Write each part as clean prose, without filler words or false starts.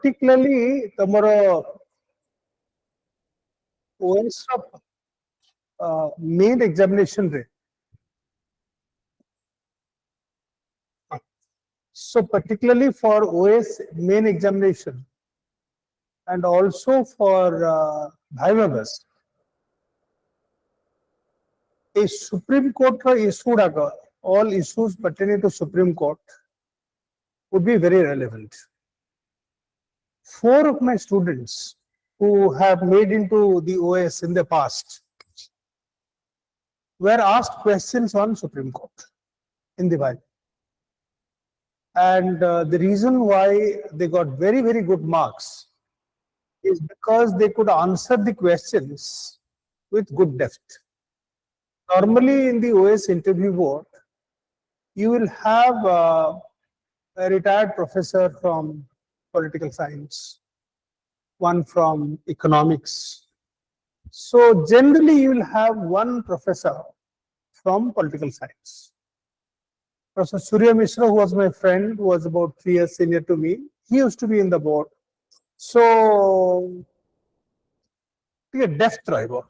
particularly tomorrow OS of main examination rate. So particularly for OS main examination and also for Bhaivagas, a Supreme Court issued all issues pertaining to Supreme Court would be very relevant. 4 of my students who have made into the OS in the past were asked questions on Supreme Court in the Bible. And the reason why they got very, very good marks is because they could answer the questions with good depth. Normally in the OS interview board, you will have a retired professor from political science, one from economics. So generally you will have one professor from political science. Professor Surya Mishra, who was my friend, who was about 3 years senior to me, he used to be in the board. So, a depth driver.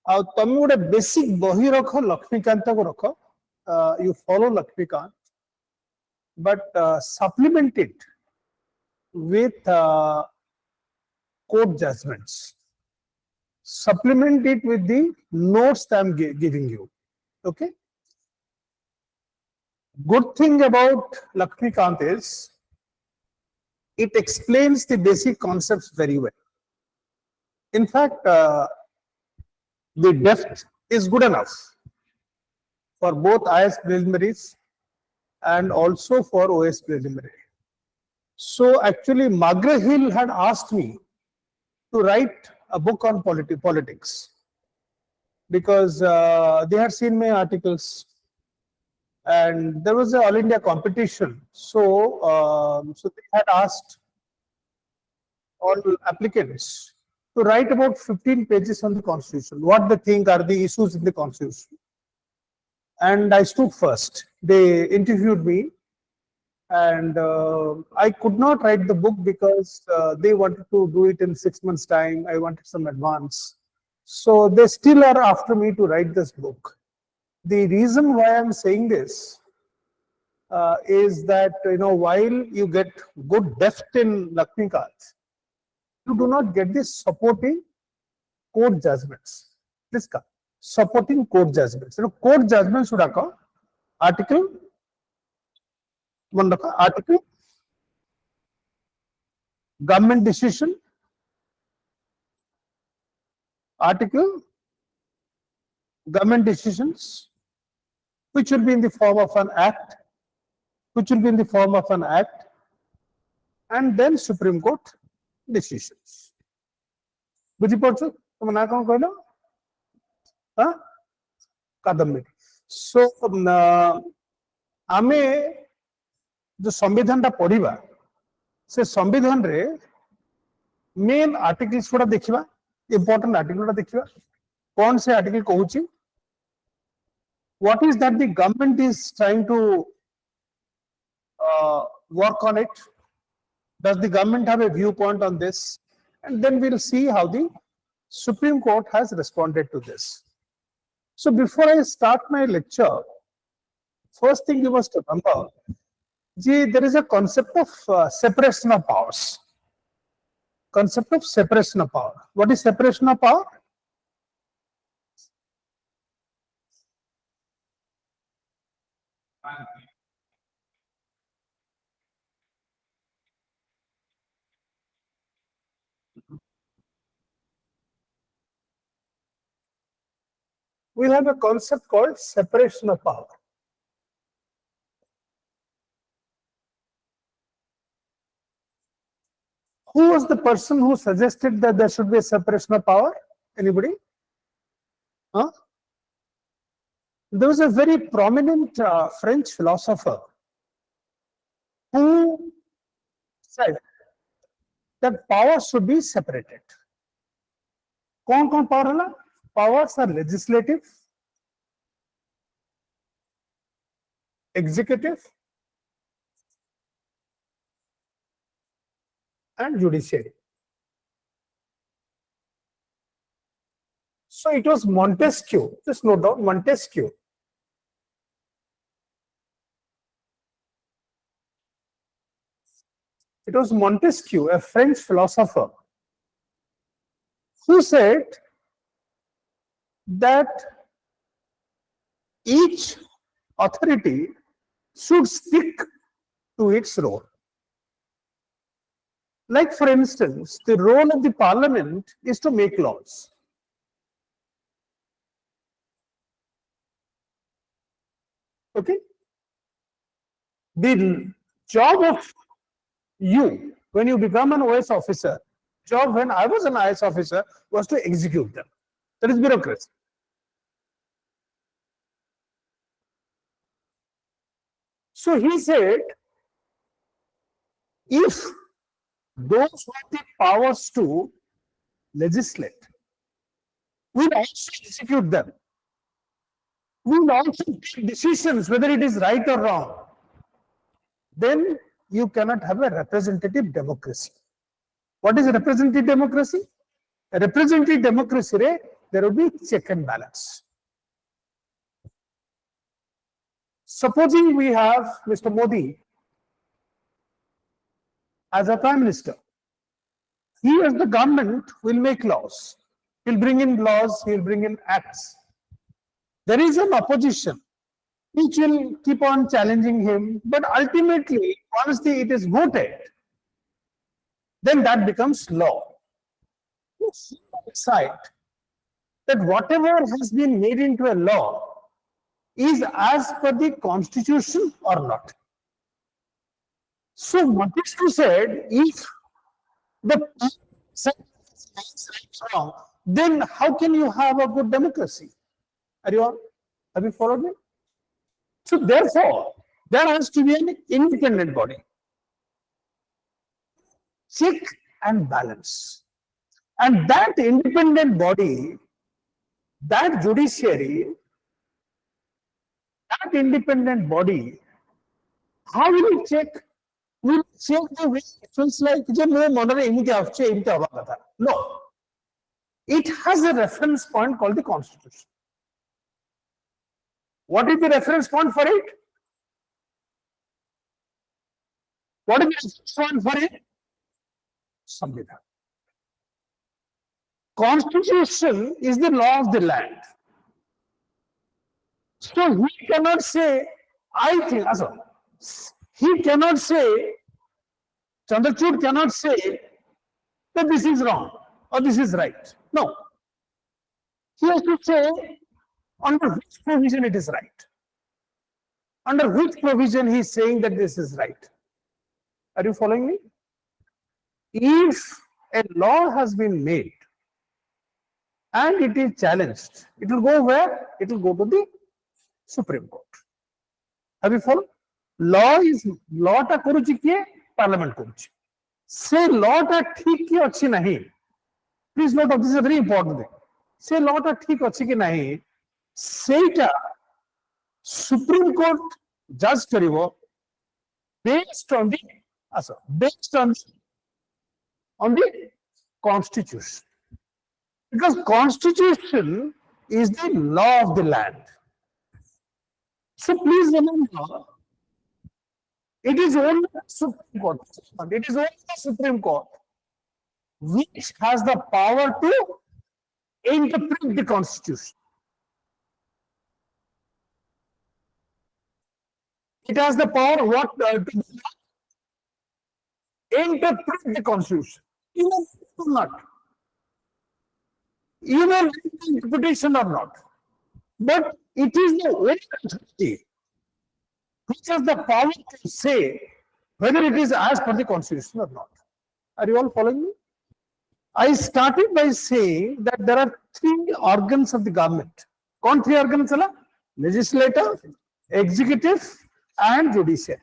तमें गोटे basic बही रख लक्ष्मीकांत को रख you follow Lakshmikant, but supplement it with court judgments. Supplement it with the notes that I am giving you. Okay. Good thing about Lakshmikant is it explains the basic concepts very well. In fact, the depth is good enough for both IAS preliminaries and also for OS preliminary. So actually, Margaret Hill had asked me to write a book on politics because they had seen my articles and there was an all India competition. So, so they had asked all applicants to write about 15 pages on the Constitution, what they think are the issues in the Constitution. And I stood first. They interviewed me and I could not write the book because they wanted to do it in 6 months' time. I wanted some advance. So they still are after me to write this book. The reason why I'm saying this is that, while you get good depth in Lakshmikant, you do not get the supporting court judgments. Please come. Supporting court judgments. Court judgments should occur. Article, government decision, article, government decisions, which will be in the form of an act, and then Supreme Court decisions. So, आमे जो संविधान टा पढ़िबा से संविधान रे main articles गुड़ा देखिबा, important article गुड़ा देखिबा, कौन से article कहूची, what is that the government is trying to work on it, does the government have a viewpoint on this, and then we'll see how the Supreme Court has responded to this. So before I start my lecture, first thing you must remember, there is a concept of separation of powers. Concept of separation of power. What is separation of power? We'll have a concept called separation of power. Who was the person who suggested that there should be a separation of power? Anybody? Huh? There was a very prominent French philosopher who said that power should be separated. कौन power है? Powers are legislative, executive, and judiciary. So it was Montesquieu, just note down Montesquieu. It was Montesquieu, a French philosopher, who said that each authority should stick to its role. Like, for instance, the role of the parliament is to make laws. Okay? The job of you, when you become an OS officer, job when I was an IAS officer, was to execute them. That is bureaucracy. So he said, if those who have the powers to legislate will also execute them, will also take decisions whether it is right or wrong, then you cannot have a representative democracy. What is a representative democracy? A representative democracy, there will be check and balance. Supposing we have Mr. Modi as a Prime Minister. He as the government will make laws. He'll bring in laws, he'll bring in acts. There is an opposition which will keep on challenging him, but ultimately, once it is voted, then that becomes law. You decide that whatever has been made into a law is as per the constitution or not. So Montesquieu said, if the right wrong, then how can you have a good democracy? Are you on? Have you followed me? So therefore, there has to be an independent body. Check and balance. And that independent body, that judiciary, that independent body, how will it check? Will it check the way it feels like, no. It has a reference point called the Constitution. What is the reference point for it? What is the reference point for it? Samvidhan. Constitution is the law of the land. So he cannot say, I think, he cannot say, Chandrachud cannot say that this is wrong or this is right. No. He has to say under which provision it is right. Under which provision he is saying that this is right. Are you following me? If a law has been made and it is challenged, it will go where? It will go to the Supreme Court. Have you followed? Law is law ta karuchi kiye, Parliament karuchi. Say law ta thik ki achi nahi. Please note, this is a very important thing. Say law ta thik achi ki nahi. Seita Supreme Court judge karibo based on the Constitution. Because Constitution is the law of the land. So please remember, it is only the Supreme Court. It is only the Supreme Court which has the power to interpret the Constitution. It has the power to interpret the Constitution. You may not. You may like the interpretation or not. But it is the only authority which has the power to say whether it is as per the Constitution or not. Are you all following me? I started by saying that there are three organs of the government. Kaun three organs chala? Legislative, executive, and judiciary.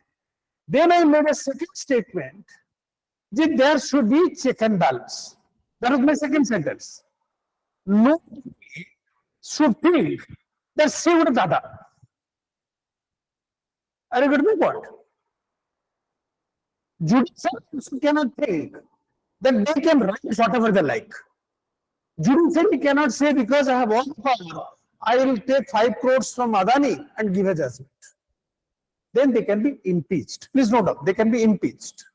Then I made a second statement that there should be check and balance. That was my second sentence. Nobody should think that saved dada. Are you getting my point? Judiciary cannot think then they can write whatever they like. Judiciary cannot say, because I have all the power, I will take 5 crores from Adani and give a judgment. Then they can be impeached. Please note down, they can be impeached.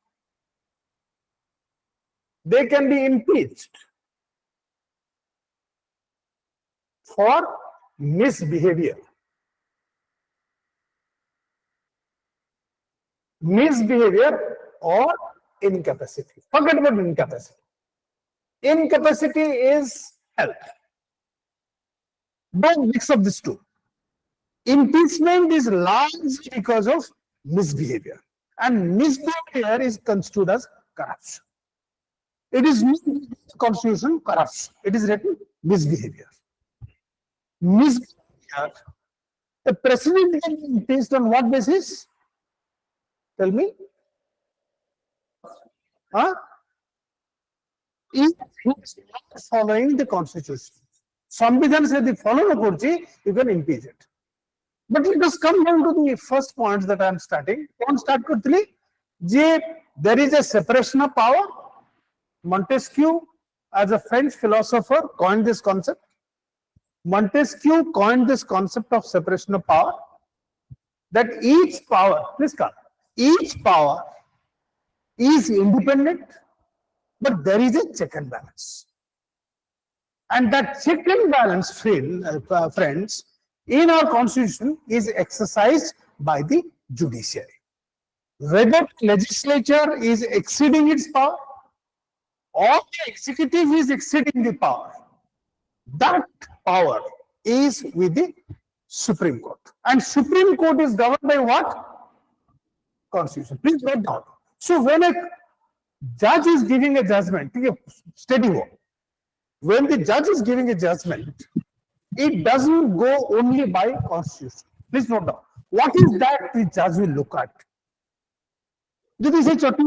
They can be impeached for misbehavior. Misbehavior or incapacity. Forget about incapacity. Incapacity is health. Don't mix up these two. Impeachment is largely because of misbehavior, and misbehavior is construed as corruption. It is constitution corruption. It is written misbehavior. Misbehavior. The president can be impeached on what basis? Tell me. Huh? If he is not following the constitution. Samvidhan said the follow the you can impeach it. But let us come down to the first point that I am starting. Don't start quickly. There is a separation of power. Montesquieu, as a French philosopher, coined this concept. Montesquieu coined this concept of separation of power. That each power, please come, each power is independent, but there is a check and balance. And that check and balance, friends, in our constitution is exercised by the judiciary. Whether the legislature is exceeding its power or the executive is exceeding the power, that power is with the Supreme Court. And Supreme Court is governed by what? Constitution. Please note down. So when a judge is giving a judgment, steady work. When the judge is giving a judgment, it doesn't go only by constitution. Please note down. What is that the judge will look at? ଯଦି ସେ ଚଟୁ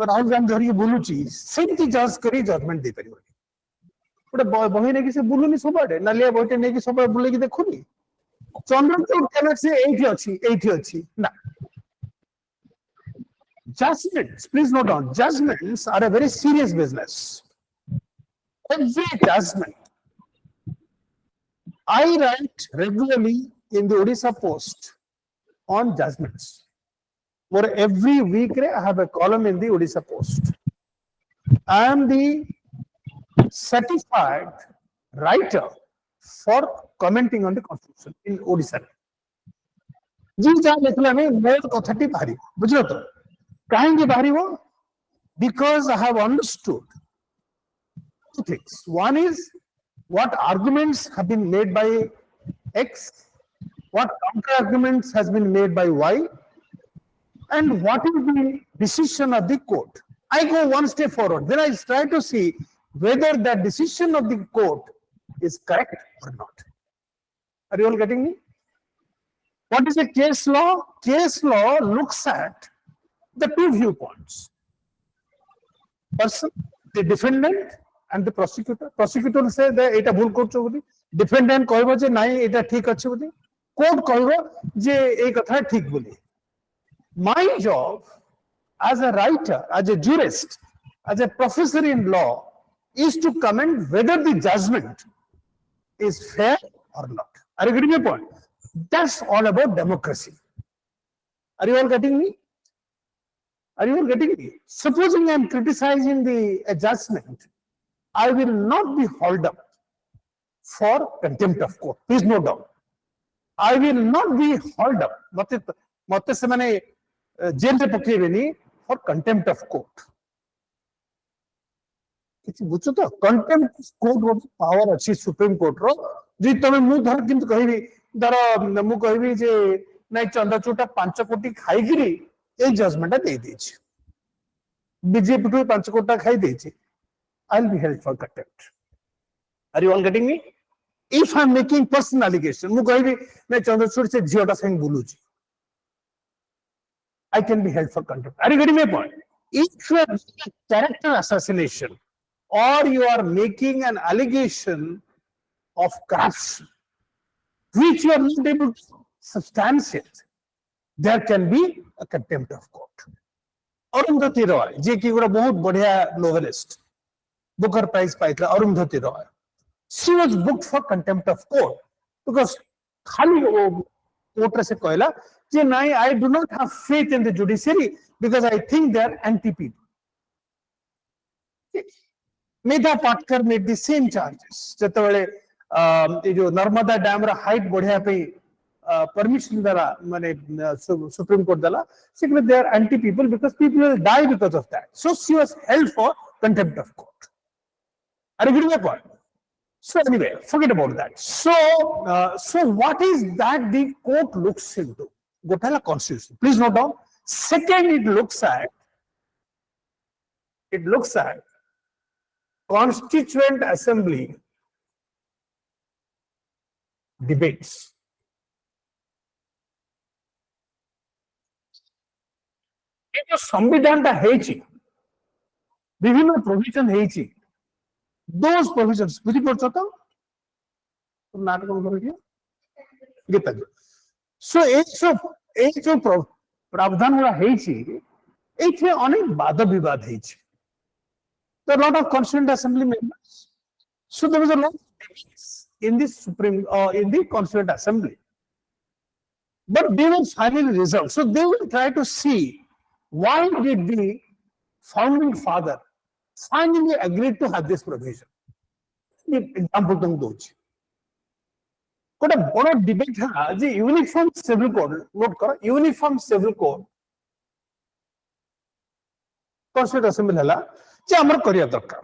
ରାହୁଲ ଗାନ୍ଧୀ ଧରିକି ବୁଲୁଛି ସେମିତି ଜଜ୍ କରି judgement ଦେଇପାରିବନି। ଗୋଟେ ବହି ନେଇକି ସେ ବୁଲୁନି ସବୁଆଡେ, ନାଲିଆ ବହିଟେ ନେଇକି ସବୁଆଡେ ବୁଲେଇକି ଦେଖୁନି। ଚନ୍ଦ୍ରଚୂଡ଼ କ୍ୟାନଟ ସେ ଏଇଠି ଅଛି ନା। Judgments, please note down, judgments are a very serious business. Every judgment. I write regularly in the Odisha Post on judgments. For every week, I have a column in the Odisha Post. I am the certified writer for commenting on the Constitution in Odisha. Because I have understood two things. One is what arguments have been made by X, what counter arguments has been made by Y, and what is the decision of the court. I go one step forward. Then I try to see whether that decision of the court is correct or not. Are you all getting me? What is a case law? Case law looks at the two viewpoints. Person, the defendant, and the prosecutor. Prosecutor says that eta bhul korcho boli. Defendant kohibo je nai eta thik achi boli. Court kohibo je ei katha thik boli. My job as a writer, as a jurist, as a professor in law is to comment whether the judgment is fair or not. Are you getting my point? That's all about democracy. Are you all getting me? Are you all getting me? Supposing I am criticizing the judgment, I will not be hauled up for contempt of court. Please note down. I will not be hauled up. Mate se mane jail re pakebeni for contempt of court. କିଛି ବୁଝୁଛ ତ? Contempt of court ଗୋଟେ power ଅଛି Supreme Court ର। ଯଦି ତମେ ମୁଁ ଧର କିନ୍ତୁ କହିବି ଧର ମୁଁ କହିବି ଯେ ନାଇଁ ଚନ୍ଦ୍ରଚୂଡ଼ଟା 5 କୋଟି ଖାଇକିରି এই ଜଜମେଣ୍ଟଟା ଦେଇ ଦେଇଛି। ବିଜେପି ଠୁ 5 କୋଟି ଖାଇ ଦେଇଛି। I'll be held for contempt. Are you all getting me? If I'm making personal allegation, ମୁଁ କହିବି ନାଇଁ ଚନ୍ଦ୍ରଚୂଡ଼ ସେ ଝିଅଟା ସାଙ୍ଗେ ବୁଲୁଛି। I can be held for contempt. Are you getting my point? If you are making character assassination or you are making an allegation of corruption, which you are not able to substantiate, there can be a contempt of court. Arundhati Roy जे कि गोटे बहुत बढ़िया novelist Booker prize पाइला Arundhati Roy she was booked for contempt of court because खाली court रे से कहला जे नाही I do not have faith in the judiciary because I think they are anti people Medha Patkar made the same charges जतबेले ए जो नर्मदा डैम रा हाइट बढ़िया पे परमिशन द्वारा माने सुप्रीम कोर्ट दला सिकले they are anti people because people will die because of that so she was held for contempt of court are you getting my point so anyway forget about that so what is that the court looks into gotala constitution please note down second it looks at constituent assembly debates ये संविधान ता हेची विभिन्न provision हेची those provisions बुझी पड़छ तो नाटक कर दिया गीता सो एक जो प्रावधान हुआ हेची एथे अनेक वाद विवाद हेची the lot of constituent assembly members so there was a lot of debates in the supreme in the constituent assembly but they will finally resolve so they will try to see why did the founding father finally agreed to have this provision example tum dochi Kota बड़ा debate है जे uniform civil code note करो uniform civil code constitution assembly हला जे हमर करिया दरकार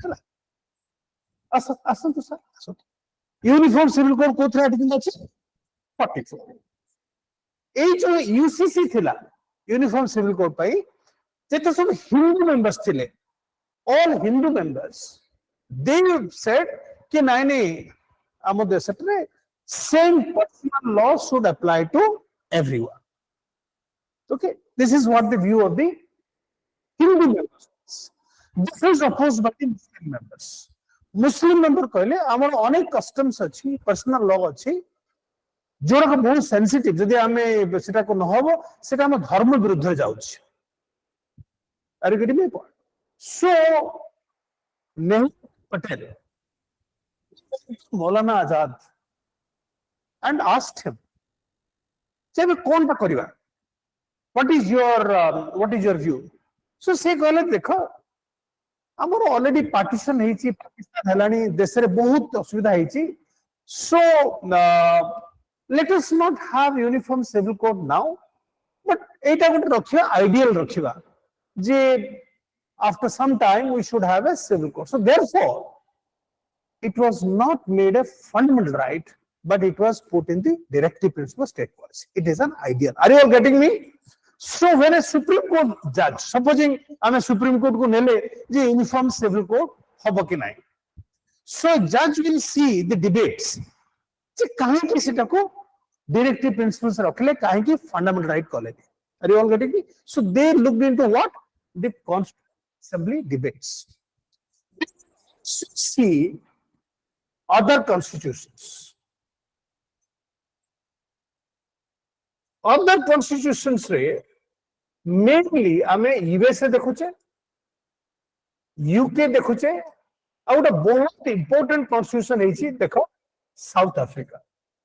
हला असंत सर यूनिफॉर्म सिविल कोड कोथरा आर्टिकल अछि 44 ए जो यूसीसी थिला यूनिफॉर्म सिविल कोड पाई जेते सब हिंदू मेंबर्स थिले all Hindu members they said कि नाइ नै आम देश रे same personal law should apply to everyone okay this is what the view of the Hindu members this is opposed by the Muslim members Muslim member कहले हमर अनेक कस्टम्स अछि पर्सनल लॉ अछि जोरा को बहुत सेंसिटिव जदि हमें सेटा को न होबो सेटा हम धर्म विरुद्ध जाउछि Are you getting my point? So, Nehru Patel, Maulana Azad, and asked him, "Say, कौन टा करिवा? What is your view?" So, say कहले देखो, हमर already partition हेची, पाकिस्तान हलानी देश रे बहुत असुविधा हेची. So, let us not have uniform civil code now, but एटा गोटे रखिया ideal रखिवा. J after some time we should have a civil code. So therefore, it was not made a fundamental right, but it was put in the directive principle of state policy. It is an ideal. Are you all getting me? So when a Supreme Court judge, supposing I'm a Supreme Court ko nele, je uniform civil code hobo ki nahi. So judge will see the debates. Je kahan ki sita ko directive principles rakhle, kahan ki fundamental right kale. Are you all getting me? So they looked into what? The Constituent Assembly debates. See other constitutions. Other constitutions रे mainly हमें USA देखुचे, UK देखुचे, और बहुत important constitution है जी देखो South Africa.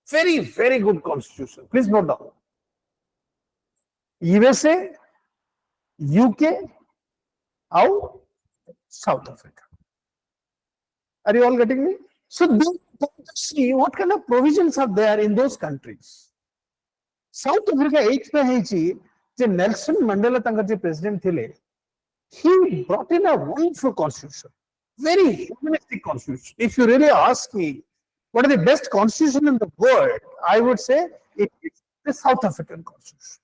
Very good constitution. Please note down. USA, UK, or South Africa. Are you all getting me? So they see what kind of provisions are there in those countries. South Africa एक पे है जी जे Nelson Mandela तंगर जे president थिले, he brought in a wonderful constitution, very humanistic constitution. If you really ask me, what is the best constitution in the world? I would say it is the South African constitution.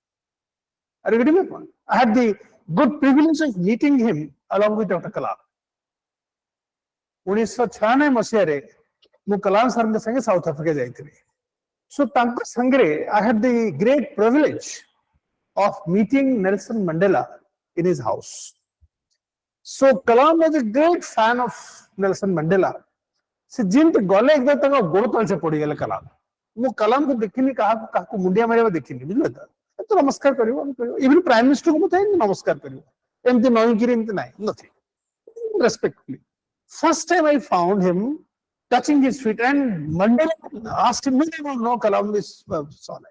Are you getting my point? I had the good privilege of meeting him along with Dr. Kalam. 1996 मसीह रे मु कलाम sir के संगे south Africa जाइथिली. So तांको संगे I had the great privilege of meeting Nelson Mandela in his house. So Kalam was a great fan of Nelson Mandela. से जिन गले एकदम तक गोड़ तल से पड़ी गले कलाम. मु कलाम को देखिनी कहा को मुंडिया मारे देखिनी बुझलो त तो नमस्कार करियो इवन प्राइम मिनिस्टर को बताए नमस्कार करियो एमती नई गिरी एमती नाही nothing respectfully. First time I found him touching his feet and Monday asked him, no, Kalam is solid.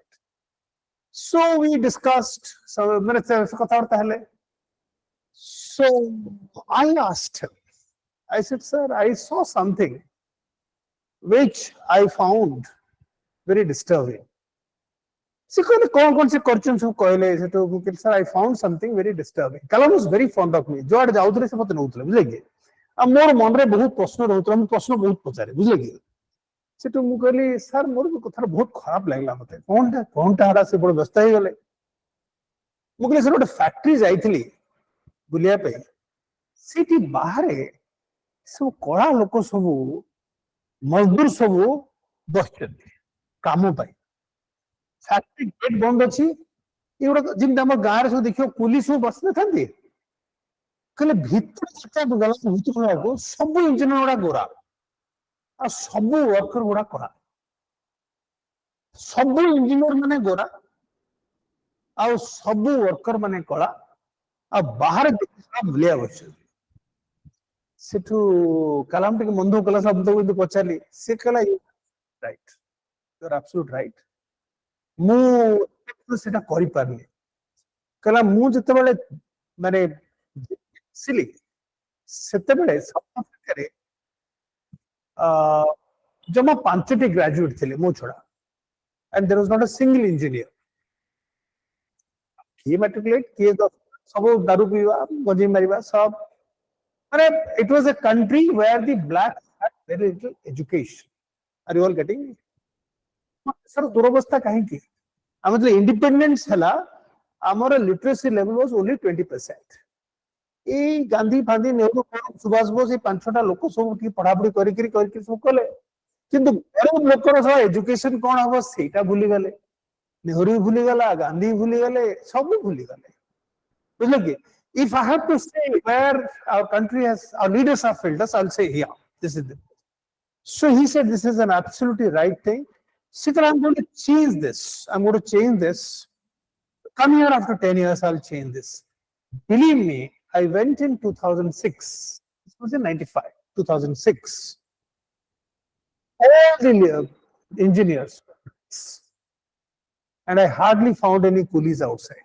So we discussed. So I asked him, I said, sir, I saw something which I found very disturbing. Sir, I found something very disturbing. Kalam was very fond of me. मोर मन रे बहुत प्रश्न रहउतला हम प्रश्न बहुत पचारे बुझले कि सेटु मु कहली सर मोर कथा बहुत खराब लागला मते कोनटा हरा से बड़ व्यस्त हे गले मु कहली सर ओटे फैक्ट्री जाइथिली बुलिया पे सिटी बाहर सब कळा लोक सब मजदूर सब बसछन काम पाई फैक्ट्री गेट बंद अछि एवडा जिन हम गार सब देखियो पुलिस सब बस न थांती कहले भीतर गला भीतर सब इंजीनियर गुड़ा गोरा आ सब वर्कर गुड़ा करा सब इंजीनियर माने गोरा आ सब वर्कर माने कला आ बाहर भूलिया बस सेठू कलाम टिके मंदो कला शब्द को पचाली से कला right you are absolute right मु सेटा करि पारनी कला मु जते बेले माने सिली सेते बेले साउथ अफ्रीका रे जमा 5टी ग्रेजुएट थिले मो छोड़ा and there was not a single engineer की मैट्रिकुलेट की सब दारू पीवा गंजी मारिबा सब माने it was a country where the black had very little education are you all getting sir दुरवस्था काहे की मतलब इंडिपेंडेंस हला हमर लिटरेसी लेवल वाज ओनली 20%. ए गांधी फांधी नेहरू सुभाष बोस 5-6टा लोक सब पढ़ापढ़ी करी सब कले किंतु गरीब लोकर सब एजुकेशन कौन हम सेटा भूली गले नेहरू भूली गला गांधी भूली गले सब भूली गले बुझले कि if I have to say where our country has our leaders have failed us, I'll say yeah, this is it. So he said this is an absolutely right thing. Sikar, I'm going to change this. I'm going to change this. Come here after 10 years, I'll change this. Believe me, I went in 2006. This was in 95, 2006. All the engineers, and I hardly found any coolies outside.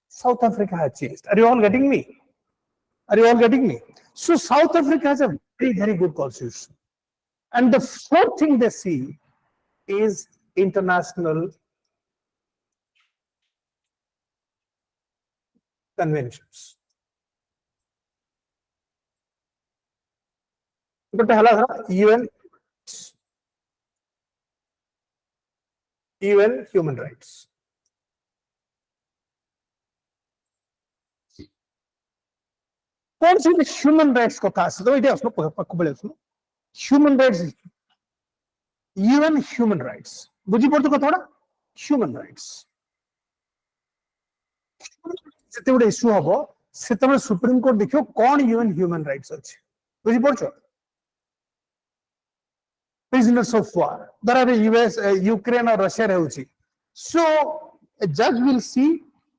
South Africa has changed. Are you all getting me? Are you all getting me? So South Africa has a very, very good constitution. And the fourth thing they see is international conventions. UN human rights. कौन सी human rights को था तो ये असलो पक्को बले असलो human rights UN human rights बुझी पड़तो को थोड़ा ह्यूमन राइट्स सेते बडे इशू हबो सेते बडे सुप्रीम कोर्ट देखियो कोन यूएन ह्यूमन राइट्स अछि बुझी पड़छो prisoners of war there are US Ukraine or Russia रहउछि so a judge will see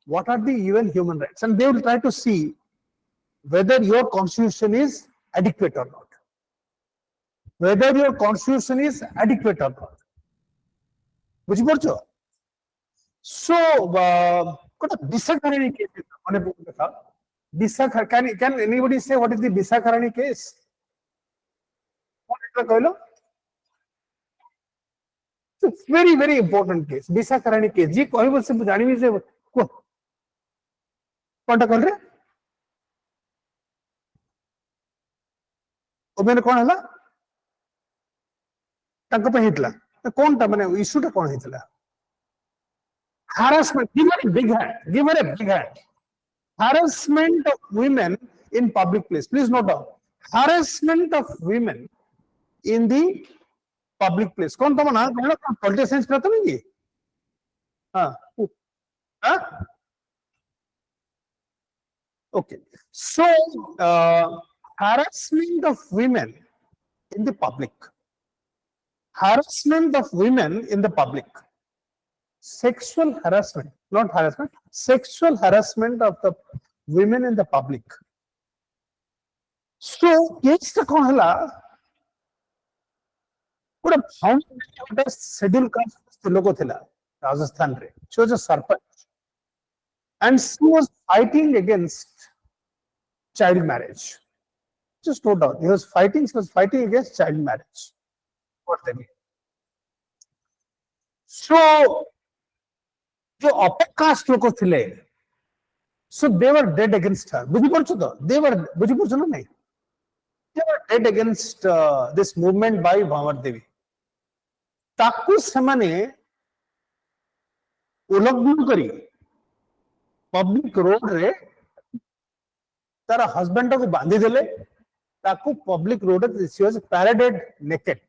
what are the UN human rights and they will try to see whether your constitution is adequate or not. Whether your constitution is adequate or not. Which porcho? So, Bisakharani case. Can anybody say what is the Bisakharani case? What is the It's a very, very important case. Bisakharani case. जी कोई बस जानी भी से को कौन टा कर रहे? मैंने कौन हला तक पे हितला कौन ता माने इशू टा कौन हितला harassment give it a big hand harassment of women in public place please note down harassment of women in the public place कौन ता माना political science पढ़ता नहीं ये हाँ okay so harassment of women in the public. Harassment of women in the public. sexual harassment, not harassment, sexual harassment of the women in the public. So, case ta kon hela ଗୋଟେ ଗୋଟେ schedule caste ସ୍ତ୍ରୀ ଲୋକ ଥିଲା ରାଜସ୍ଥାନରେ. She was a sarpanch and she was fighting against child marriage. Just no doubt, she was fighting against child marriage. What they mean. So, जो upper caste लोग थे, so they were dead against her. बुझी पड़छो तो? They were बुझी पड़छो ना नहीं? They were dead against this movement by Bhavar Devi. ताकू समाने उल्लंघन करी पब्लिक रोड रे तारा हस्बैंड को बांधी देले ताकू पब्लिक रोड रे she was paraded naked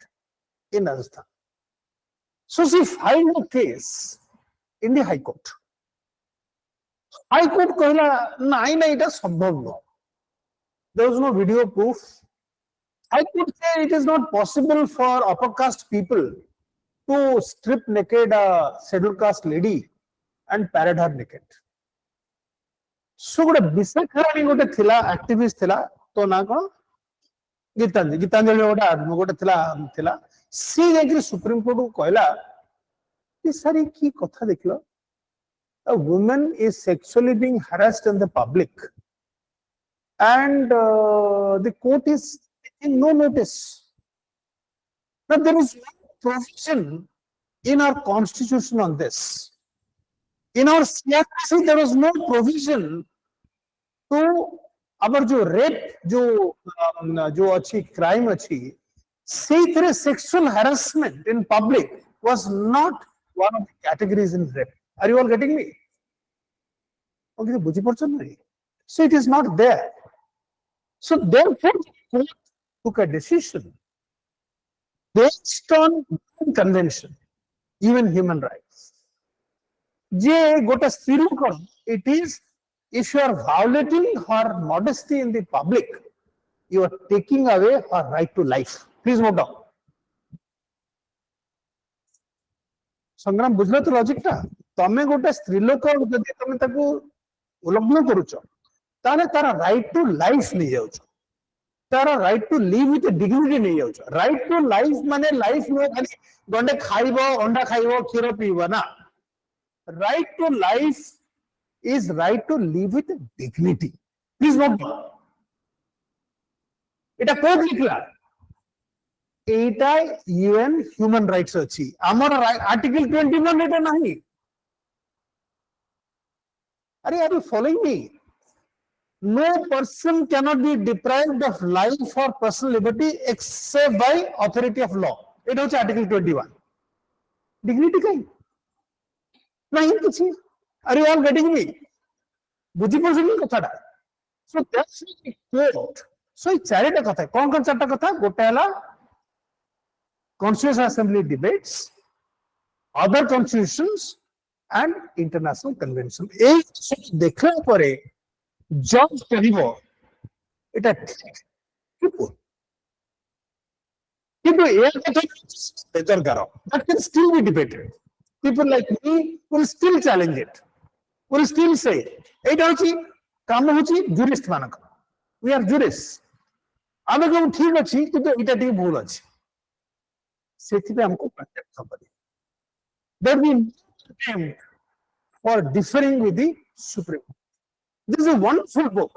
in Rajasthan. So she filed a case in the High Court. High Court कहला नहीं नहीं इटा संभव no. There was no video proof. High Court said it is not possible for upper caste people to strip naked a scheduled caste lady and parade her naked. So गोटे विशाखाराणी गोटे थिला activist थिला तो ना कौन गीतांजलि गोटे थिला सी जाके सुप्रीम कोर्ट को कहला कि सारी की कथा देखलो a woman is sexually being harassed in the public and the court is taking no notice. Now there is no provision in our constitution on this. In our CRC there was no provision to our जो rape जो अच्छी crime अच्छी से sexual harassment in public was not one of the categories in rape. Are you all getting me? Okay, बुझी पड़छो नहीं? So it is not there. So therefore, the court took a decision based on convention, even human rights. जे गोटे स्त्री लोक, it is if you are violating her modesty in the public, you are taking away her right to life. Please note down. संग्राम बुझलो तो logic टा तमे गोटे स्त्री लोक जदि तमे ताको उल्लंघन करूछ ताने तारा राइट टू लाइफ नहीं जाउछ तारा right to live with dignity नहीं जाउछ राइट टू लाइफ माने लाइफ में खाली गंडे खाइबो अंडा खाइबो क्षीर पीबो ना right to life is right to live with dignity please note एटा कोड लिखला एटा यूएन ह्यूमन राइट्स अछि हमर आर्टिकल 21 एटा नहीं अरे are you following me no person cannot be deprived of life or personal liberty except by authority of law Etah होछ article 21 dignity कहीं नहीं किछि are you all getting me बुझी पड़छनी कथाटा सो दैट्स कोर्ट सो ई चारिटा कथा कोन चारटा कथा गोटे हला Constitutional Assembly debates, other constitutions, and international convention. एक देखने परे जज कहिबो एटा किंतु एक कथा बेतर करो that can still be debated. People like me will still challenge it. Will still say एटा होची काम होची jurist मानक. We are jurists. आमे को ठीक अछि किंतु एटा ठीक भूल अछि सेथिबे हमको प्रोटेक्ट करबे there be attempt for differing with the supreme. This is a wonderful book.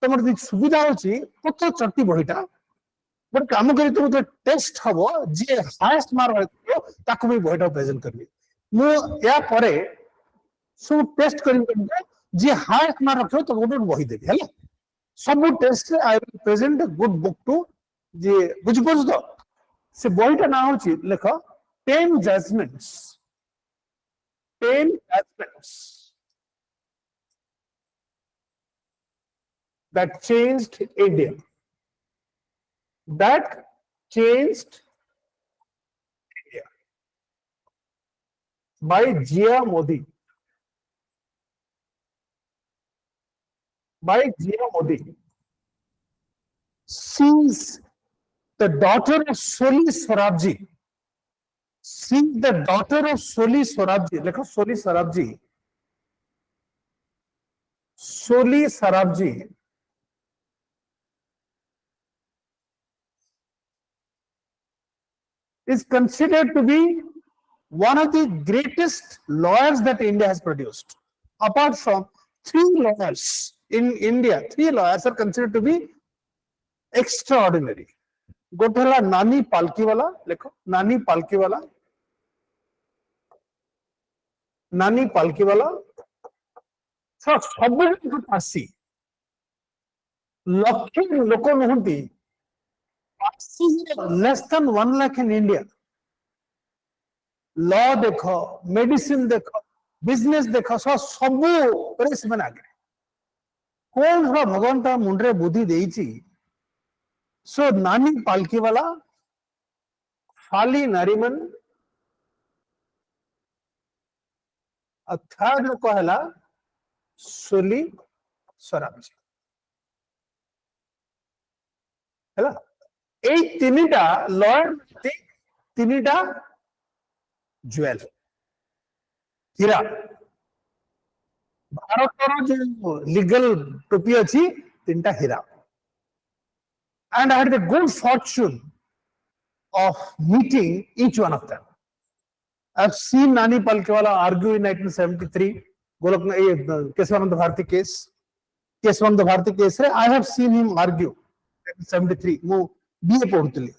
तमर दी सुविधा होची कत चर्टी बहिटा बट काम करी तो टेस्ट हबो जे हाईएस्ट मार्क रखियो ताको भी बहिटा प्रेजेंट करबी मु या परे सब टेस्ट करी जे हाईएस्ट मार्क रखियो तो गोटे बहि देबी हैला सब test I will present a good book to जे बुझ पछ तो से बहिटा ना होची लेख 10 judgments that changed India by Jia Modi she is the daughter of Soli Swarajji. She is the daughter of Soli Sorabji. Lekho Soli Sorabji. Soli Sorabji is considered to be one of the greatest lawyers that India has produced. Apart from 3 lawyers in India, 3 lawyers are considered to be extraordinary. गोटे हला नानी पालकी वाला, देखो नानी पालकी वाला, नानी पालकी वाला सब आसी लक्ष लोक नुहति लेस देन 1 लाख इन इंडिया. लॉ देखो, मेडिसिन देखो, बिजनेस देखो, सब से आगे कौन सा भगवान ता मुंडरे बुद्धि देइची. सो नानी पालकी वाला, फाली नारीमन, थर्ड लोक है सोली सोराबजी. है तीनटा लॉयर, तीनटा ज्वेल हीरा. भारत जो लीगल टोपी अच्छी 3टा हीरा. And I had the good fortune of meeting each one of them. I've seen Nani Palkewala argue in 1973, Keswananda Bharati case. Keswananda Bharati case, I have seen him argue in 1973. वो BA पढ़ुतली,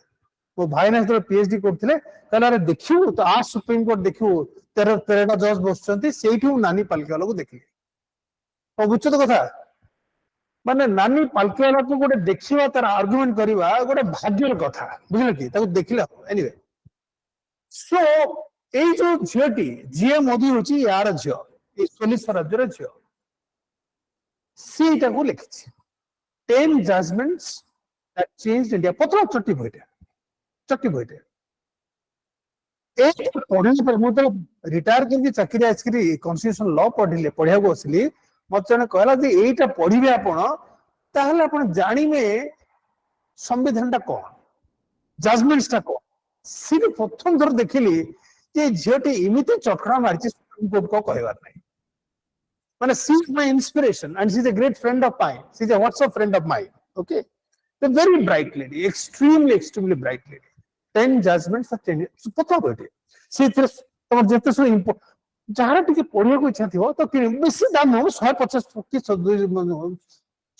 वो भाई ने तो PhD करते कहला अरे देखियो तो आज सुप्रीम कोर्ट देखियो 13टा जज बसचंती सेठी नानी पालकेवाला को देखली. तो बुझछ तो कथा माने नानी पालकेवाला को गोटे देखिवा तार आर्गुमेंट करवा गोटे भाग्यर कथा, बुझले कि ताको देखिला. एनीवे, सो ए जो झियोटी जीए मोदी होची यार झियो, ए सोलिस राज्यर झियो, सीटा को लिखिछि 10 जजमेंट्स दैट चेंज्ड इंडिया. पत्र चट्टी भइटे एक पढ़ले पर मु तो रिटायर करके चाकरी आस्करी कॉन्स्टिट्यूशन लॉ पढ़िले पढ़िया को असली मत जने कहला जे एटा पढ़िबे आपण ताहले आपण जानिबे संविधानटा कोन, जजमेंट्सटा कोन. सिर्फ प्रथम थर देखिली जे झियोटी इमिति चक्रा मारछि सुप्रीम कोर्ट को कहबार नै. माने she is my inspiration and she is a great friend of mine. She is a WhatsApp friend of mine. Okay, the very bright lady, extremely bright lady. 10 judgments change पता बैठे से तुम जेते सो जहां टिके पढ़िया को इच्छा थिवो तो बेसी दाम हो 150 की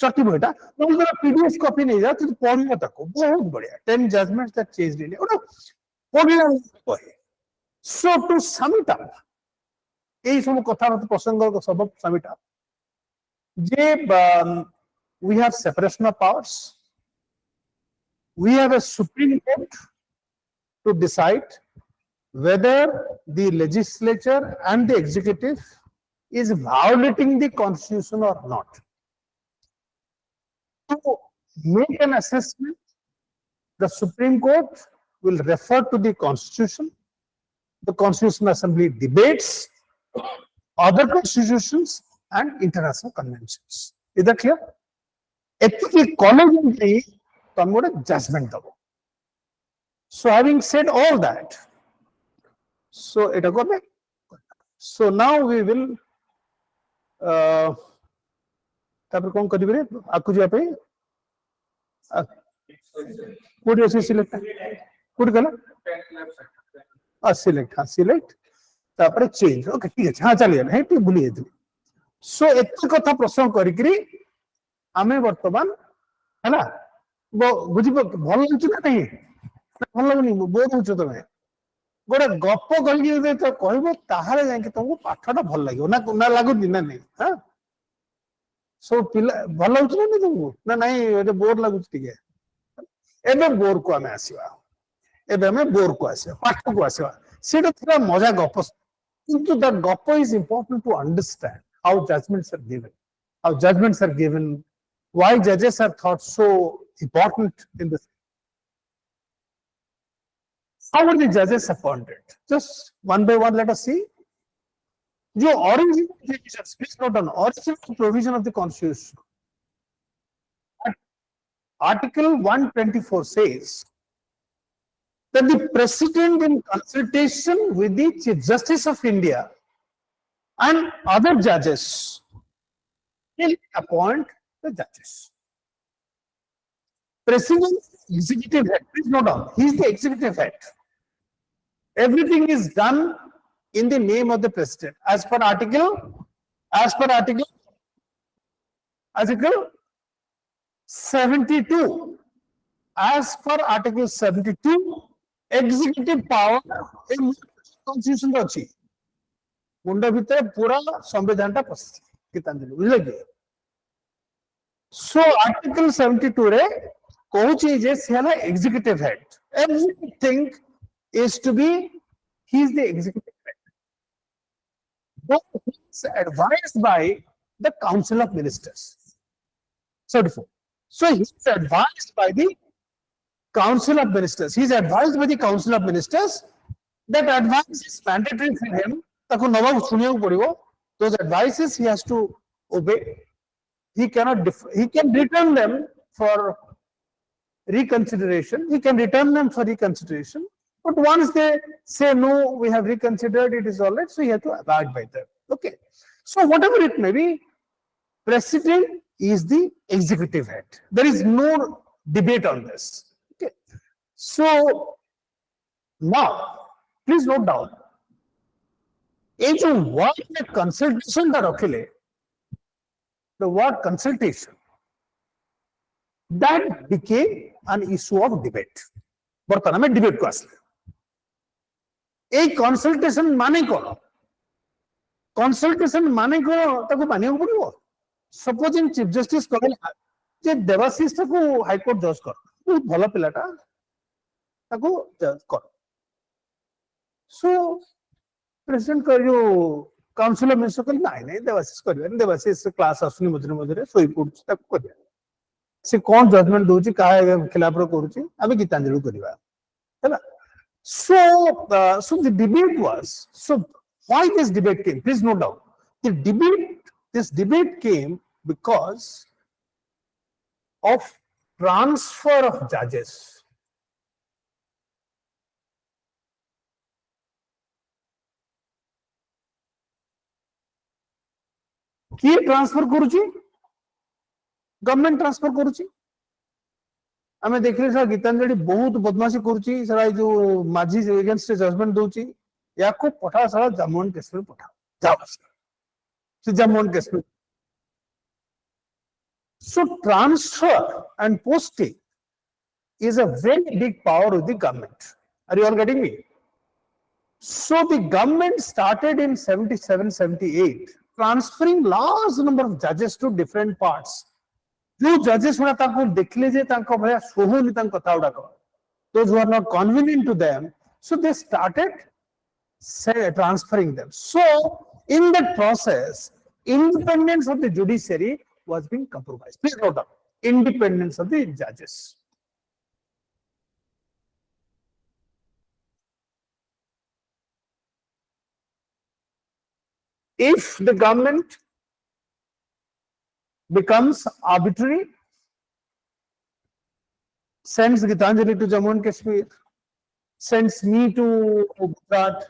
चट्टी बैठा मतलब पीडीएफ कॉपी नहीं जा तो पढ़िया तको बहुत बढ़िया. 10 जजमेंट्स दैट चेंज्ड इंडिया ओटा पढ़िया कहे. So to sum it up ए सब कथा प्रसंग को सब सम इट अप जे we have separation of powers, we have a supreme court to decide whether the legislature and the executive is violating the constitution or not. To make an assessment, the Supreme Court will refer to the Constitution. The Constitutional Assembly debates other constitutions and international conventions. Is that clear? Ethically, collegially, come with a judgment though. So having said all that, so it go back. So now we will तापर कौन करिबे आकु जा पे code से select code गला select. हां select तापर change. Okay ठीक है. हां चलिए हे टी भूली जेतली. सो एत कथा प्रश्न करिकरी आमे वर्तमान हैला बुझी भल लागछ ना नहीं भल लगनी बहुत होछ तमे गोटे गप कहि तो कहबो ताहाले जाके तुमको पाठटा भल लागियो ना ना लागुनी ना नहीं. हां सो पिला भल लागछ ना तुमको ना नहीं एते बोर लागछ ठीक है. एबे बोर को हमें आसीबा, एबे हमें बोर को आसीबा, पाठ को आसीबा. सेटा थोड़ा मजा गप, किंतु दैट गप is important to understand how judgments are given, why judges are thought so important in this. How are the judges appointed? Just one by one, let us see. The original provisions, please note down, original provision of the Constitution. Article 124 says that the President, in consultation with the Chief Justice of India and other judges, will appoint the judges. President, executive head, please note down, he is the executive head. Everything is done in the name of the President as per article 72. As per article 72, executive power in constitution अच्छी मुंडा भीतर पूरा संविधान टा पसि गीतांजलि बुझले कि so article 72 रे कहूची जे सेला executive head, everything is to be, he is the executive head, but he is advised by the Council of Ministers. 34. So he is advised by the Council of Ministers. He is advised by the Council of Ministers. That advice is mandatory for him. Those advices he has to obey. He cannot. He can return them for reconsideration. He can return them for reconsideration. But once they say no, we have reconsidered, it is all right. So he has to abide by them. Okay. So whatever it may be, President is the executive head. There is no debate on this. Okay. So now, please note down. The word consultation, the word consultation, that became an issue of debate. But we debate ko asle. A consultation mane kono? Consultation mane kono taku maniyaku padibo. Supposing Chief Justice कहला जे देवाशीष को high court जज कर बहुत भलो पिलाटा ताको जज कर सो president कर जो काउंसिल ऑफ मिनिस्टर कहला नहीं देवाशीष करबे देवाशीष क्लास आसुनी मझरे मझरे सोई पडुछ ताको करबे से कोन जजमेंट दोची का खिलाफ रो करूची आबे गीतांजलि करबा हैला so the debate was, so why this debate came, please note down, this debate came because of transfer of judges. Kiye transfer करूची गवर्नमेंट ट्रांसफर करूची आमे देखले सर गीतांजलि बहुत बदमाशी करूची सर जो माझी अगेंस्ट जजमेंट दोची याको पठा सर जम्मू एंड कश्मीर पठा जाओ से Jammu and Kashmir so transfer and posting is a very big power of the government. Are you all getting me? So the government started in 77-78 transferring large number of judges to different parts. जो judges गुड़ा ताको देखले जे ताको भया सोहुनी ताको कथा उड़ा को those who are not convenient to them, so they started transferring them. So in that process, independence of the judiciary was being compromised. Please note down, independence of the judges. If the government becomes arbitrary, sends Gitanjali to Jammu and Kashmir, sends me to Gujarat,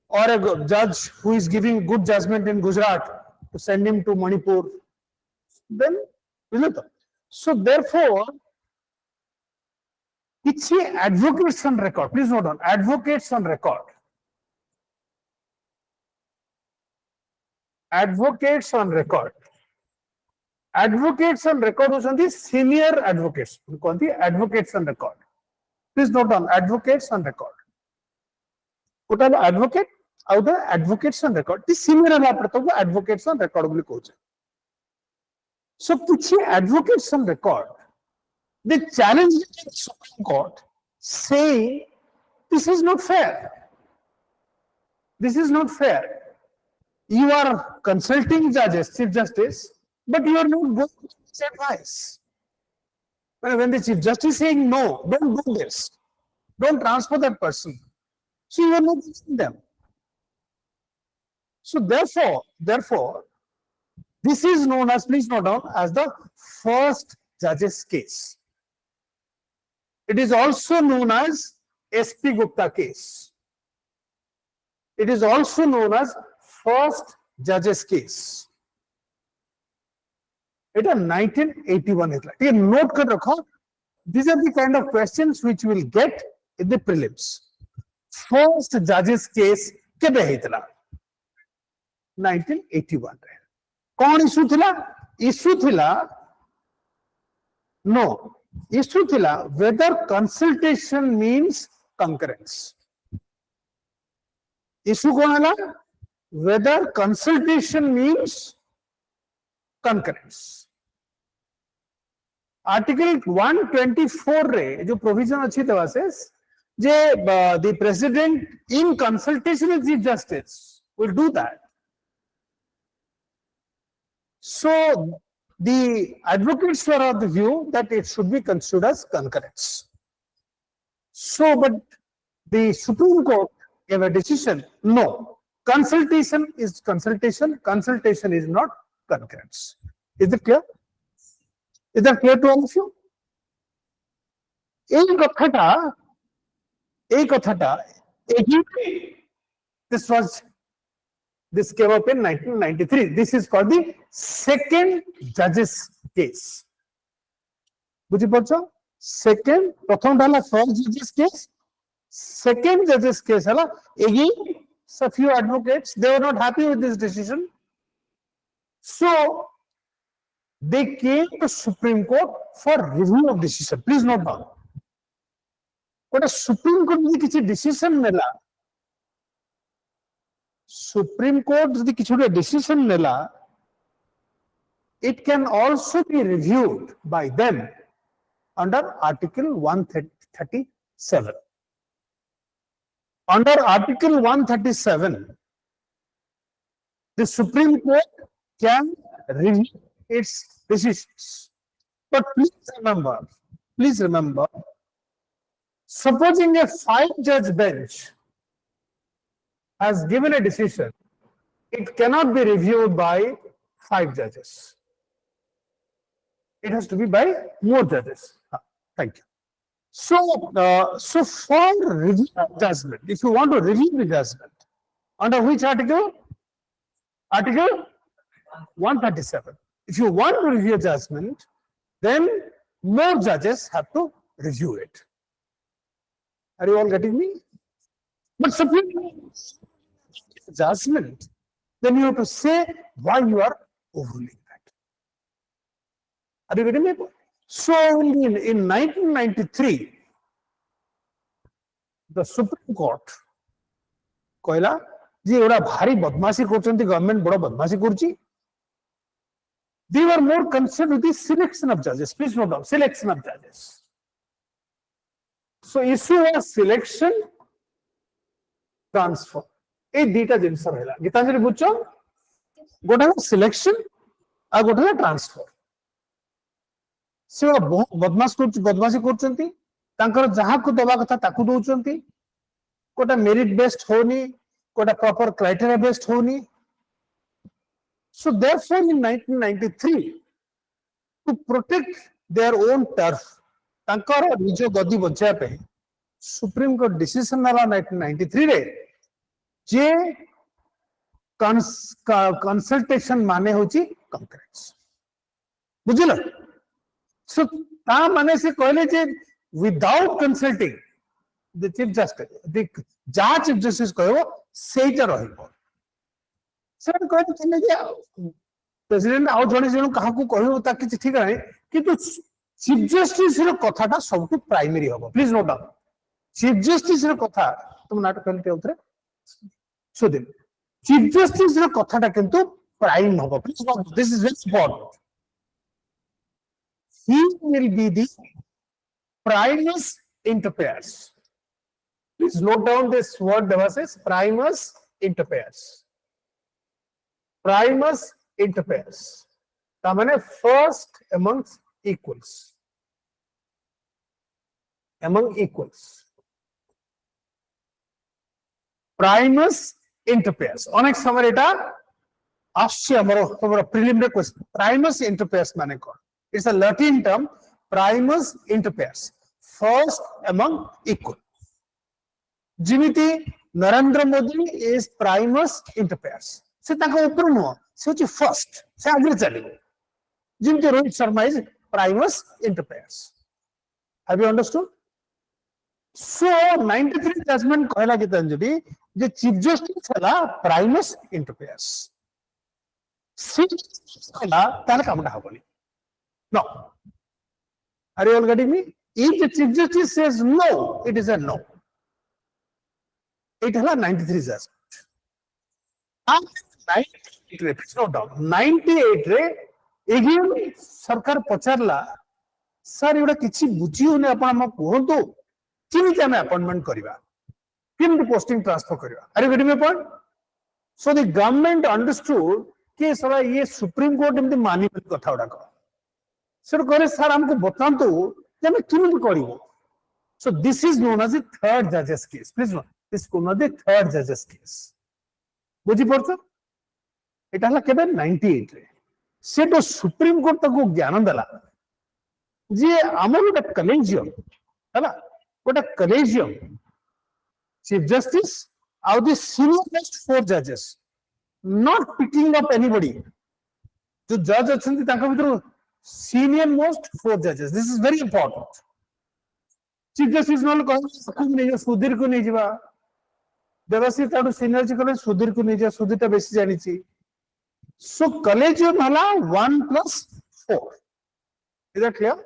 or a judge who is giving good judgment in Gujarat to send him to Manipur, then so therefore it's advocates on record. Please note down, advocates on record. Advocates on record. Advocates on record was on the senior advocates. We call the advocates on record. Please note down, advocates on record. Put an advocate out the advocates on record. The senior advocates on record. So, advocates on record, they challenged the Supreme Court saying, this is not fair. This is not fair. You are consulting judges, Chief Justice, but you are not going to this advice. When the Chief Justice is saying, no, don't do this, don't transfer that person, so you are not listening them. So therefore, this is known as, please note down, as the first judge's case. It is also known as SP Gupta case. It is also known as first judges case. It is 1981. Okay, note kar rakho. These are the kind of questions which you will get in the prelims. First judges case kebe heitla? 1981. कौन issue थिला? Issue थिला no. Issue thila whether consultation means concurrence. Issue कौन हला? Whether consultation means concurrence. Article 124 रे जो provision अच्छी तरह से जे the president in consultation with chief justice will do that. So the advocates were of the view that it should be considered as concurrence. So, but the Supreme Court gave a decision, no, consultation is consultation, consultation is not concurrence. Is it clear? Is that clear to all of you? This came up in 1993. This is called the second judges case. Buji pacho? Second, pratham dhala first judges case. Second judges case hala. Again, a few advocates, they were not happy with this decision. So, they came to Supreme Court for review of decision. Please note down. But a Supreme Court decision nela. Supreme Court decision nela, it can also be reviewed by them under Article 137. Under Article 137, the Supreme Court can review its decisions. But please remember, supposing a 5-judge bench has given a decision, it cannot be reviewed by 5 judges. It has to be by more judges. Thank you. So, for review of judgment, if you want to review the judgment, under which article? Article 137. If you want to review judgment, then more judges have to review it. Are you all getting me? But Supreme judgment, then you have to say why you are overruling that. Are you getting me? So in 1993, the Supreme Court कहला जी एड़ा भारी बदमाशी करचंती government बड़ा बदमाशी करची. They were more concerned with the selection of judges. Please note down, selection of judges. So issue was selection, transfer. ए दीटा जिनस रहला गीतांजलि बुझो गोटा सिलेक्शन आ गोटा ट्रांसफर से बहुत बदमाशी करचंती तांकर जहां को दबा कथा ताकू दोचंती कोटा मेरिट बेस्ड होनी कोटा प्रॉपर क्राइटेरिया बेस्ड होनी. So therefore in 1993 to protect their own turf तांकर निजो गदी बचाया पे सुप्रीम कोर्ट डिसीजन नाला 1993 रे जे कंसल्टेशन माने होची कंकरेंस बुझिल. सो ता माने से कहले जे without consulting the chief justice the जा चीफ जस्टिस कहबो सेटा रहइबो. सर कहते थिले जे प्रेसिडेंट आउ जने जने काहा को कहबो ता किछ ठीक नै किंतु चीफ जस्टिस रो कथाटा सबटु प्राइमरी हबो. Please note down chief justice रो कथा तुम नाटक करते उतरे. So then, Chief Justice रो कथाटा किंतु प्राइम होगा. Please note, this is very important. He will be the primus inter pares. Please note down this word devices, primus inter pares. Primus inter pares. ता माने first amongst equals. Among equals. Primus inter pares. अनेक समय एटा आश्चर्य हमरो preliminary question primus inter pares माने कोन. It's a Latin term, primus inter pares. first among equal. जिमिति Narendra Modi is primus inter pares. से ताका ऊपर नुह से होची first से आगे चलिबो. जिमिति Rohit Sharma is primus inter pares. Have you understood? So 93 judgment कहला गीतांजलि जे चीफ जस्टिस हला primus inter pares. कहला तार कामटा हबनी. No. Are you all getting me? If the chief justice says no, it is a no. It has 93 judgment. And 98 no doubt. 98 रे again सरकार पचारला sir एटा किछि बुझी होने आपण हम कहंतु किमिति हम अपॉइंटमेंट करिबा किमिति पोस्टिंग ट्रांसफर करिबा. Are you getting my point? So the government understood कि सरा ये सुप्रीम कोर्ट एमति मानि कथा उडा को सर करे सर हमको बतांतु जे हम किमिति करिवो. So this is known as the third judge's case. Please note, this is known as the third judge's case. बुझी पड़छ एटा हला केबे 98 रे से तो सुप्रीम कोर्ट तको ज्ञान देला जे हमर गोटे कलेजियम हला गोटे कलेजियम चीफ जस्टिस आउ द सीनियर मोस्ट 4 जजेस not picking up anybody. जो जज अछंती ताका भितर senior most 4 judges. This is very important. Chief Justice नल कहू नै सुधीर को नै जिबा देवसी ताडू सीनियर जी कहले सुधीर को नै जा सुधीरटा बेसी जानि छी. So collegium हला 1 + 4. Is that clear?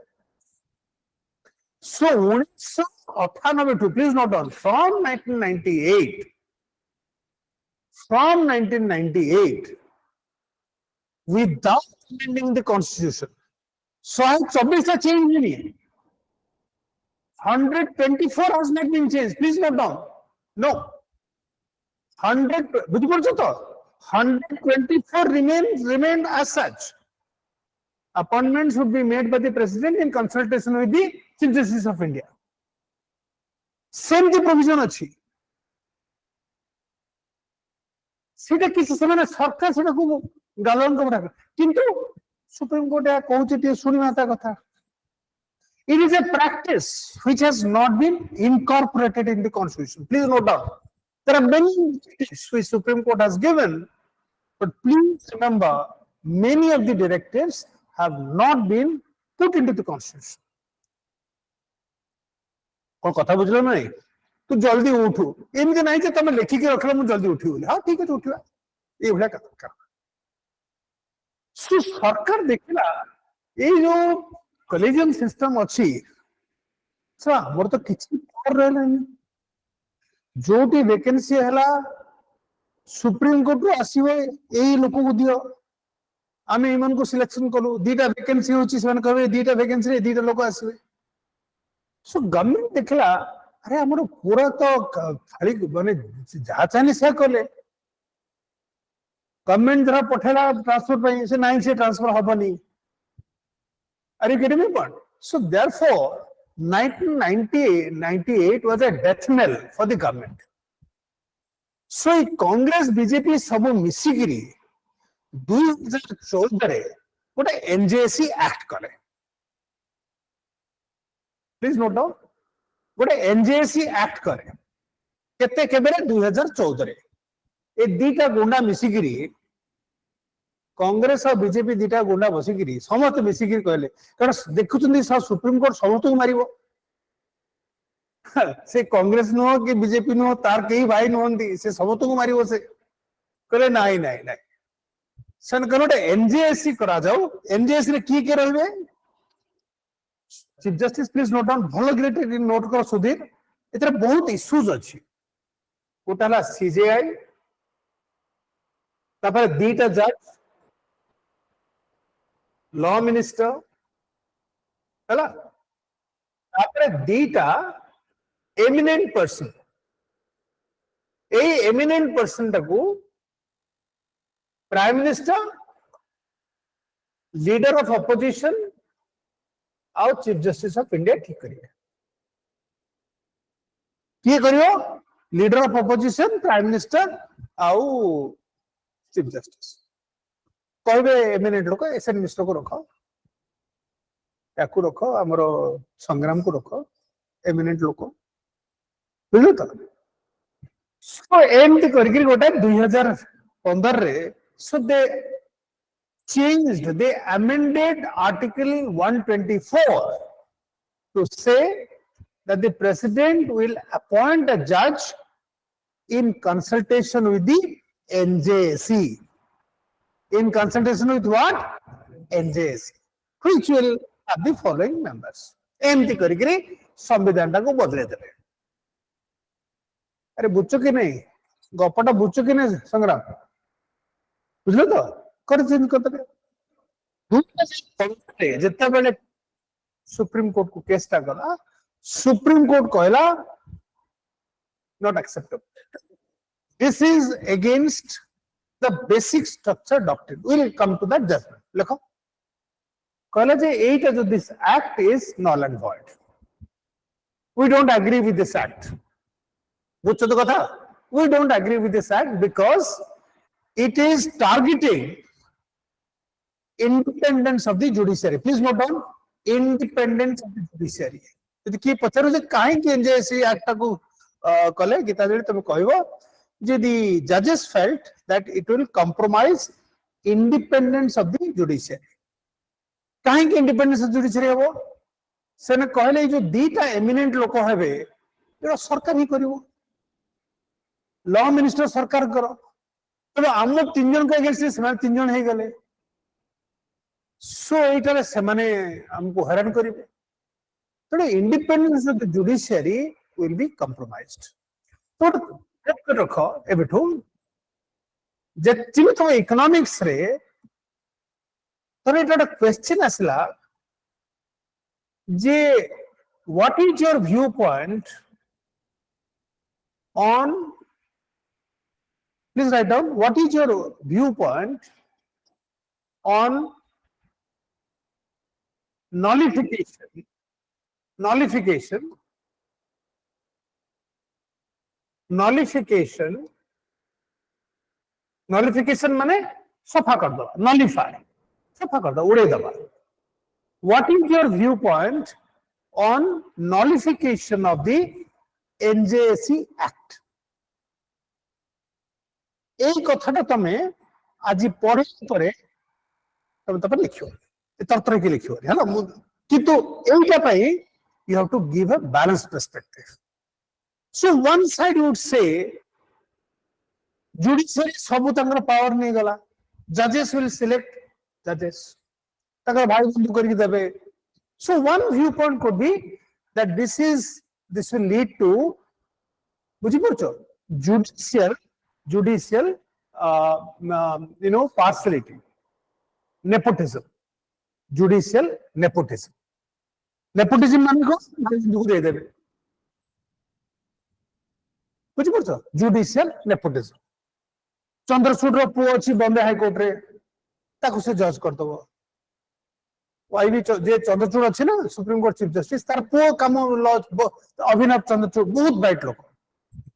So 1998 please note down from 1998 without amending the constitution. So 124 change नहीं 124 has not been changed. Please note down. No. 124 remain as such. Appointments would be made by the president in consultation with the Chief Justice of India. Same the provision अच्छी. सीटा किसी समय सरकार सीटा को गालन को बना किंतु सुप्रीम कोर्ट या कहूचे सुनी माता कथा. It is a practice which has not been incorporated in the constitution. Please note down. There are many which Supreme Court has given, but please remember many of the directives have not been put into the constitution. और कथा बुझलो नहीं तू जल्दी उठू एमती नहीं जे तुम लेखिक रखला मु जल्दी उठी बोली हाँ ठीक है उठिवा ये भला कथा. सो सरकार देखला ए जो कॉलेजियम सिस्टम अछि सो हमर तो किछि कर रहले जोटी वैकेंसी हला सुप्रीम कोर्ट रो आसीबे एई लोक को दियो आमे इमन को सिलेक्शन करू दीटा वैकेंसी होची सेवन कहबे दीटा वैकेंसी रे दीटा लोक आसीबे. सो गवर्नमेंट देखला अरे हमरो पूरा तो खाली माने जहा चाहनी से कले गवर्नमेंट जरा पठेला ट्रांसफर पे से नहीं से transfer हबनी. Are you getting me point? So therefore 1998 was a death knell for the government. So Congress BJP सब मिसिगिरी 2014 रे गोटे NJSC एक्ट करे. प्लीज नोट डाउन गोटे NJSC एक्ट करे केते केबेरे 2014 रे ए दीटा गुंडा मिसिगिरी कांग्रेस और बीजेपी दीटा गुंडा बसिगिरी समस्त मिसिगिरी कहले कारण देखुचंदी सुप्रीम कोर्ट समस्त को मारिबो से कांग्रेस नो कि बीजेपी नो तार केही भाई नोंदी से समस्त को मारिबो से कहले नाही नाही नाही सन कनोटे NJSC करा जाओ NJSC रे की के रहबे chief justice please note down भलो ग्रेटेड नोट कर सुधीर एतरे बहुत इश्यूज अछि कोटाला CJI तापर दीटा जज लॉ मिनिस्टर हला तापर दीटा एमिनेंट पर्सन ए एमिनेंट पर्सन तको prime minister leader of opposition आउ चीफ जस्टिस ऑफ इंडिया ठीक करिए किए करियो leader of opposition prime minister आउ चीफ जस्टिस कहबे एमिनेंट लोक एसएन मिश्र को रखो याकू रखो हमरो संग्राम को रखो एमिनेंट लोक बुझल तो सो एमती करके गोटे 2015 रे सो दे changed, they amended Article 124 to say that the president will appoint a judge in consultation with the NJSC. In consultation with what? NJSC, which will have the following members. एमती करके संविधान को बदले देवे. अरे बुझो कि नहीं गपटा बुझो कि नहीं संग्राम बुझलो तो कर चेंज कर दे जितना बेले सुप्रीम कोर्ट को केस टा गला सुप्रीम कोर्ट कहला not acceptable. This is against the basic structure doctrine. We will come to that judgment. Lekho कहला जे एटा जो this act is null and void. We don't agree with this act. बुझो तो कथा we don't agree with this act because it is targeting independence of the judiciary. Please note down independence of the judiciary. यदि कि पचारो जे काहे कि NJC act को कले गीता देली तमे कहबो जे the judges felt that it will compromise independence of the judiciary. काहे कि independence of the judiciary हो सेने कहले जो दीटा एमिनेंट लोक हेबे एरा सरकार ही करिवो लॉ मिनिस्टर सरकार करो तबे हम तीन जन के अगेंस्ट से तीन जन हे गले सो एटारे से माने हमको हैरान करिवे तो independence of the judiciary will be compromised तो रखो एबेठो जेतिबे तो इकोनॉमिक्स रे तो एटा क्वेश्चन आसला जे what is your viewpoint on please write down what is your viewpoint on nullification माने सफा कर दो nullify सफा कर दो उड़े दबा what is your viewpoint on nullification of the NJSC act এই কথাটা তুমি আজি পড়ে পরে তুমি তারপর লিখিও তরতরে কি লিখিও হ্যাঁ কিন্তু এইটা পাই you have to give a balanced perspective. So one side would say judiciary सब तंगर पावर नहीं गला judges will select judges तंगर भाई बंधु करके देबे. So one viewpoint could be that this will lead to बुझी पड़छो judicial partiality, nepotism, judicial nepotism मान को दे देबे बुझी पड़छो judicial nepotism चंद्रचूड़ रो पुओ अछि बॉम्बे हाई कोर्ट रे ताको से जज कर दबो वाइबी जे चंद्रचूड़ अछि ना सुप्रीम कोर्ट चीफ जस्टिस तार पुओ काम लॉ अभिनव चंद्रचूड़ बहुत बाइट लोक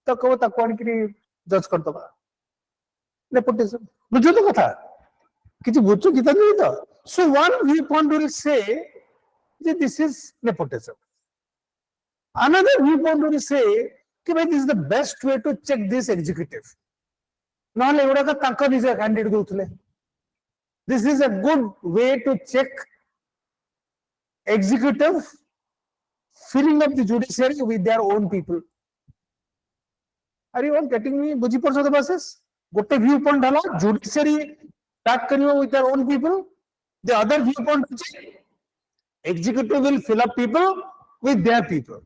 तो को ता कोन कि जज कर दबा nepotism बुझो तो कथा किछि बुझो किता नहीं तो so one viewpoint will say that this is nepotism another viewpoint will say कि भाई this is the best way to check this executive नले एडा का तांका निजे candidate दोथले this is a good way to check executive filling up the judiciary with their own people. Are you all getting me? बुझी पड़छो तो बसेस गोटे view point हला जुडिशियरी टैक करियो with their own people the other view point is executive will fill up people with their people.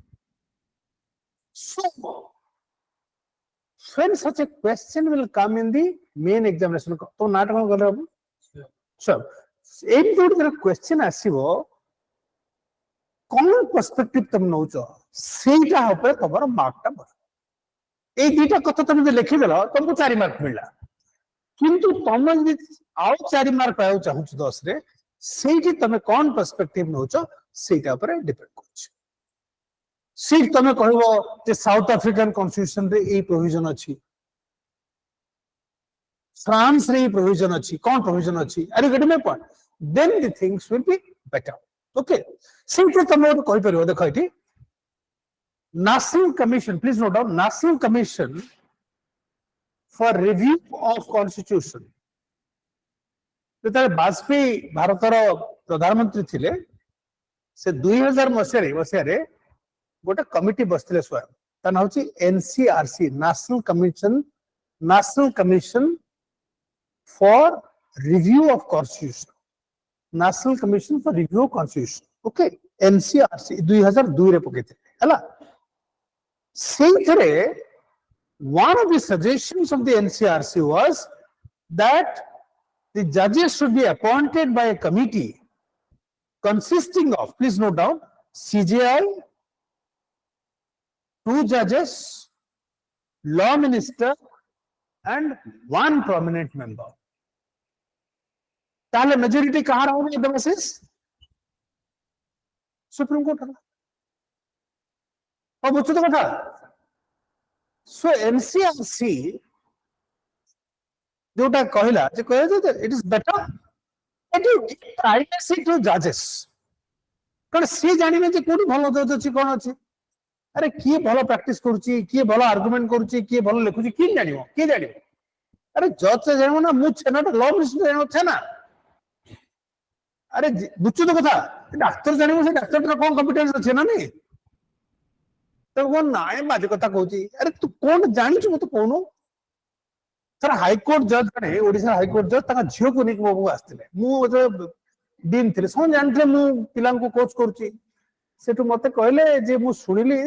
So when such a question will come in the main examination तो नाटक गले हम सब M जो question आसीबो कोन perspective तुम नउचो सेटा ऊपर तमर मार्कटा बर ए दुईटा कथा तुम लिखि देला तुमको 4 मार्क मिलला किंतु तुम यदि आउ 4 मार्क पाउ चाहूछ 10 रे सेठी तमे कोन पर्सपेक्टिव नउचो सेटा ऊपर डिपेंड करछ. सीट तमे कहबो जे साउथ अफ्रीकन कॉन्स्टिट्यूशन रे ए प्रोविजन अछि फ्रांस रे प्रोविजन अछि कोन प्रोविजन अछि are you get my point then the things will be better. Okay सेठी तमे कहि परिबो देखो एठी National Commission, please note down, National Commission for Review of Constitution. ଯେତେବେଳେ ବାଜପେୟୀ ଭାରତର ପ୍ରଧାନମନ୍ତ୍ରୀ ଥିଲେ ସେ 2000 ମସିହାରେ ଗୋଟେ କମିଟି ବସିଥିଲେ ସ୍ୱୟଂ ତା ନାଁ ହେଉଛି NCRC National Commission for Review of Constitution. National Commission for Review of Constitution. Okay, NCRC 2002 ରେ ପକେଇଥିଲେ ହେଲା ସେଇଥିରେ one of the suggestions of the NCRC was that the judges should be appointed by a committee consisting of, please note down, CJI, 2 judges, law minister, and 1 prominent member. ताले majority कहाँ रहोगे the basis? Supreme Court है। अब बुझते तो कथा। So NCRC जोटा कहला जे कहे जे it is better that you give primacy to judges कारण से जानिबे जे कोठी भलो जज अछि कोन अछि अरे किए भलो प्रैक्टिस करूची किए भलो आर्गुमेंट करूची किए भलो लिखुची किए जानिबो अरे जज से जानिबो ना मु छेना लॉ मिनिस्टर जानिबो छेना अरे बुझु तो कथा डॉक्टर जानिबो से डॉक्टर रा कोन कॉम्पिटेंस अछि ना नहीं तो कोन नाय बाजे कथा कहूची अरे तू कोन जानि छु मते कोनो सर हाईकोर्ट जज ने ओडिशा हाईकोर्ट जज तका झियो को निक बाबू आस्थिले मु दिन थिले सम जानथिले मु पिलां को कोच करूची सेटु मते कहले जे मु सुनिली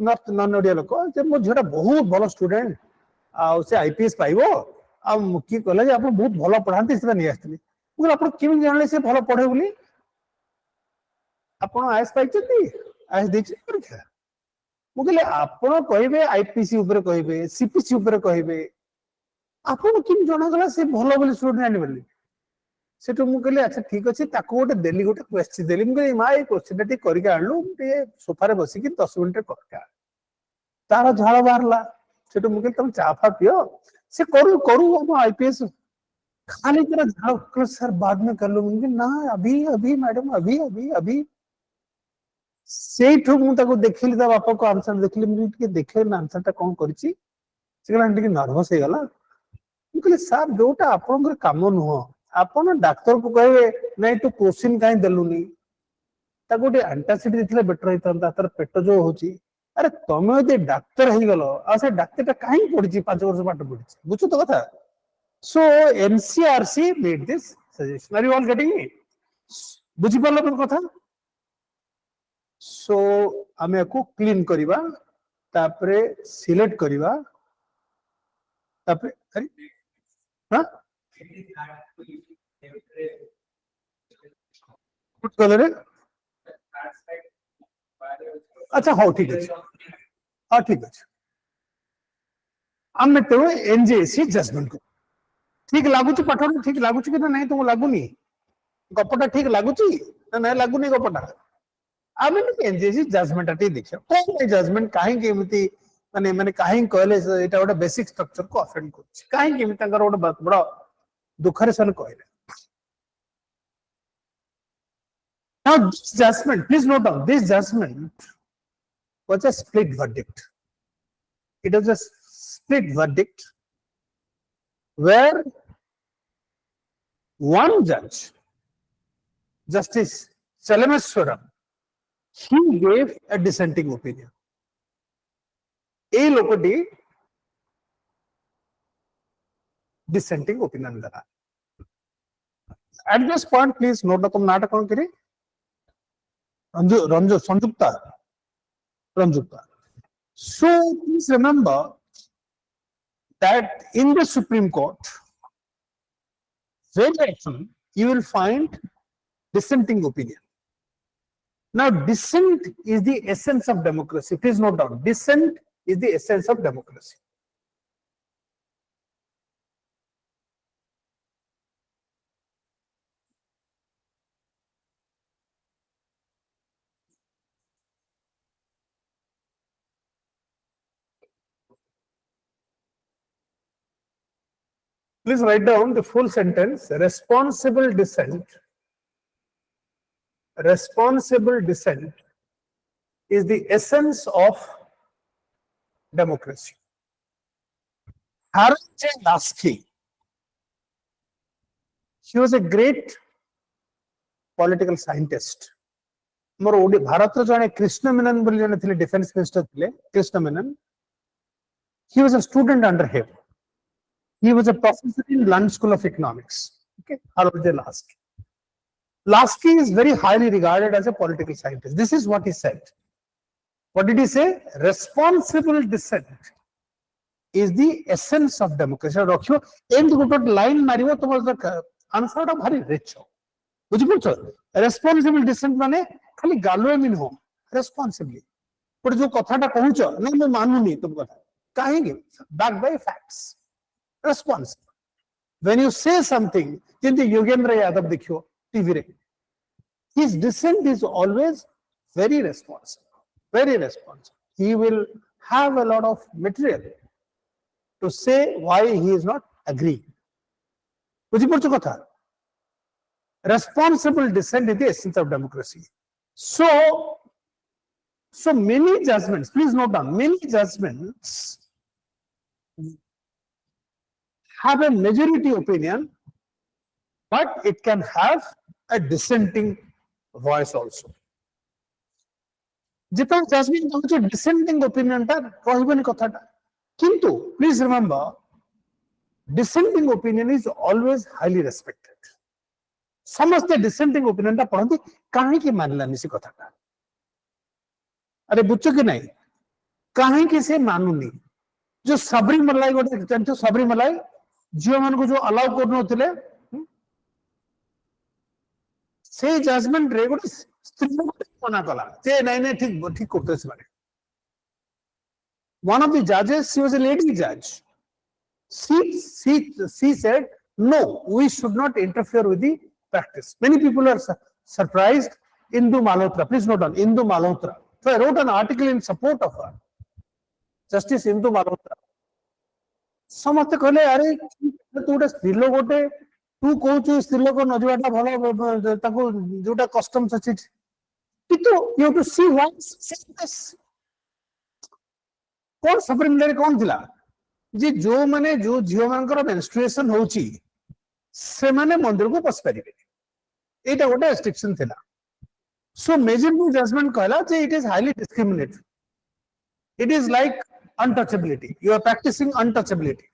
नॉन ओडिया लोक जे मो झटा बहुत भलो स्टूडेंट आ से आईपीएस पाइबो आ की कहले जे आपण बहुत भलो पढांती से नि आस्थिले मु आपण किम जानले से भलो पढे बोली आपण आईएस पाइचती आईएस देखि परीक्षा मु कहले आपण कहिबे आईपीसी ऊपर कहिबे सीपीसी ऊपर कहिबे आपण किम जणा गला से भलो बोली स्टूडेंट आनी बोली सेटु मु कहले अच्छा ठीक अछि ताको गोटे देली गोटे क्वेश्चन देली मु कहले माय क्वेश्चन टी करि के आलु ते सोफा रे बसी कि 10 मिनिट करका तार झाळ बारला सेटु मु कहले तुम चाफा पियो से करू हम आईपीएस खाली तेरा झाळ कर सर बाद में कर लो मुझे ना अभी मैडम अभी सेठु मु ताको देखिली ता बापा को आंसर देखिली मु के देखे ना आंसर ता कोन करछि से कहला टी नर्वस हे गला मु कहले सर जोटा आपन काम नुह आपण डाक्टर को कहे नहीं तू क्वेश्चन काई देलुनी ता गोटे एंटासिड देथिले बेटर होइतंता तर पेट जो होची अरे तमे जे डाक्टर हे गलो आ से डाक्टरटा काई पढिची 5 वर्ष पाठ पढिची बुझु तो कथा so NCRC made this suggestion are you all getting it बुझि पल्ला पर कथा सो हमें को क्लीन करिबा तापरे सिलेक्ट करिबा तापरे अरे हां कलर अच्छा हो ठीक है हाँ ठीक है आम तो एनजेसी जजमेंट को ठीक लगुच पाठ ठीक लगुच कि ना नहीं तुमको लगुनि गपटा ठीक लगुच ना नहीं लगुनि गपटा आम एनजेसी जजमेंट टी देखिए कौन जजमेंट कहीं माने माने कहीं कहले एटा गोटे बेसिक स्ट्रक्चर को अफेंड कर कहीं गोटे बड़ दुखरे सन कहले now this judgment please note down this judgment was a split verdict it was a split verdict where one judge justice Chalameswaram he gave a dissenting opinion a lokoti dissenting opinion dala at this point please note down tum naata kon kare Ranjo Sanjukta. So please remember that in the Supreme Court, very often you will find dissenting opinion. Now, dissent is the essence of democracy. Please note down, dissent is the essence of democracy. Please write down the full sentence. Responsible dissent is the essence of democracy. Harold J. Lasky, he was a great political scientist. Bharat jane Krishna Menon boli jane thile defense minister thile, Krishna Menon. He was a student under him. He was a professor in London School of Economics. Okay, Harold J. Lasky. Lasky is very highly regarded as a political scientist. This is what he said. What did he say? Responsible dissent is the essence of democracy. Rakhiyo, end goto line maribo tomar answer ta bhari rich ho. Bujhi pulcho? Responsible dissent mane khali galue min ho. Responsibly. But jo katha ta kahucho, na main manuni tum katha. Kahingi? Backed by facts. Responsible. When you say something, jinte Yogendra Yadav dekhiyo TV re, his dissent is always very responsible. Very responsible. He will have a lot of material to say why he is not agreeing. Responsible dissent is the essence of democracy. So many judgments, please note down, many judgments have a majority opinion, but it can have a dissenting voice also. Jita judgment hoche dissenting opinion ta kahibani katha ta. Kintu please remember, dissenting opinion is always highly respected. Samaste dissenting opinion ta padhanti kahi ki manilani se katha ta. Are buchcho ki nahi? Kahi ki se manuni? Jo sabri malai gote jancho sabri malai jio man ko jo allow korno thile se judgment re gote one of the judges, she was a lady judge. She said, no, we should not interfere with the practice. Many people are surprised. Indu Malhotra, please note down, Indu Malhotra. So I wrote an article in support of her. Justice Indu Malhotra. Samaste kale, are tu gote stree lok gote, tu kochu stree lok no jibata bhalo taku jota customs achi. You have to see why saying this. कौन supreme layer कौन थिला जे जो माने जो झियो मानकर menstruation होची से माने मंदिर को पस परिबे एटा गोटे रेस्ट्रिक्शन थिला सो मेजरमेंट जजमेंट कहला जे it is highly discriminatory it is like untouchability you are practising untouchability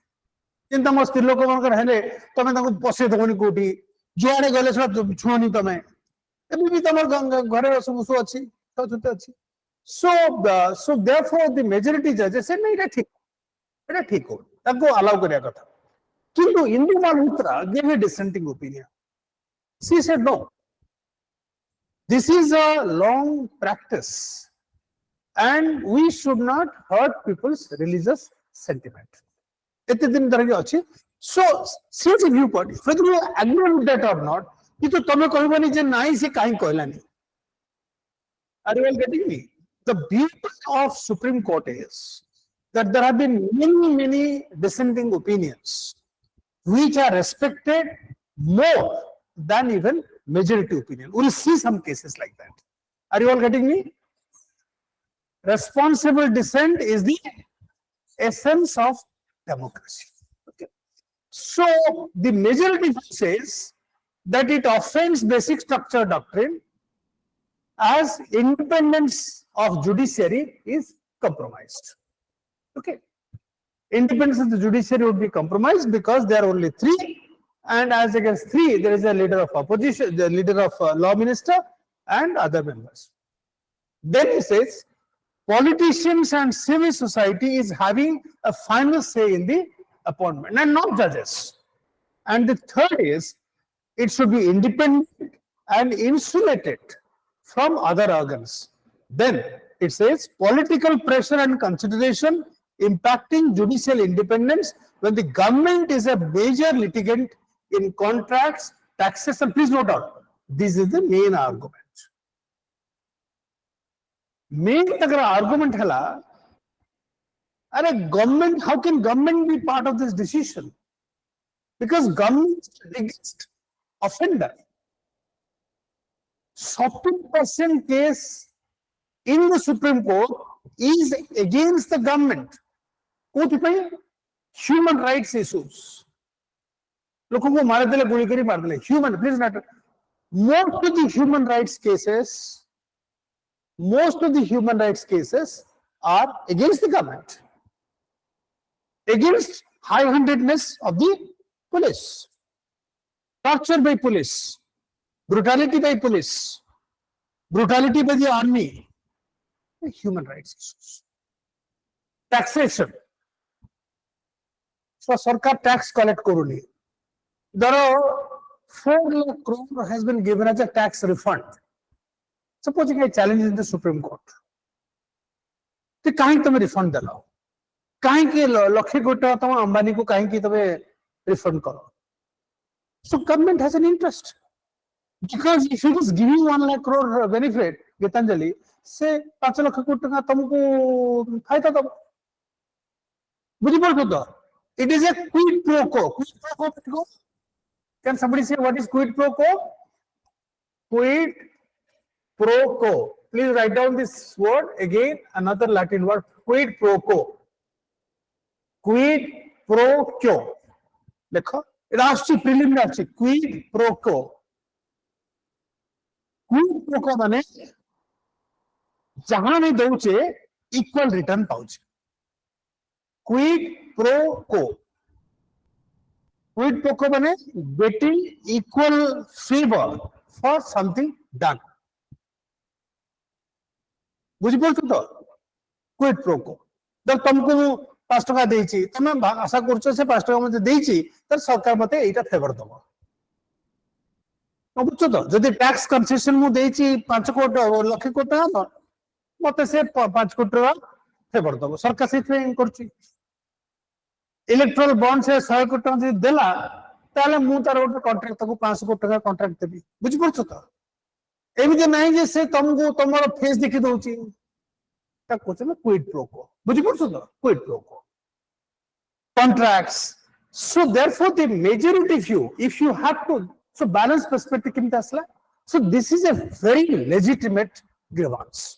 किंतु हम स्त्री लोक मानकर हेले तमे ताको पसे दबनी कोठी जुआडे गले सब छुनी तमे एबी भी तमर घरे सब अछि छुते अछि So therefore the majority judges said, no, it ठीक हो, ताको allow करिया कथा. किंतु Indu Malhotra gave a dissenting opinion. She said, no, this is a long practice, and we should not hurt people's religious sentiment. इतने दिन तरह के अच्छी. So she was a viewpoint. Whether you agree with that or not, किंतु तमे कहबनी जे नाही से काहे कहला नहीं. Are you all getting me? The beauty of Supreme Court is that there have been many dissenting opinions which are respected more than even majority opinion. We will see some cases like that. Are you all getting me? Responsible dissent is the essence of democracy. Okay. So the majority says that it offends basic structure doctrine as independence of judiciary is compromised. Okay. Independence of the judiciary would be compromised because there are only three, and as against three, there is a leader of opposition, the leader of law minister, and other members. Then he says, politicians and civil society is having a final say in the appointment, and not judges. And the third is, it should be independent and insulated from other organs. Then it says political pressure and consideration impacting judicial independence when the government is a major litigant in contracts, taxes, and please note down, this is the main argument. Main argument hala, are government, how can government be part of this decision? Because government is the biggest offender. 40% case in the Supreme Court is against the government. human rights issues. लोगों को मार देले गोली करी मार देले human please not most of the human rights cases are against the government, against high-handedness of the police, torture by police, brutality by police, brutality by the army, human rights issues. Taxation. So Sarkar tax collect koruni. There are 4 lakh crore has been given as a tax refund. Supposing I challenge in the Supreme Court. तो कहीं तुम्हें refund दिलाओ? कहीं के लक्ष्य कोटा तुम अंबानी को कहीं की तुम्हें refund करो? So government has an interest. Because if it is giving 1 lakh crore benefit, Gitanjali, say 5 lakh crore का तुमको फायदा दो. बुझी पड़ता तो? It is a quid pro quo. Quid pro quo. Can somebody say what is quid pro quo? Quid pro quo. Please write down this word again. Another Latin word. Quid pro quo. Quid pro quo. देखो. It asks you preliminary. Quid pro quo. Quid pro quo माने जहां नहीं दोचे equal return पाउचे. Quid pro quo. Quid pro quo माने getting equal favor for something done. बुझी पड़ता तो? Quid pro quo. जब तुमको 5 टका देची, तुम्हें आशा करछो से 5 टका मुझे देची, तर सरकार मते एटा फेवर दबो. बुझछो तो? जदि टैक्स कंसेशन मु देची 5 कोटी लाख कोटी मते से 5 कोटी टका फेवर दबो. सरकार से करछि. इलेक्ट्रल बॉन्ड से 100 कोटी टका देला ताले मु तार गोटे कॉन्ट्रैक्ट को 500 कोटी टका कॉन्ट्रैक्ट देबी. बुझी पड़छो तो? एमिते नाही जे से तुमको तमरो फेस देखि दोची. ता कोछ ना क्विड प्रो को. बुझी पड़छो तो? क्विड प्रो को. Contracts. So therefore the majority view, if you have to, so balance perspective किमता असला. So this is a very legitimate grievance.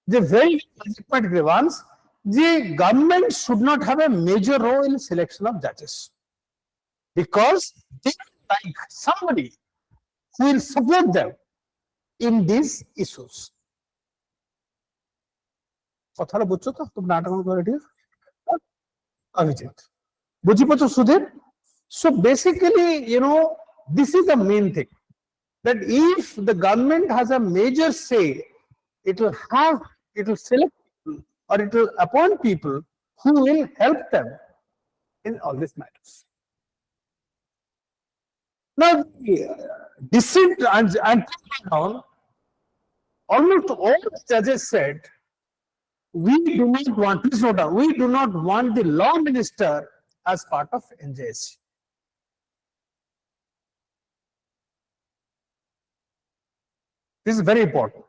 The very legitimate grievance. The government should not have a major role in selection of judges because they like somebody who will support them in these issues. कथार बुझছো তো? তুমি নাটক করে দিও. Avijit. বুঝি পাচ্ছো Sudhir? So basically, you know, this is the main thing. That if the government has a major say, it will select people or it will appoint people who will help them in all these matters. Now, dissent and down, almost all the judges said, we do not want, please note down, we do not want the law minister as part of NJSC. This is very important.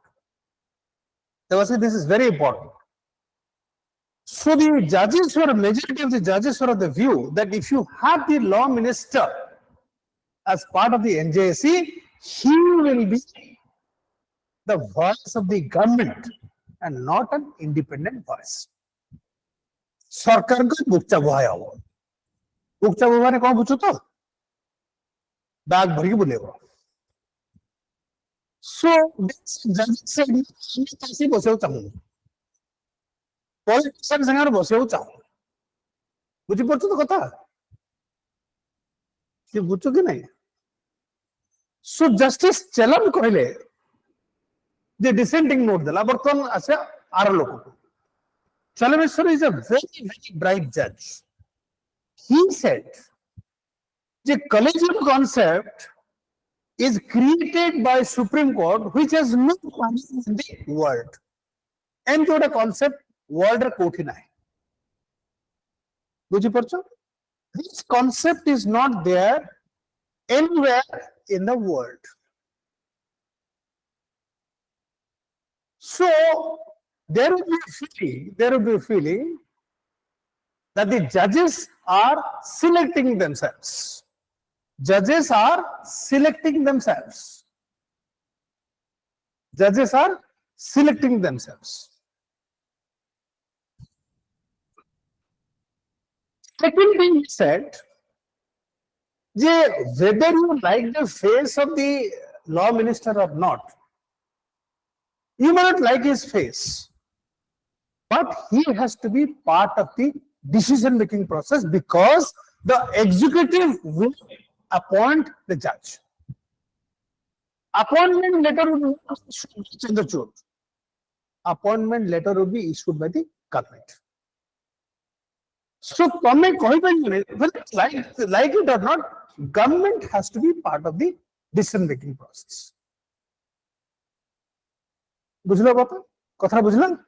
This is very important. So the judges were, majority of the judges were of the view that if you have the law minister as part of the NJSC, he will be the voice of the government and not an independent voice. सरकार को बुकचा बुहाया हुआ. बुकचा बुहाने कौन पूछो तो? Bag भर के बोलेगा. So this judge said, कैसे बसे चाहूँ? Politician संगार बसे चाहूँ. बुझी पड़तो तो कथा? ये बुझो कि नहीं? So Justice चलन कहले the dissenting note dela barton ase ar loko. Chalameshwar is a very, very bright judge. He said the collegium concept is created by Supreme Court which has no concept in the world. And the concept world court in hai. This concept is not there anywhere in the world. So there will be a feeling that the judges are selecting themselves. Judges are selecting themselves. Judges are selecting themselves. Second thing he said, whether you like the face of the law minister or not, you may not like his face, but he has to be part of the decision-making process because the executive will appoint the judge. Appointment letter would be issued in the Chur. Appointment letter would be issued by the government. So, whether like it or not, government has to be part of the decision-making process. Bujhla bapa? Kotha bujhla?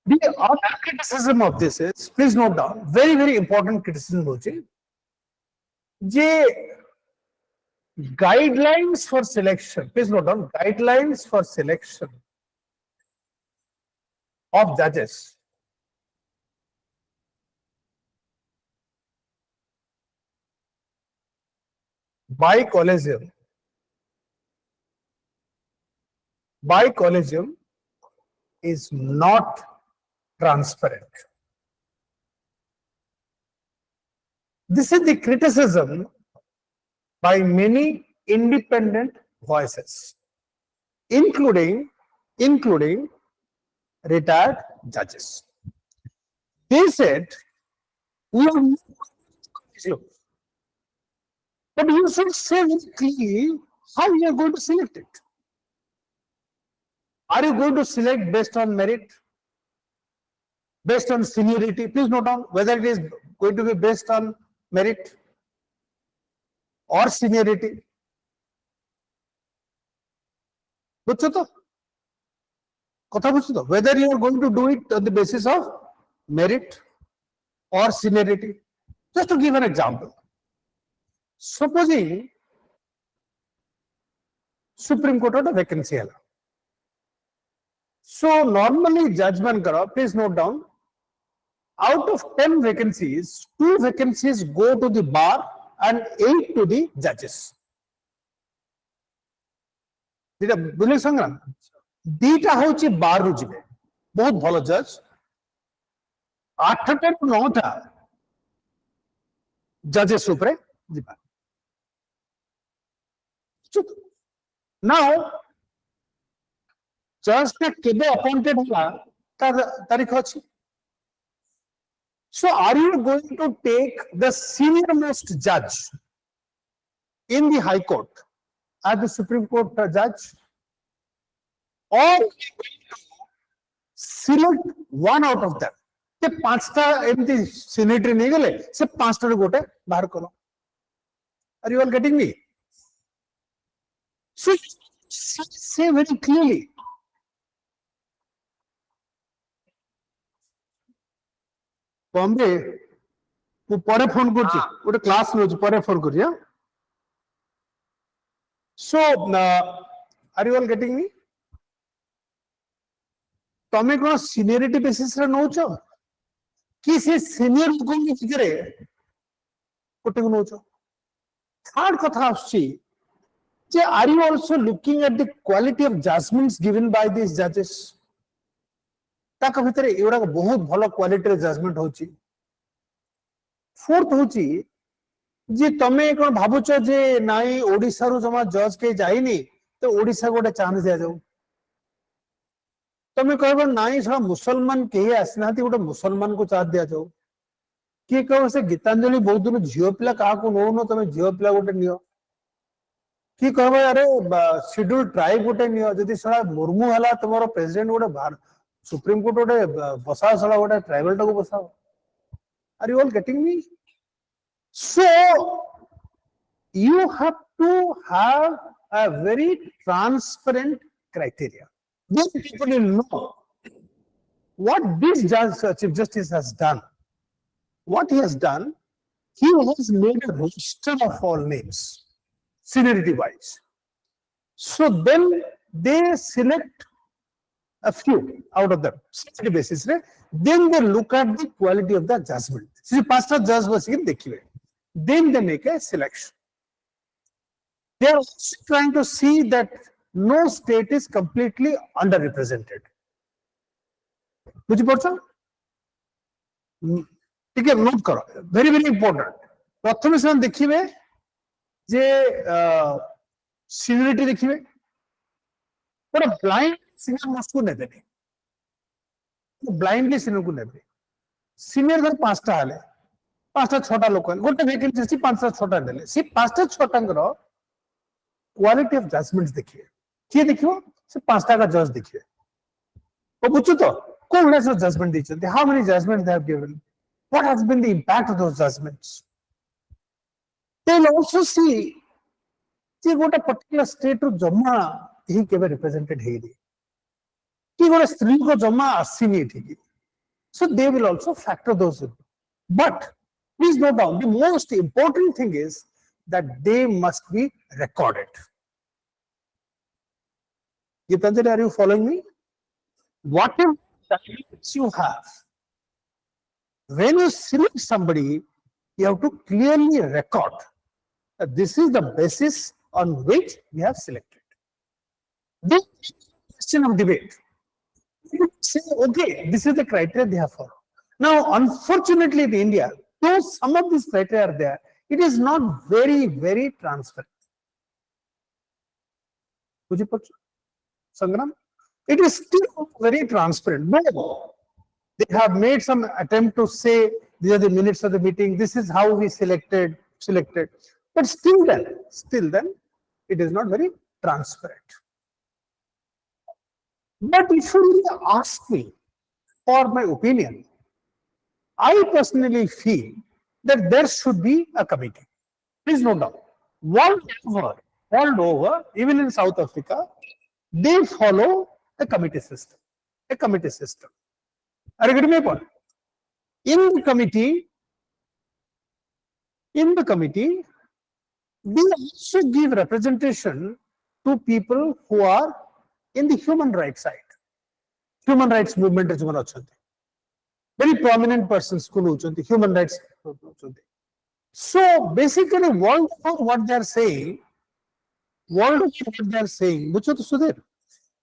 The other criticism of this is, please note down, very, very important criticism hoche, guidelines for selection, please note down, guidelines for selection of judges by collegium is not transparent. This is the criticism by many independent voices, including retired judges. They said, we are, but you should say very clearly how you are going to select it. Are you going to select based on merit, based on seniority? Please note down whether it is going to be based on merit or seniority. Whether you are going to do it on the basis of merit or seniority. Just to give an example, supposing Supreme Court had a vacancy. So normally judgment karo, please note down, out of 10 vacancies, 2 vacancies go to the bar and 8 to the judges. Dita hochi bar ru jibe, bahut bhalo judge. 8 ta 9 ta judges upre jiba. Now, judge ta kebe appointed hola tarikh achi. So, are you going to take the senior most judge in the High Court as the Supreme Court judge, or select one out of them? The 5ta empty senator nahi gale, se 5ta gote bahar karo. Are you all getting me? So, say very clearly. Bombay, who pore phone kurchi, what a class knows, pore phone kurchi, yeah? So, are you all getting me? Tome kono seniority basis ra nocho? Kisi senior looking ki fikre? Kote ko nocho? Third katha aschi, are you also looking at the quality of judgments given by these judges? ताका भितरे एवरा बहुत भलो quality judgement होची. Fourth होची जे तमे कोन भाबुछ जे नाई ओडिसा रु जमा जज के जाईनी तो ओडिसा गोटे चांस दिया जाऊ. तमे कहबो नाई सला मुसलमान के आसनाती गोटे मुसलमान को चांस दिया जाऊ. के कहबो से गीतांजलि बहुत दिन झियो पिला का को नो तमे झियो पिला गोटे नियो. कि कहबो अरे शेड्यूल ट्राइब गोटे नियो. जदी सला मुर्मू हला तमरो प्रेसिडेंट गोटे Supreme Court would basa sala would tribal to basa. Are you all getting me? So you have to have a very transparent criteria. Then people will know what this Chief Justice has done. What he has done, he has made a roster of all names, seniority wise. So then they select a few out of them, seniority basis, right? Then they look at the quality of the judgment. See, pastor judge was in the Then they make a selection. They are also trying to see that no state is completely underrepresented. बुझी पड़छ ठीक है note करो very very important प्रथम से देखिए जे seniority देखिए बड़ा blind senior most को नेबे ब्लाइंडली सीनियर को नेबे सीनियर घर पांचटा हले पांचटा छोटा लोक गोटे वैकेंसी अछि पांचटा छोटा देले से पांचटा छोटांगर क्वालिटी ऑफ जजमेंट्स देखिए किए देखियो से पांचटा का जज देखिए ओ बुझु तो कोन लेस जजमेंट दिछते how many judgments they have given what has been the impact of those judgments they'll also see कि गोटे पर्टिकुलर स्टेट रो जमा ही केबे रिप्रेजेंटेड हेरी कि गोटे स्त्री को जमा आसीनी ठीक so they will also factor those in but please note down the most important thing is that they must be recorded Gitanjali are you following me whatever documents you have when you select somebody you have to clearly record that this is the basis on which we have selected. This is the question of debate. You say, okay, this is the criteria they have followed. Now, unfortunately in India, though some of these criteria are there, it is not very, very transparent. Sangram? It is still not very transparent. No, they have made some attempt to say, these are the minutes of the meeting, this is how we selected. But still then, it is not very transparent. But if you really ask me for my opinion, I personally feel that there should be a committee. Please note down, world over, even in South Africa, they follow a committee system. Are you getting my point? In the committee, they also give representation to people who are in the human rights side. Human rights movement is one very prominent persons human rights. So basically, what they are saying,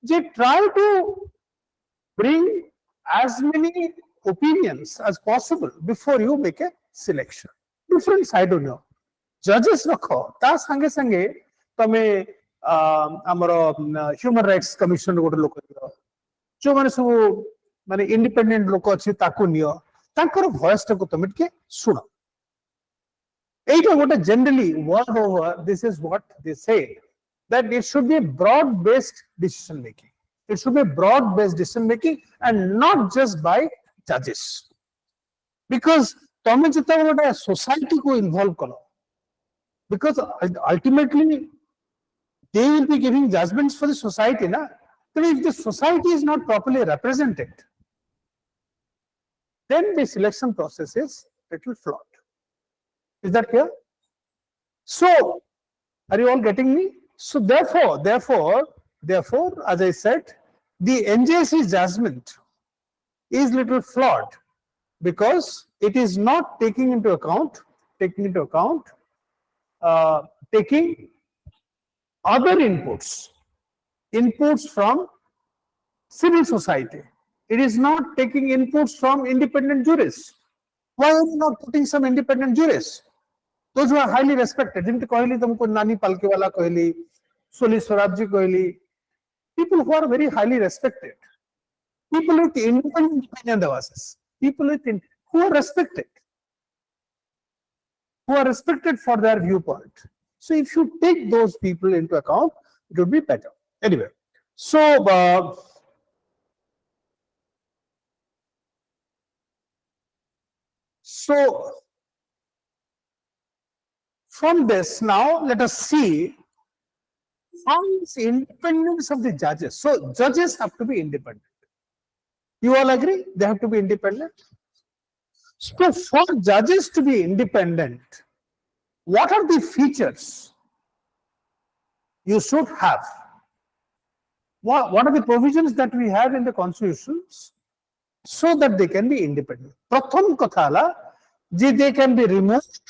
they try to bring as many opinions as possible before you make a selection. Different side on you. Judges रखो ता संगे संगे तमे हमरो human rights commission गोटे लोक जो माने सब माने इंडिपेंडेंट लोक अछि ताकू नियो ताकर वॉइस को तमे के सुनो एटा गोटे generally world over this is what they से that it should be broad based decision making. It should be broad based decision making and not just by judges. Because तमे जता गोटे सोसाइटी को इन्वॉल्व करो because ultimately they will be giving judgments for the society na but if the society is not properly represented then the selection process is little flawed. Is that clear? So are you all getting me? So therefore as I said the NJC judgment is little flawed because it is not taking into account taking other inputs from civil society. It is not taking inputs from independent jurists. Why are you not putting some independent jurists? Those who are highly respected. Jimte कहली तुमको नानी पालके वाला कहली, सोली स्वराज जी कहली. People who are very highly respected. People with independent opinion devices. People who are respected. Who are respected for their viewpoint. So if you take those people into account, it would be better. Anyway, so from this now let us see how is independence of the judges. So judges have to be independent. You all agree? They have to be independent. So for judges to be independent, what are the features you should have? What are the provisions that we have in the constitutions so that they can be independent? Pratham kathala, they can be removed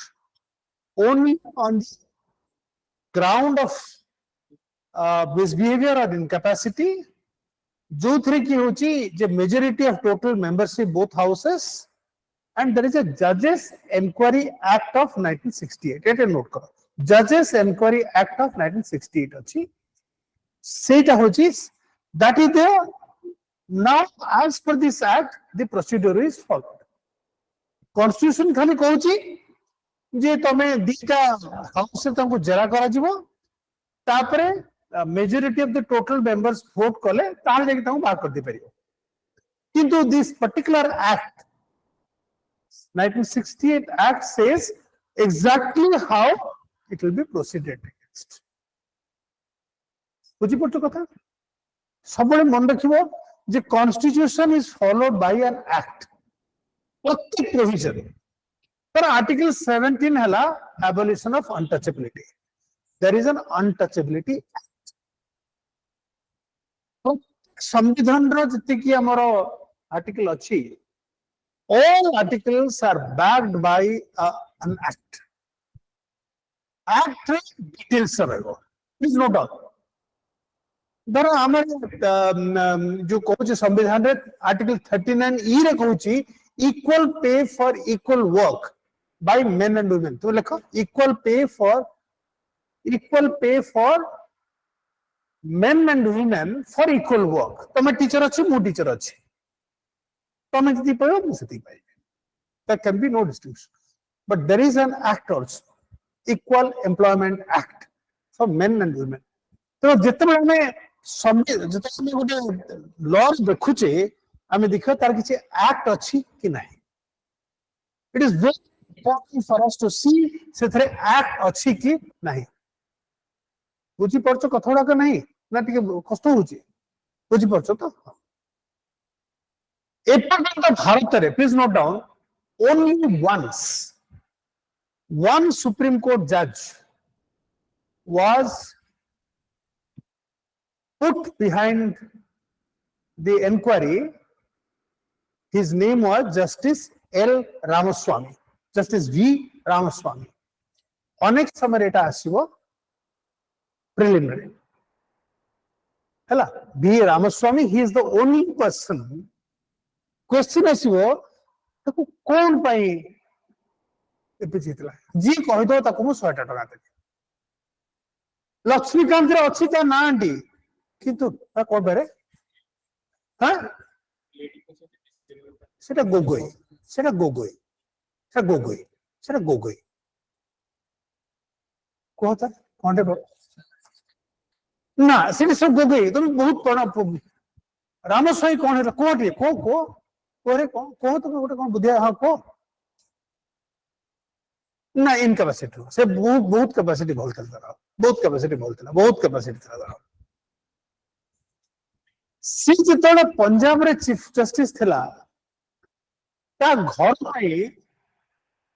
only on the ground of misbehavior or incapacity. जो three की होची जे majority of total membership both houses and there is a Judges Enquiry Act of 1968. It note करो Judges Enquiry Act of 1968 अछि सेटा होची that is there. Now as per this act the procedure is followed. Constitution खाली कहूची जे तमे दीटा house से तुमको जरा करा जिवो तापरे majority of the total members vote कले तार जेकी तुमको बाहर कर दे परियो किंतु this particular act 1968 Act says exactly how it will be proceeded against. बुझी पड़तो कथा सबले मन रखिबो जे constitution is followed by an act प्रत्येक प्रोविजन पर आर्टिकल 17 हला abolition of untouchability. There is an untouchability act. तो संविधान रो जति की हमरो आर्टिकल अछि all articles are backed by an act. Act details रहेगा. Please note down. धरो हमारे जो कोच संविधान रे आर्टिकल 39E रे Kochi equal pay for equal work by men and women. तो लिखो equal pay for men and women for equal work. तो मैं टीचर अच्छी मु टीचर अच्छी there can be no distinction. But there is an act also, Equal Employment Act for men and women. So, जितने में जितने गोटे law देखुचे, हमें दिखा तार किसी act अच्छी कि नहीं. It is very important for us to see से थरे act अच्छी कि नहीं. बुझी पड़चो कथोड़ा का नहीं, ना ठीक है कष्ट होची. बुझी पड़चो तो. Please note down, only once one Supreme Court judge was put behind the inquiry. His name was Justice L. Ramaswamy, Justice V. Ramaswamy. Onex samareta asibo preliminary. Hela V. Ramaswamy, he is the only person. Question आसीबो ताको कोन पाई एपि जितला जी कहि दो ताको मु 100 टका देबी लक्ष्मीकांत रे अछि ता नांडी किंतु ता को बेरे हां सेटा गोगोई कोता कोंडे ना सेटा सब गोगोई तुम बहुत पड़ा रामस्वामी कोन है कोटे को कोरे को तो गोटे कोन बुधिया हा को ना इनकैपेसिटी से बहुत कैपेसिटी बोलतला बहुत कैपेसिटी था सी जतोले पंजाब रे चीफ जस्टिस थिला ता घर पाई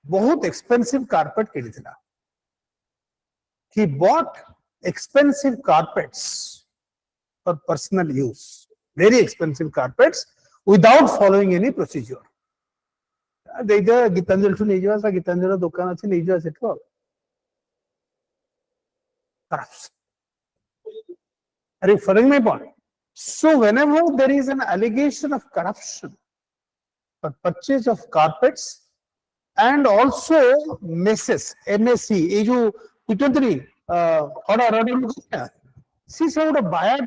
बहुत एक्सपेंसिव कारपेट किनी थिला he bought expensive carpets for personal use, very expensive carpets without following any procedure. They the Gitanjal to Nija, Gitanjala Dokana Nija, etc. Perhaps. Referring my point. So, whenever there is an allegation of corruption for purchase of carpets and also messes, MSC, Eju Pitantri, order. See, so the buyer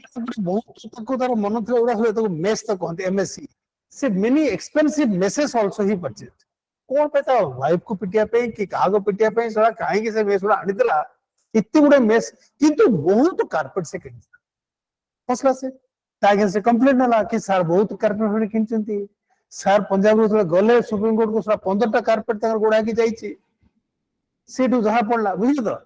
mess the MSC. See, many expensive messes also he purchased. कौन पता wife को पिटिया पे कि कागो पिटिया पे थोड़ा काहे के से मेस थोड़ा अनितला इतने बड़े मेस किंतु बहुत कारपेट से किन फसला से तागे से कंप्लेंट ना कि सर बहुत कारपेट होने किनचंती सर पंजाब रो गले सुप्रीम कोर्ट को 15 टा कारपेट तंगर गोडा की जाईची सेटू जहा पड़ला बुझी तो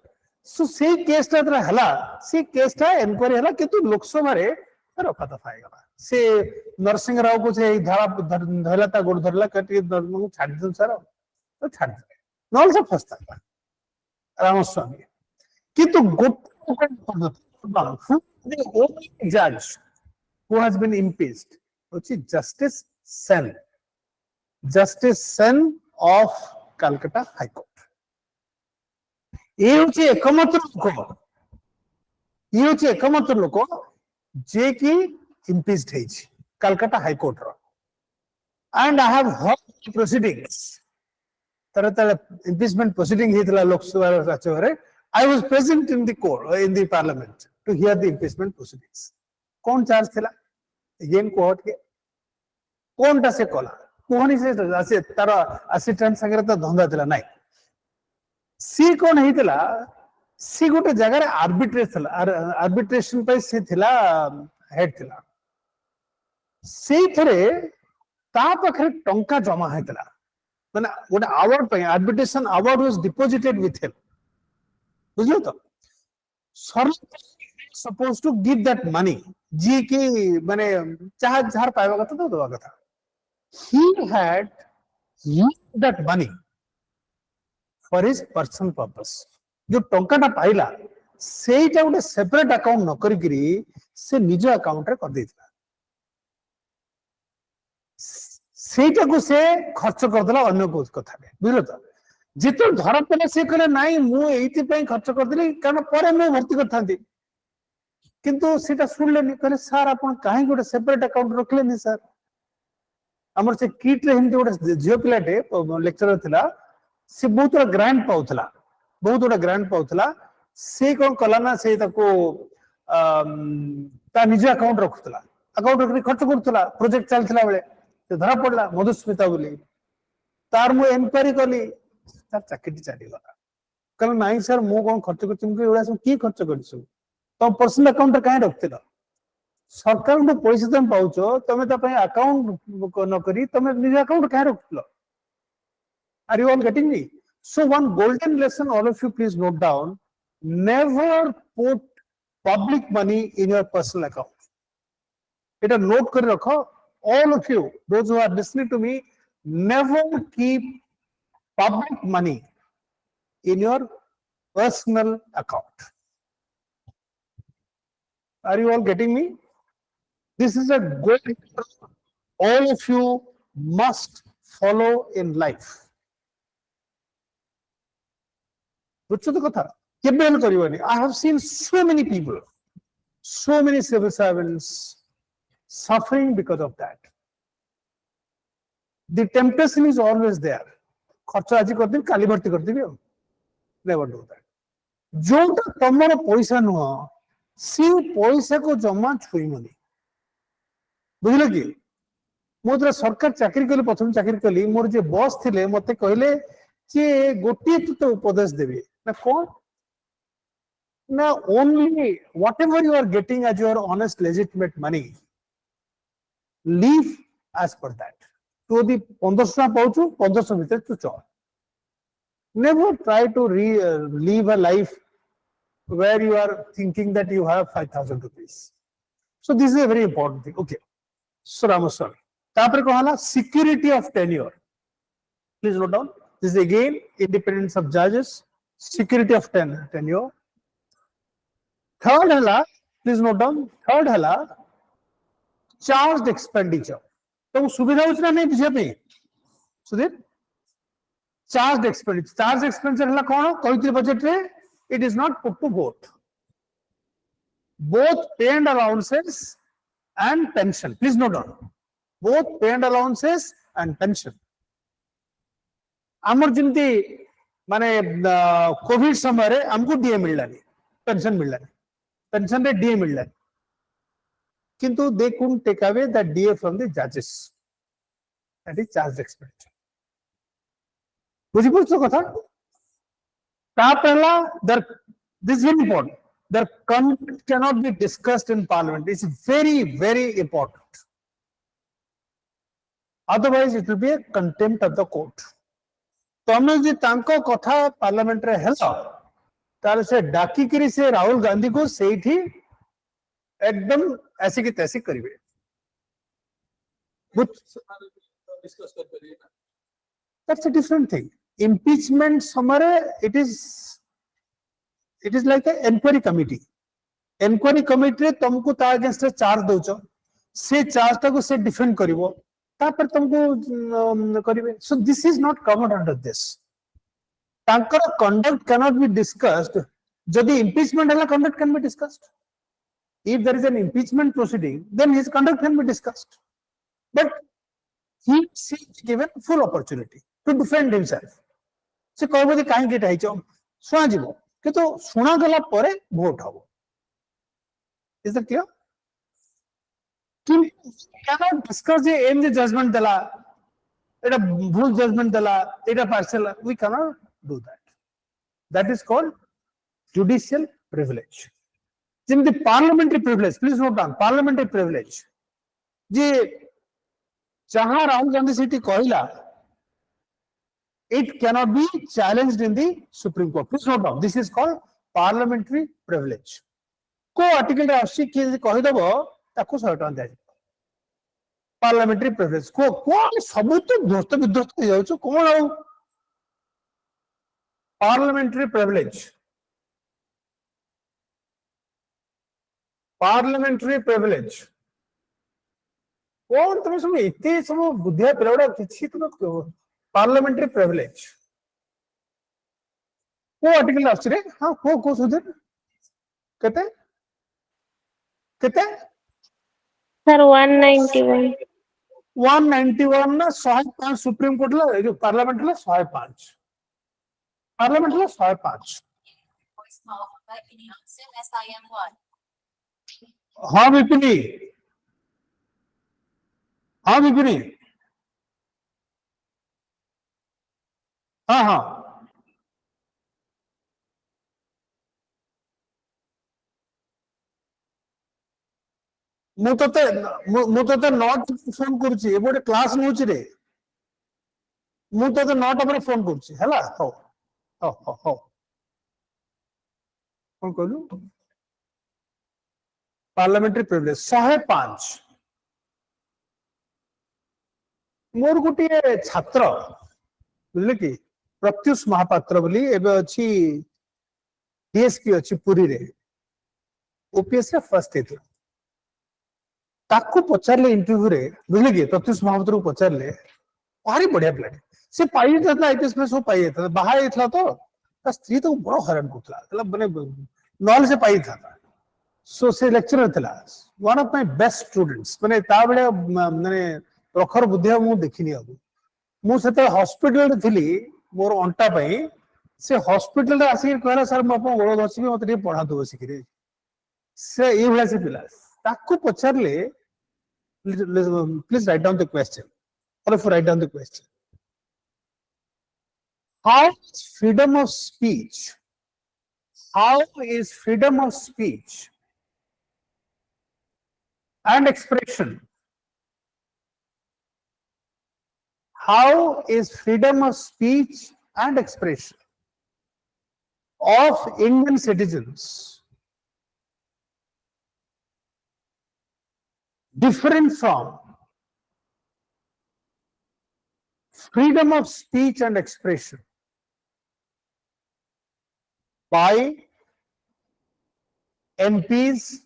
सो से केस ता हला से केस ता एनक्वायरी हला किंतु लोकसभा रे रफा दफा गला से नरसिंह राव को से धारा धरलाता गोड़ धरला कटी को छाड़ दन सर तो छाड़ दे नॉल से फसता रामस्वामी किंतु the only judge who has been impeached which is Justice Sen of Calcutta High Court. ये होची एकमात्र लोक जे कि impeached ହେଇଛି Calcutta High Court ର and I have heard proceedings तर impeachment proceeding ହେଇଥିଲା ଲୋକସଭା ରାଜ୍ୟସଭାରେ I was present in the court in the parliament to hear the impeachment proceedings कौन चार्ज थिला again कोर्ट के कोनटा से कला कोहनी से तार असिस्टेंट संगे तो धंधा थिला नाही सी कोन हेतिला सी गोटे जगह रे आर्बिट्रेशन पे से थिला हेड थिला से थरे ता पखरे टंका जमा हेतिला माने गोटे अवार्ड पे arbitration award was deposited with him बुझलो तो suppose to give that money जी की माने चाह झार पाइबा कथा तो दवा कथा he had used that money for his personal purpose जो टंकाटा पाइला सेटा गोटे सेपरेट अकाउंट न करिकरी से निज अकाउंट रे कर देथिला सेटा को से खर्च कर देला अन्य को कथा रे बुझलो तो जेतो धरा पले से कहले नाही मु एइति पई खर्च कर देली कारण परे मु भर्ती करथांती किंतु सेटा सुनलेनी कहले सर आपण काहे गोटे सेपरेट अकाउंट रखलेनी सर हमर से किट रे हिंदी गोटे जियो पिलाटे लेक्चरर थिला से बहुत ग्रांट पाउथला बहुत ग्रांट पाउथला से कोन कला ना से ताको ता निज अकाउंट रखुतला अकाउंट रखि खर्च करथला प्रोजेक्ट चलथला बेले से धरा पड़ला मधुस्मिता बोली तार मु इंक्वायरी कली तार चाकरी चाली गला कहला नाही सर मु कोन खर्च करछि मु एवडा सब की खर्च करछु तो पर्सनल अकाउंट काहे रखतिला सरकार को पैसा तुम पाउछ तमे त पय अकाउंट न करी तमे निज अकाउंट काहे रखतिलो are you all getting me so one golden lesson all of you please note down never put public money in your personal account eta note kari rakho all of you those who are listening to me never keep public money in your personal account are you all getting me this is a good all of you must follow in life बुझছো तो कथा केबे न करिवनी I have seen so many people so many civil servants suffering because of that the temptation is always there खर्च आज कर दिन काली भर्ती कर देबी never do that जोटा तमरो पैसा नुह सी पैसा को जमा छुईमनी बुझले कि मो तरा सरकार चाकरी कली प्रथम चाकरी कली मोर जे बॉस थिले मते कहले जे गोटी तो उपदेश देबी ना कौन ना only whatever you are getting as your honest legitimate money live as per that तो दी 1500 पाउछु 1500 भीतर तू चल never try to live a life where you are thinking that you have 5000 rupees so this is a very important thing okay so Ramaswamy तापर कहला security of tenure please note down this is again independence of judges security of tenure third hela please note down third hela charged expenditure तो सुविधा उतना नहीं बुझे पे Sudhir charged expenditure हला कौन कहितले बजट रे it is not put to vote both pay and allowances and pension please note down both pay and allowances and pension आमर जिंती माने कोविड समय रे हमको डीए मिललानी पेंशन मिललानी पेंशन रे डीए मिललानी किंतु they couldn't take away that DA from the judges that is charged expenditure बुझी बुझो कथा ता पहला this is very important their conduct cannot be discussed in parliament it's very important otherwise it will be a contempt of the court तमे जे तांको कथा parliament रे हेला ताले से डाकी करी से राहुल गांधी को सेठी एकदम ऐसे की तैसे करिवे डिस्कस कर परिए ना that's a different thing impeachment समरे it is like a inquiry committee रे तुमको ता अगेंस्ट चार्ज दोचो से चार्ज ता को से डिफेंड करिवो तापर तुमको करिवे so this is not covered under this तांकर conduct cannot be discussed जदि impeachment हला conduct can be discussed if there is an impeachment proceeding, then his conduct can be discussed. But he is given full opportunity to defend himself. से कहबो जे काहे केटा हिचो सुना जीवो किंतु सुना गला परे वोट हबो. Is that clear? We cannot discuss the aim the judgment dela, eta bhul judgment dela, eta partial. We cannot do that. That is called judicial privilege. In the parliamentary privilege, please note down parliamentary privilege. जे जहां Rahul Gandhi city कहला, it cannot be challenged in the Supreme Court. Please note down. This is called parliamentary privilege. को article रे आसी कि कहि दबो ताको 100 टका दे. पार्लियामेंट्री प्रिविलेज को कोन सब तो दोस्त विध्वस्त हो जाउछ कोन आउ पार्लियामेंट्री प्रिविलेज. पार्लियामेंट्री प्रिविलेज कौन तुम सब इतने सब बुद्धिया पिलाड़ा किसी तुम पार्लियामेंट्री प्रिविलेज को आर्टिकल आछि रे. हां को सुधर कहते सर 191 ना 105 सुप्रीम कोर्ट ला जो पार्लियामेंट ला 105 पार्लियामेंट ला 105. हाँ विपिनी हाँ मुझे नॉट फोन करुच्ची एबोटे क्लास नउची रे मुझे नॉट अपने फोन करुच्ची हैला. हो कौन कहलु पार्लियामेंट्री प्रिविलेज 105. मोर गोटे छात्र बुझले कि प्रत्युष महापात्र बोली एबे अछि डीएसपी अछि पुरी रे ओपीएससी फर्स्ट हेतु ताकू पचारले इंटरव्यू रे बुझले कि प्रत्युष महापात्र को पचारले भारी बढ़िया प्लान से पाई जाता आईपीएस में सो पाई जाता बाहर इथला तो ता स्त्री तो बड़ हैरान करथला मतलब माने नॉल से पाई था. सो से लेक्चरर थला one of my best students माने ता बळे माने प्रखर बुद्धिया मु देखिनी अब मु सेते हॉस्पिटल रे थिली मोर अंटा पई से हॉस्पिटल रे आसी कहला सर म अपन गोड़ धसिबे मते रे पढा दो बसी रे से ए भला से पिला ताकू पछरले please write down the question और if write down the question how is freedom of speech and expression of Indian citizens different from freedom of speech and expression by MPs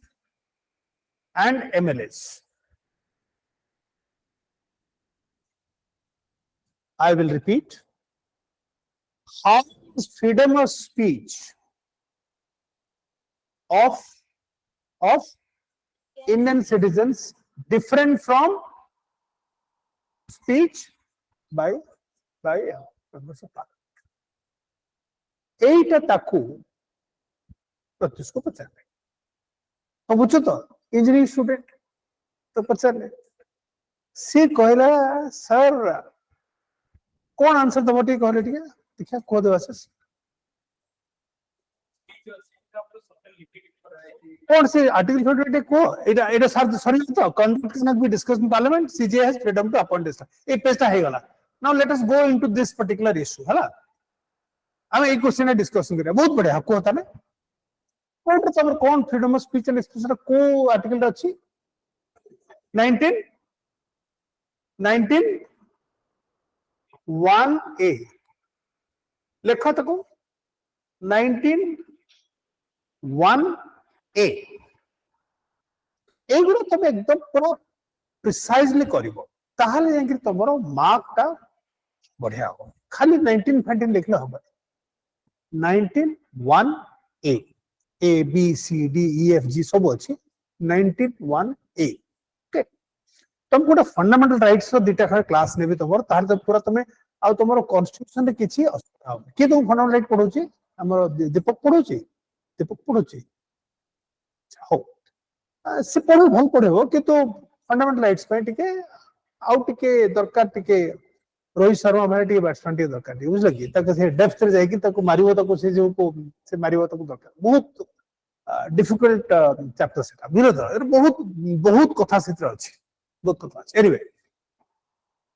and MLAs. I will repeat. How is freedom of speech of Indian citizens different from speech by members of parliament? एटा ताकू प्रत्युष को पचारले तो बुझो तो engineering student तो पचारले से कहला sir कौन answer दबो टी कहले टी देखा को देवासस कौन से आर्टिकल 28 को एटा सर सॉरी तो conduct can not be discussed in parliament CJ has freedom to appoint this ए पेजटा हे गला. Now let us go into this particular issue हला हम एक क्वेश्चन डिस्कशन करिया बहुत बढ़िया आपको होता ना कोर्ट तमर कौन freedom of speech and expression को आर्टिकल अछि 19 1A लेखा तको 19 1A एगुरो तमे एकदम पूरा प्रिसाइजली करिवो ताहाले जांकि तमरो मार्क ता बढ़िया हो. खाली 19 15 लिखले होबा 19 1A A B C D E F G सब अछि 19(1)(a). Okay, तुम गोटे फंडामेंटल राइट्स रो दुटा खाली क्लास नेबी तुमर तार तो पूरा तुम आ तुमर कॉन्स्टिट्यूशन रे किछि असुविधा हो कि तुम फंडामेंटल राइट पढोची हमर दीपक पढोची हो से पढो भल पढो किंतु फंडामेंटल राइट्स पे टिके आउ टिके दरकार टिके रोहित शर्मा भाई टिके बैट्समैन टिके दरकार टिके बुझल कि ताको से डेप्थ रे जाई कि ताको मारिवो ताको से जो को से मारिवो ताको दरकार बहुत डिफिकल्ट चैप्टर सेटा विरोध बहुत बहुत कथा क्षेत्र अछि बहुत कथा अछि anyway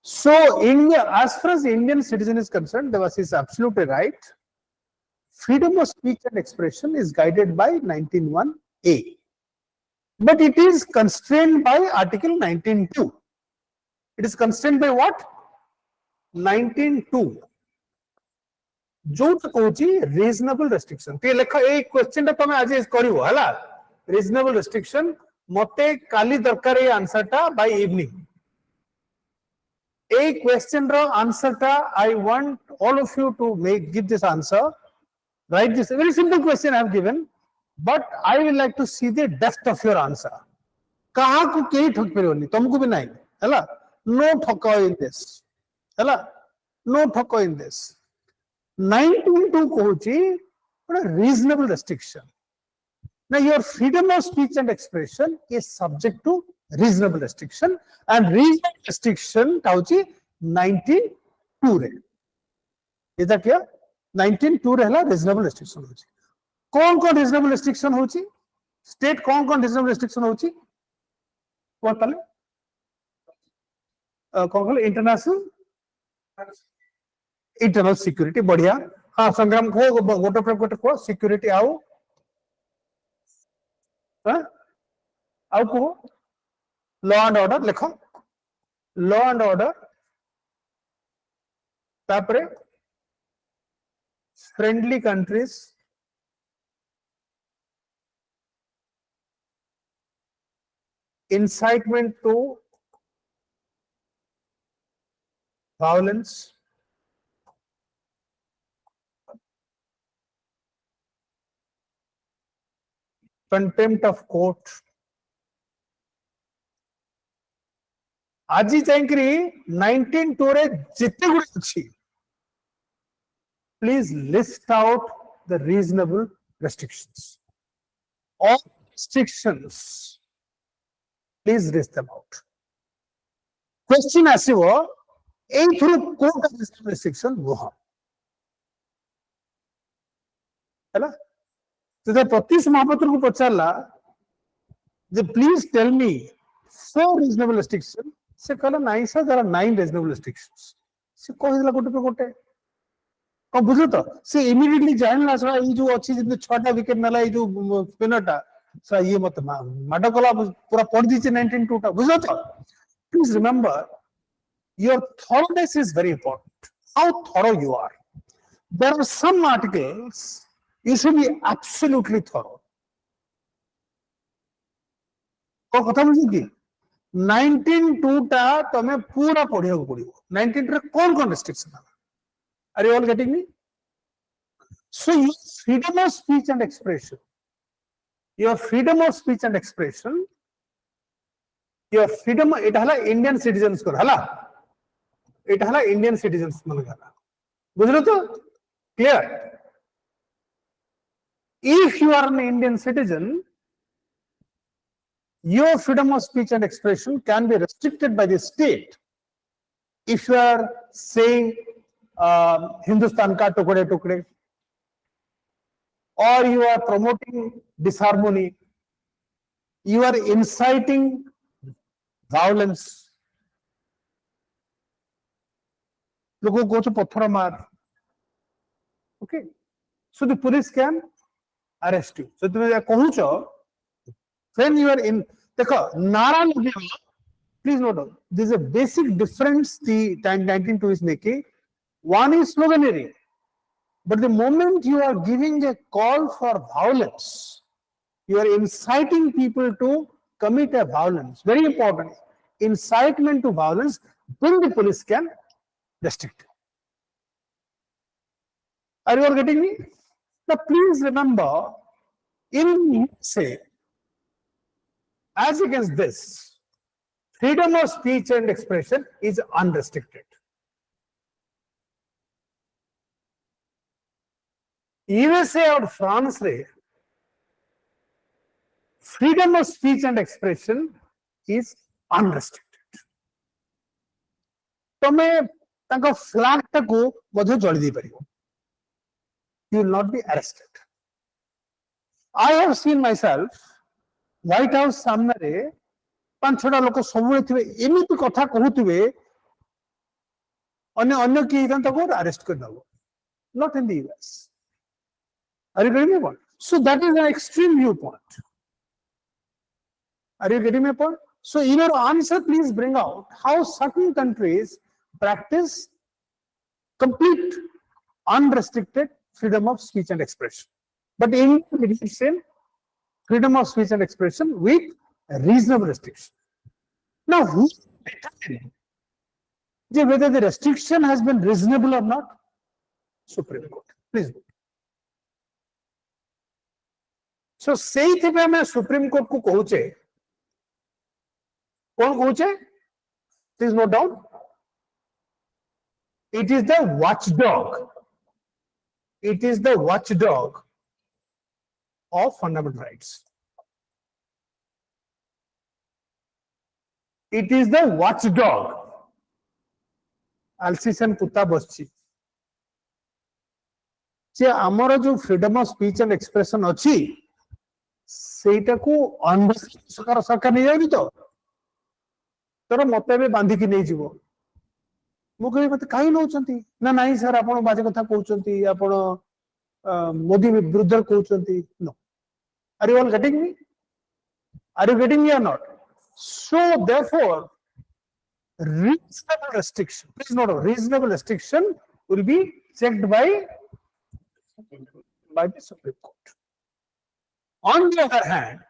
so India as far as Indian citizen is concerned Devas is absolutely right. Freedom of speech and expression is guided by 19(1)(a), but it is constrained by Article 19(2). It is constrained by what? 19(2). जो कहूची reasonable restriction ते लेखा ए question ता तमे आज करिवो हला reasonable restriction मते काली दरकार A answer ता by evening a question ro answer ta I want all of you to give this answer. Write this very simple question I have given, but I will like to see the depth of your answer. कहा को केही ठक परियोनी तुमको भी नहीं हला no ठको in this हला no ठको in this 19(2) कहूची reasonable restriction. Now your freedom of speech and expression is subject to reasonable restriction and reasonable restriction कहूची 19(2) रे. Is that clear? 19(2) रे हला reasonable restriction होची. कौन reasonable restriction होची? State कौन reasonable restriction होची? कौन ताले? कौन internal security बढ़िया. हाँ संग्राम को गोटे को security आओ. हाँ आओ को law and order लिखो law and order तापरे friendly countries incitement to violence contempt of court आज जाइकरी 19(2) रे जिते गुड अछि please list out the reasonable restrictions. All restrictions please list them out. Question आसीबो ए थ्रू कोन restriction वो हैला तो प्रत्युष महापात्र को पचारला जे please tell me 4 reasonable restrictions से कहला नहीं sir there are 9 reasonable restrictions से कहिला गोटे पे गोटे को बुझो तो से इमीडिएटली जानला सरा ई जो अछि जे 6टा विकेट नला ई जो स्पिनरटा सरा ये मत माडा कला पूरा पड़ दी 19(2) टा बुझो तो please remember your thoroughness is very important. How thorough you are. There are some articles you should be absolutely thorough. को कथा बुझी की 19(2) टा तमे पूरा पढिया को पड़ियो 19(2) रे कौन restriction are you all getting me? So your freedom of speech and expression your freedom it hala Indian citizens को hala it hala Indian citizens मन गला बुझलो तो clear. If you are an Indian citizen, your freedom of speech and expression can be restricted by the state. If you are saying Hindustan ka tukde tukde, or you are promoting disharmony, you are inciting violence. लोगों को तो पत्थर मार. Okay, so the police can arrest you. So तुम कहूचो when you are in देखो नारा लगे please note this is a basic difference the 19(2) is making. One is sloganeering, but the moment you are giving a call for violence, you are inciting people to commit a violence. Very important. Incitement to violence, then the police can restrict. Are you all getting me? Now please remember, in USA, As against this, freedom of speech and expression is unrestricted. USA और France रे freedom of speech and expression is unrestricted. तमे तांको flag टाको मधे जळी दे परिबो. You will not be arrested. I have seen myself White House सामने रे पांच छटा लोक सबुळे थिबे एमिति कथा कहूथिबे अन्य अन्य की इथन ताको अरेस्ट कर दबो. Not in the US. Are you getting my point? So that is an extreme viewpoint. Are you getting my point? So in your answer, please bring out how certain countries practice complete unrestricted freedom of speech and expression. But India believes in freedom of speech and expression with reasonable restriction. Now, who determines whether the restriction has been reasonable or not? Supreme Court. Please go. So say मैं supreme court को कहूचे कौन कहूचे please note down, it is the watchdog, it is the watchdog of fundamental rights, it is the watchdog. Alcison कुत्ता बसची जे आमर जो freedom of speech and expression अच्छी सेटा को सरकार सरकार नहीं जाबी तो तर मते बे बांधी की नहीं जीवो मु कहि मते काई नउचंती ना नाही सर आपण बाजे कथा कहउचंती आपण मोदी विरुद्ध कहउचंती. No. Are you all getting me? Are you getting me or not? So therefore reasonable restriction, please note, reasonable restriction will be checked by the Supreme Court. On the other hand,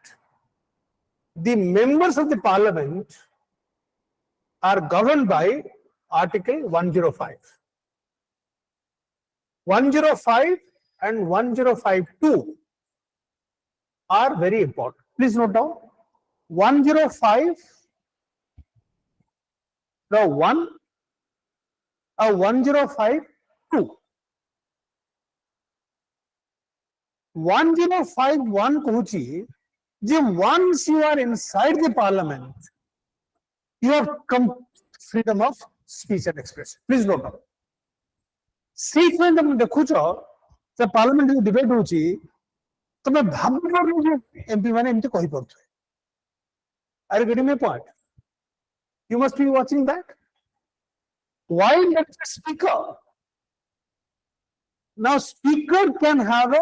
the members of the parliament are governed by Article 105. 105 and 1052 are very important. Please note down. 105, the 1, 105, 2. 1051 कहुची J once you are inside the parliament you have complete freedom of speech and expression. Please note down. Seat में तुम देखुछ जे parliament जो debate होची तमे भाबी पड़ो जे MP माने एमते कहि पड़थु. Are you getting my point? You must be watching that. While let the speaker, now speaker can have a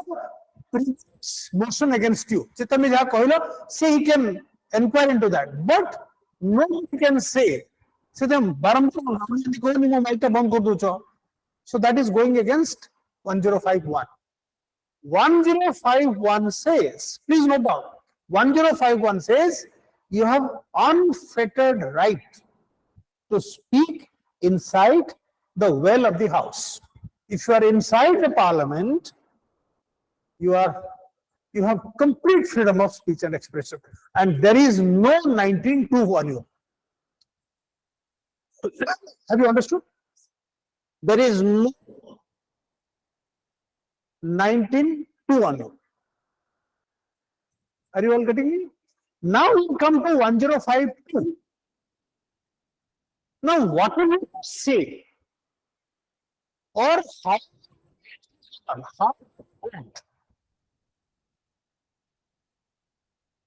motion against you. Chitame jaha kahilo, say he can inquire into that. But nobody can say, so that is going against 1051. 1051 says, please note down, 1051 says you have unfettered right to speak inside the well of the house. If you are inside the parliament, you have complete freedom of speech and expression, and there is no 19(2) on you. Have you understood? There is no 19(2) on you. Are you all getting me? Now we come to 1052. Now, whatever you say or how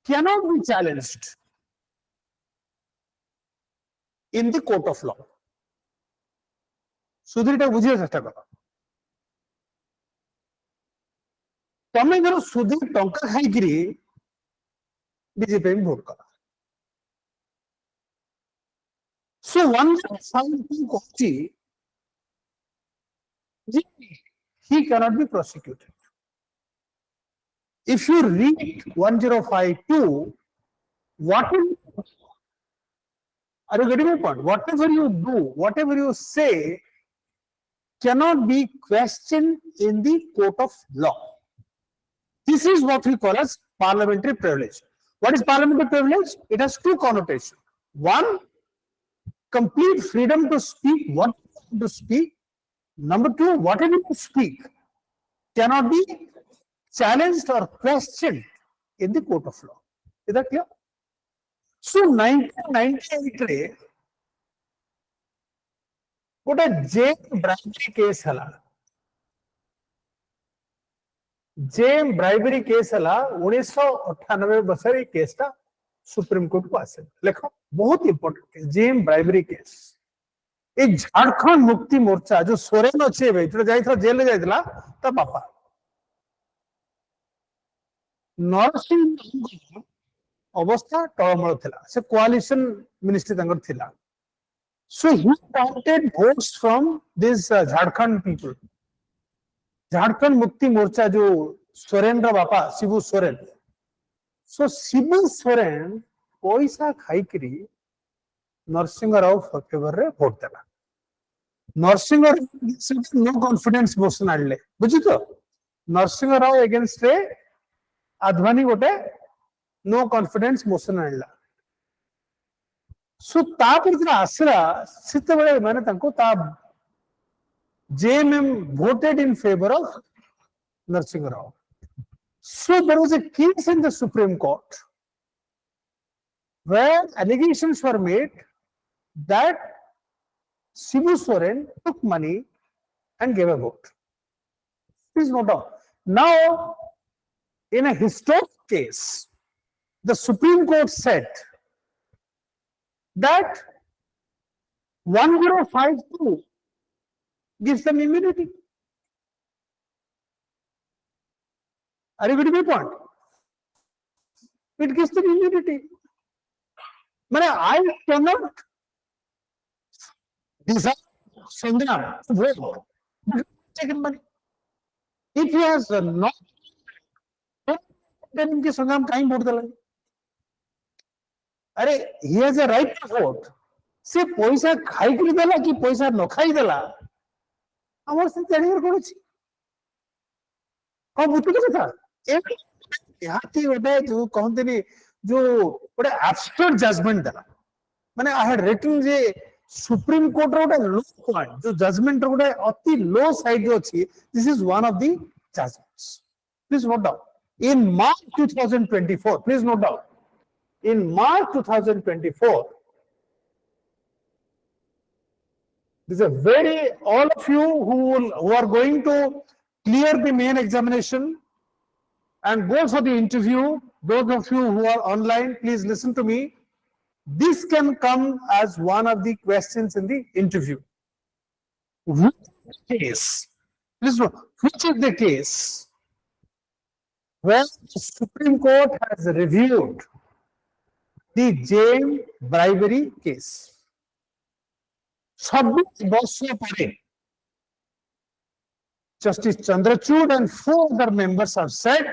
cannot be challenged in the court of law. सुधीरटा बुझिए चेष्टा करो. तमे जर सुधीर टंका खाई किरी BJP में vote करा. So 152 कहची he cannot be prosecuted. If you read 1052, whatever, are you getting my point? Whatever you do, whatever you say cannot be questioned in the court of law. This is what we call as parliamentary privilege. What is parliamentary privilege? It has two connotations. One, complete freedom to speak what you want to speak. Number two, whatever you speak cannot be challenged or questioned in the court of law. Is that clear? So 1998 रे गोटे GeM bribery case हला GeM bribery case हला 1998 बसरे केसटा supreme court को आसे देखो बहुत important case जेम bribery case एक झारखंड मुक्ति मोर्चा जो सोरेन अच्छे भाई जो जाइथला जेल ले जाइथला ता बापा नरसिंह अवस्था टळमळ थिला से कोआलिशन मिनिस्ट्री तंगर थिला so he counted votes from this Jharkhand people Jharkhand Mukti Morcha जो सोरेन रा बापा शिबू सोरेन so शिबू सोरेन पैसा खाई करी नरसिंह राव फेवर रे वोट देला Narasimha Rao no confidence motion आले बुझी तो नरसिंह राव अगेंस्ट रे आडवाणी गोटे नो कॉन्फिडेंस मोशन आला सो तापर जरा आसरा सिते बळे माने तांको ता JMM voted in favor of Narsingh Rao. So there was a case in the Supreme Court where allegations were made that Shibu Soren took money and gave a vote. Please note down. Now, in a historic case, the Supreme Court said that 1052 gives them immunity. Are you getting my point? It gives them immunity. I cannot desire Sangram to vote. Taken money. If he has not, then in case Sangram time vote the अरे he has a right to vote. से पैसा खाई करी देला कि पैसा न खाई देला हमर से जानियर कोन छी को बुझते कथा एक याती गोटे जो कहंतनी जो गोटे एब्स्ट्रैक्ट जजमेंट देला माने आई हैड रिटन जे सुप्रीम कोर्ट रो गोटे लो पॉइंट जो जजमेंट रो गोटे अति लो साइड जो छी this is one of the judgments please note down in March 2024 please note down in March 2024, this is a very, all of you who are going to clear the main examination and go for the interview, those of you who are online, please listen to me. This can come as one of the questions in the interview. Which case, please note, which is the case where the Supreme Court has reviewed the JM bribery case. 26 वर्षों परे Justice Chandrachud and 4 other members have said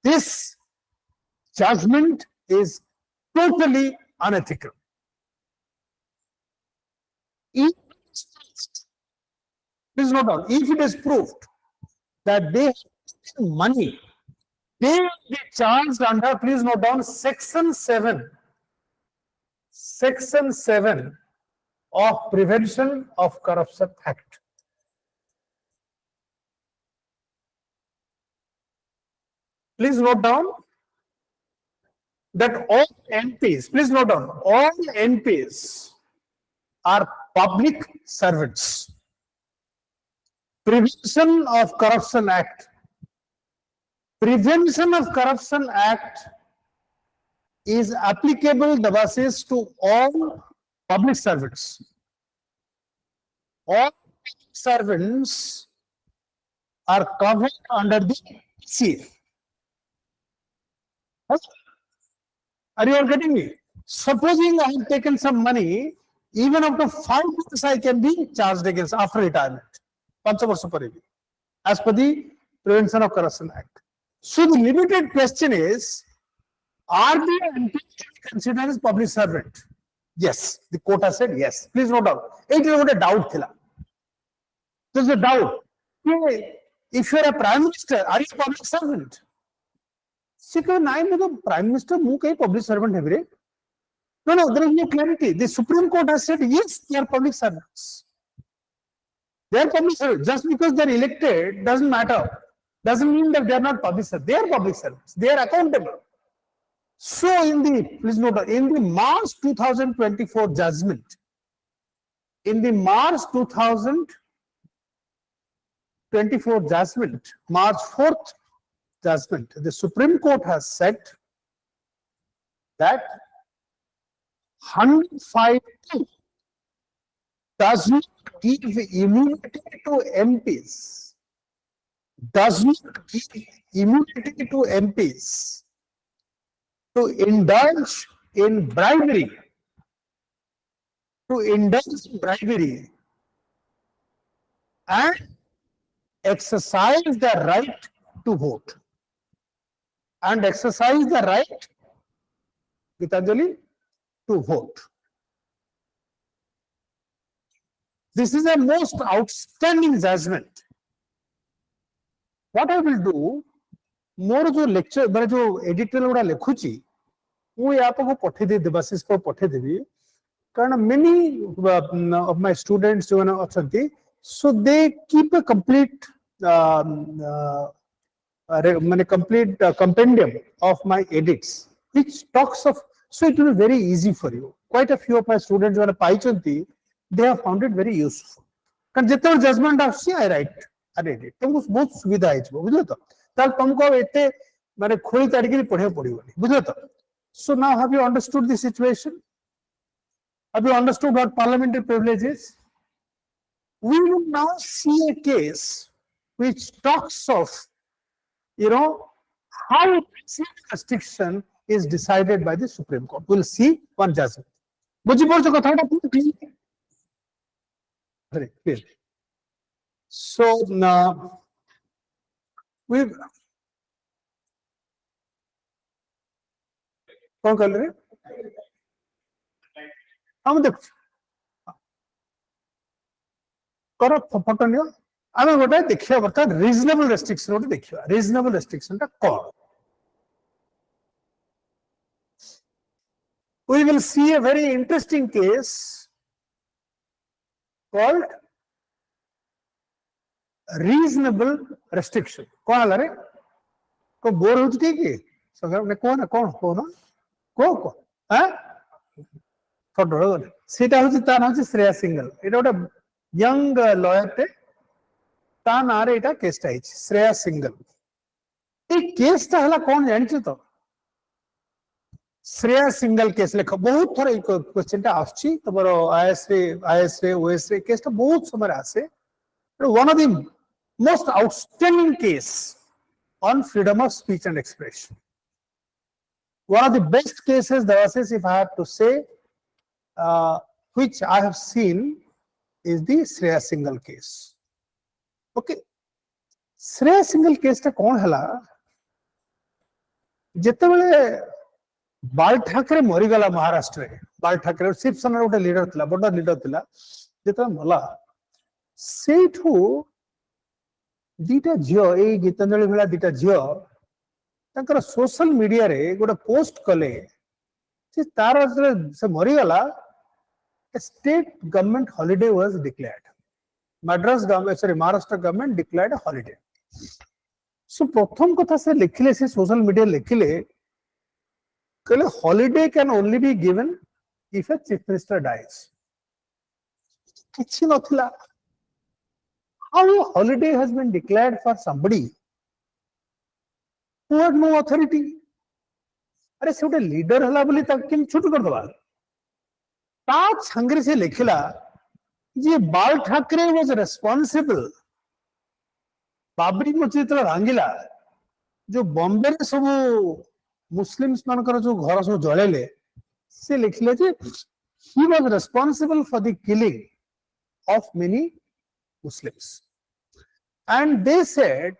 this judgment is totally unethical. Please note down, if it is proved that they have money, they will be charged under, please note down, Section 7 of Prevention of Corruption Act. Please note down that all MPs, please note down, all MPs are public servants. Prevention of Corruption Act. Prevention of Corruption Act is applicable, the basis, to all public servants. All servants are covered under the PCA. Are you all getting me? Supposing I have taken some money, even up to 5 years I can be charged against after retirement. 5 years as per the Prevention of Corruption Act. So the limited question is, are they considered as public servant? Yes, the court has said yes. Please note down. It is not a doubt. There's a doubt. If you are a prime minister, are you a public servant? से कहे नाइ मु तो prime minister मु कहीं public servant हेबरे no there is no clarity the supreme court has said yes they are public servants they are public servants just because they are elected doesn't matter doesn't mean that they are not public servants they are public servants they are accountable so in the please note in the March 2024 judgment in the March 2024 judgment March 4th judgment the Supreme Court has said that 105 does not give immunity to MPs. Does not give immunity to MPs to indulge in bribery. To indulge in bribery and exercise the right to vote. And exercise the right, Gitanjali, to vote. This is a most outstanding judgment. What I will do, मोर जो lecture माने जो editorial गुडा लेखुची मु या आपको पठे दे देबासिस को पठे देबी कारण many of my students जो अछंती सो they keep a complete माने complete compendium of my edits which talks of so it will be very easy for you quite a few of my students जो पाइचंती they have found it very useful कारण जेते judgement आसी आई right I edit तुमको बहुत सुविधा है बुझलो तो ताल तुमको एते माने खोली तारिक पढ़े पड़िबनी बुझलो तो so now have you understood the situation have you understood what parliamentary privilege is we will now see a case which talks of how restriction is decided by the Supreme Court we'll see one judgment बुझी पड़छ कथाटा very clear so now we कौन कर रहे हम देख कर photo neo आमे गोटे देखिया बर्तमान रीजनेबल रेस्ट्रिक्शन गोटे देखिया रीजनेबल रेस्ट्रिक्शन ता कौन we will see a very interesting case called reasonable restriction कौन हला रे को बोर हो ठीक है सगर ने कौन को हां फोटो सेटा होची ता नाम होची श्रेया सिंगल एटा गोटे यंग लॉयर टे ता ना रे एटा केस टा श्रेया सिंगल ए केस ता हला कौन जानि तो श्रेया सिंगल केस लेख बहुत थोड़ा क्वेश्चन टा आछि तमरो आईएएस रे ओएस रे केस टा बहुत समय आसे one of the most outstanding case on freedom of speech and expression one of the best cases there was if I have to say which I have seen is the Shreya Singhal case okay Shreya Singhal case टा कौन हला जेते बेले बाल ठाकरे मरीगला महाराष्ट्र बाल ठाकरे शिवसेना गोटे leader थिला बड़ लीडर थिला जेते मला सेठू दीटा झियो ए गीतांजलि भला दीटा झियो तंकर सोशल मीडिया रे गोटे पोस्ट कले से तार से मरीगला state government holiday was declared Madras government sorry Maharashtra government declared holiday so प्रथम कथा से लिखिले से सोशल मीडिया लिखिले कहले holiday can only be given if a chief minister dies किछि नथिला how a holiday has been declared for somebody who had no authority अरे से गोटे leader हला बोली ता किन छुट कर दबा ता संग्रे से लिखिला जे बाल ठाकरे वाज रेस्पोंसिबल बाबरी मस्जिद भांगिला जो बॉम्बे रे सब मुस्लिम्स मानकर जो घर सब जळेले से लिखले जे he was responsible for the killing of many Muslims and they said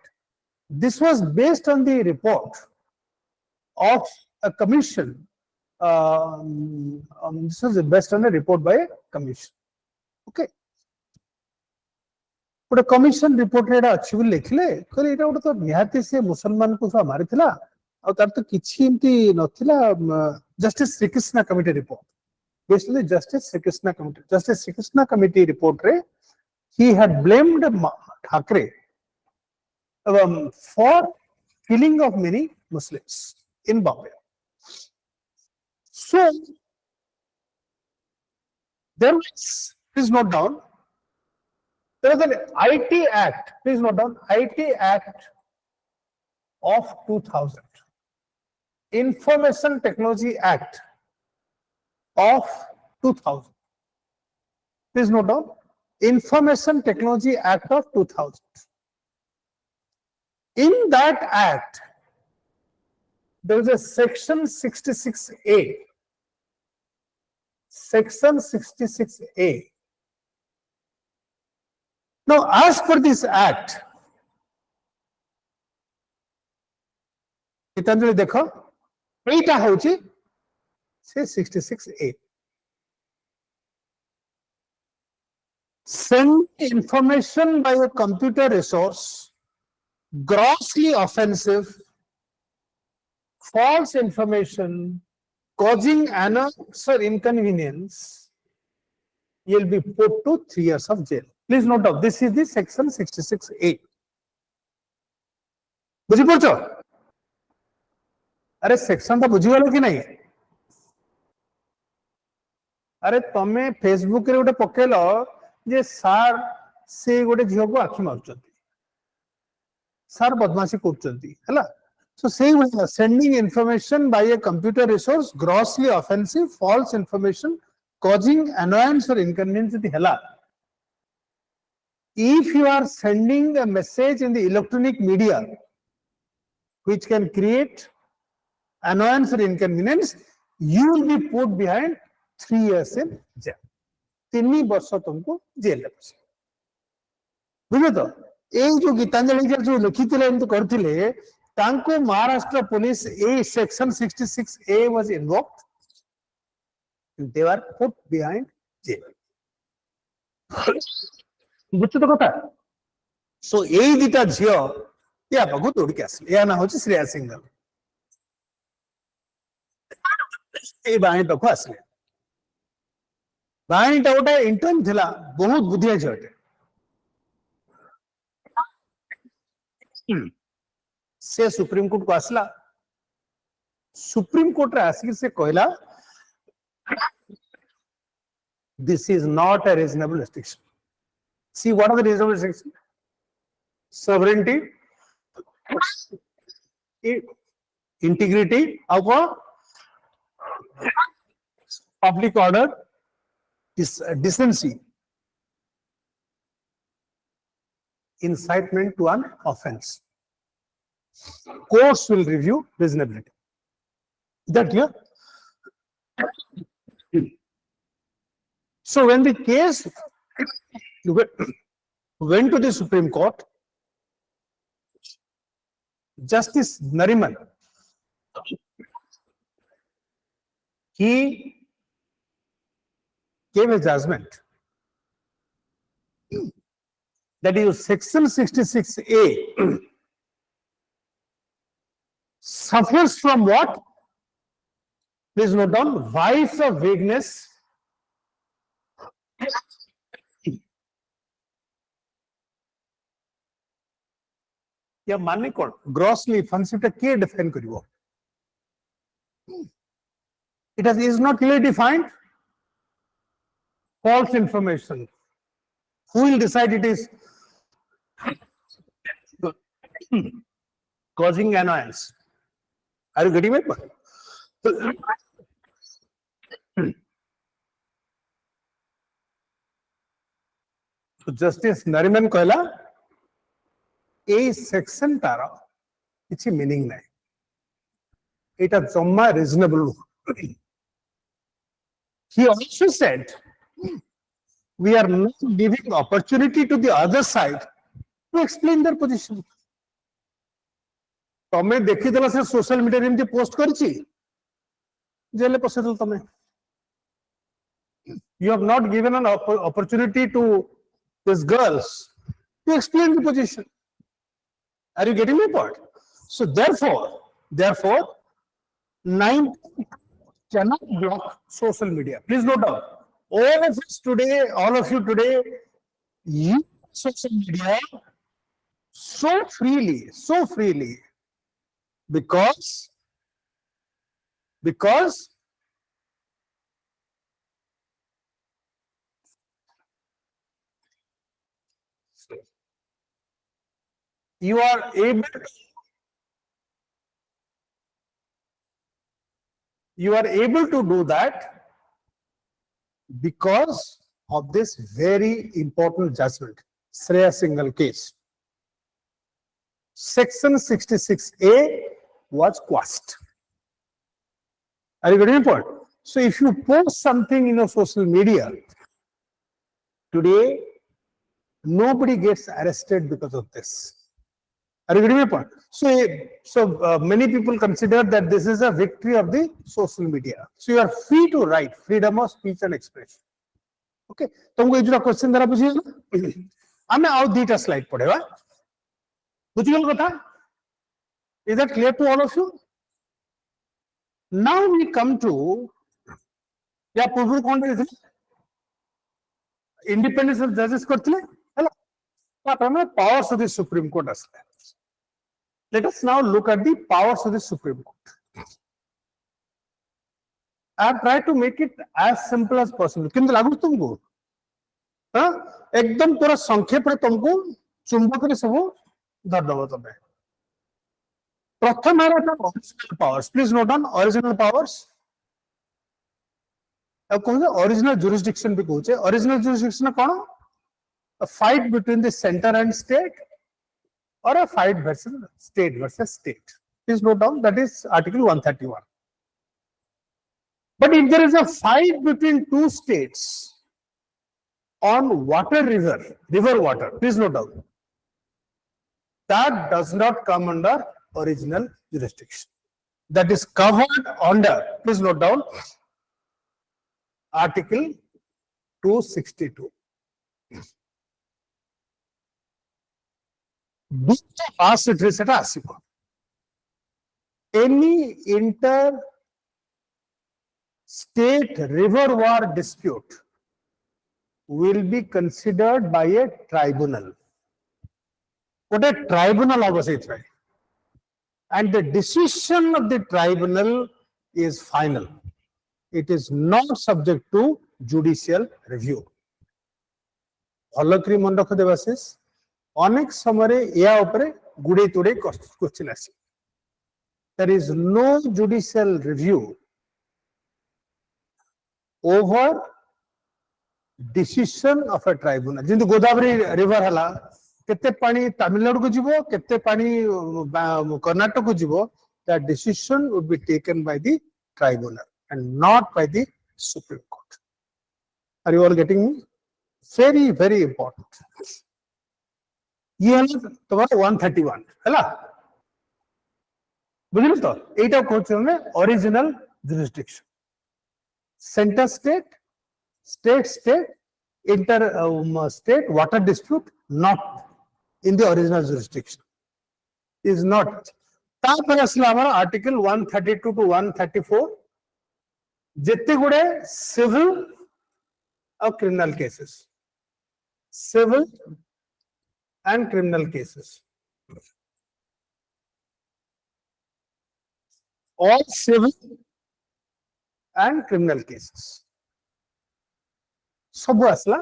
this was based on the report of a commission this was based on a report by a commission okay गोटे commission report रे अच्छी बोली लिखले कहले एटा गोटे तो निहाती से मुसलमान को सब मारिथिला ଆଉ ତାର ତ କିଛି ଏମିତି ନଥିଲା Justice Srikrishna committee report basically Justice Sri Krishna committee. Justice Sri Krishna committee report re, he had blamed Thackeray for killing of many Muslims in Bombay. So there was, please note down, there was an IT Act, please note down, IT Act of 2000, Information Technology Act of 2000. Please note down, Information Technology Act of 2000. In that act, there is a section 66A. Section 66A. Now, as per this act, Gitanjali dekho, eita hochi say 66A. Send information by a computer resource grossly offensive, false information, causing unnecessary or inconvenience, you'll be put to 3 years of jail. Please note down, this is the section 66A. बुझी पड़छ? अरे section तो बुझी वाला कि नहीं? अरे तमे Facebook रे गोटे पकेलो जे सार से गोटे झियो को आखि मारुचंती सार बदमाशी करचंती हला so saying sending information by a computer resource grossly offensive false information causing annoyance or inconvenience the hela if you are sending a message in the electronic media which can create annoyance or inconvenience you will be put behind 3 years in jail 3 वर्ष तुमको jail में बसे बुझे तो ए जो गीतांजलि जी जो लिखिथिले एंत करथिले तांको Maharashtra police A section 66A was invoked they were put behind jail बुझे तो कथा सो ए दिटा झियो या बगु तोड़ के आसले या ना होची श्रेया सिंघल ए बाई तको आसले बाईटा गोटे इंटर्न थिला बहुत बुद्धिया झटे से सुप्रीम कोर्ट को आसला सुप्रीम कोर्ट रे आसिक से कहला this is not a reasonable restriction see what are the reasonable restriction sovereignty integrity of public order decency incitement to an offense courts will review reasonability is that clear so when the case went to the Supreme Court Justice Nariman he gave a judgment that is section 66A suffers from what? Please note down, vice of vagueness या मानने कौन grossly offensive टा के define करिवो it is not clearly defined false information who will decide it is causing annoyance are you getting my point so Justice Nariman कहला A section तार किछि meaning नै एटा जम्मा reasonable he also said we are not giving opportunity to the other side to explain their position तमे देखि देला से social media रे एमती पोस्ट करछि जेले पसेदल तमे you have not given an opportunity to these girls to explain the position. Are you getting my point? So therefore, Therefore, 9 cannot block social media. Please note down. All of us today, all of you today, use social media so freely, because you are able to do that because of this very important judgment, Shreya Singhal case. Section 66A was quashed. Are you getting the point? So if you post something in a social media today, nobody gets arrested because of this. Are you getting my point? So many people consider that this is a victory of the social media. So you are free to write, freedom of speech and expression. Okay. तुमको ये जो question दरा बुझिए ना, हमें आओ दीटा slide पढ़ेगा. बुझिए कथा? Is that clear to all of you? Now we come to या पूर्व कौन थे? Independence of judges करते हैं, है ना? Powers of the Supreme Court असले. Let us now look at the powers of the Supreme Court. I have tried to make it as simple as possible. किंतु लागू तुमको, हाँ, एकदम पूरा संक्षेप में तुमको चुंबक के सबो धर दबो तबे. प्रथम है ना original powers. Please note down original powers. अब कौन सा original jurisdiction भी कौन से? Original jurisdiction कौन? A fight between the center and state, or a fight versus state. Please note down that is Article 131. But if there is a fight between two states on river water, please note down, that does not come under original jurisdiction. That is covered under, please note down, Article 262. Any inter-state river war dispute will be considered by a tribunal. What a tribunal opposite, right? And the decision of the tribunal is final. It is not subject to judicial review. Holokri Mondokho Devasis. अनेक समय या उपरे गुड़े तुड़े question आसी. There is no judicial review over decision of a tribunal. जिंदु Godavari river हला केते पानी तमिलनाडु को जीवो केते पानी कर्नाटक को जीवो, that decision would be taken by the tribunal and not by the Supreme Court. Are you all getting me? Very, very important. ये है तुम्हारा 131 है ना, बुझिल तो एटा क्वेश्चन में original jurisdiction, centre state, state inter state water dispute not in the original jurisdiction, is not. तापर असला हमारा आर्टिकल 132 टू 134 जितने गुड़े सिविल और criminal cases, civil and criminal cases. All civil and criminal cases. Sabu asla,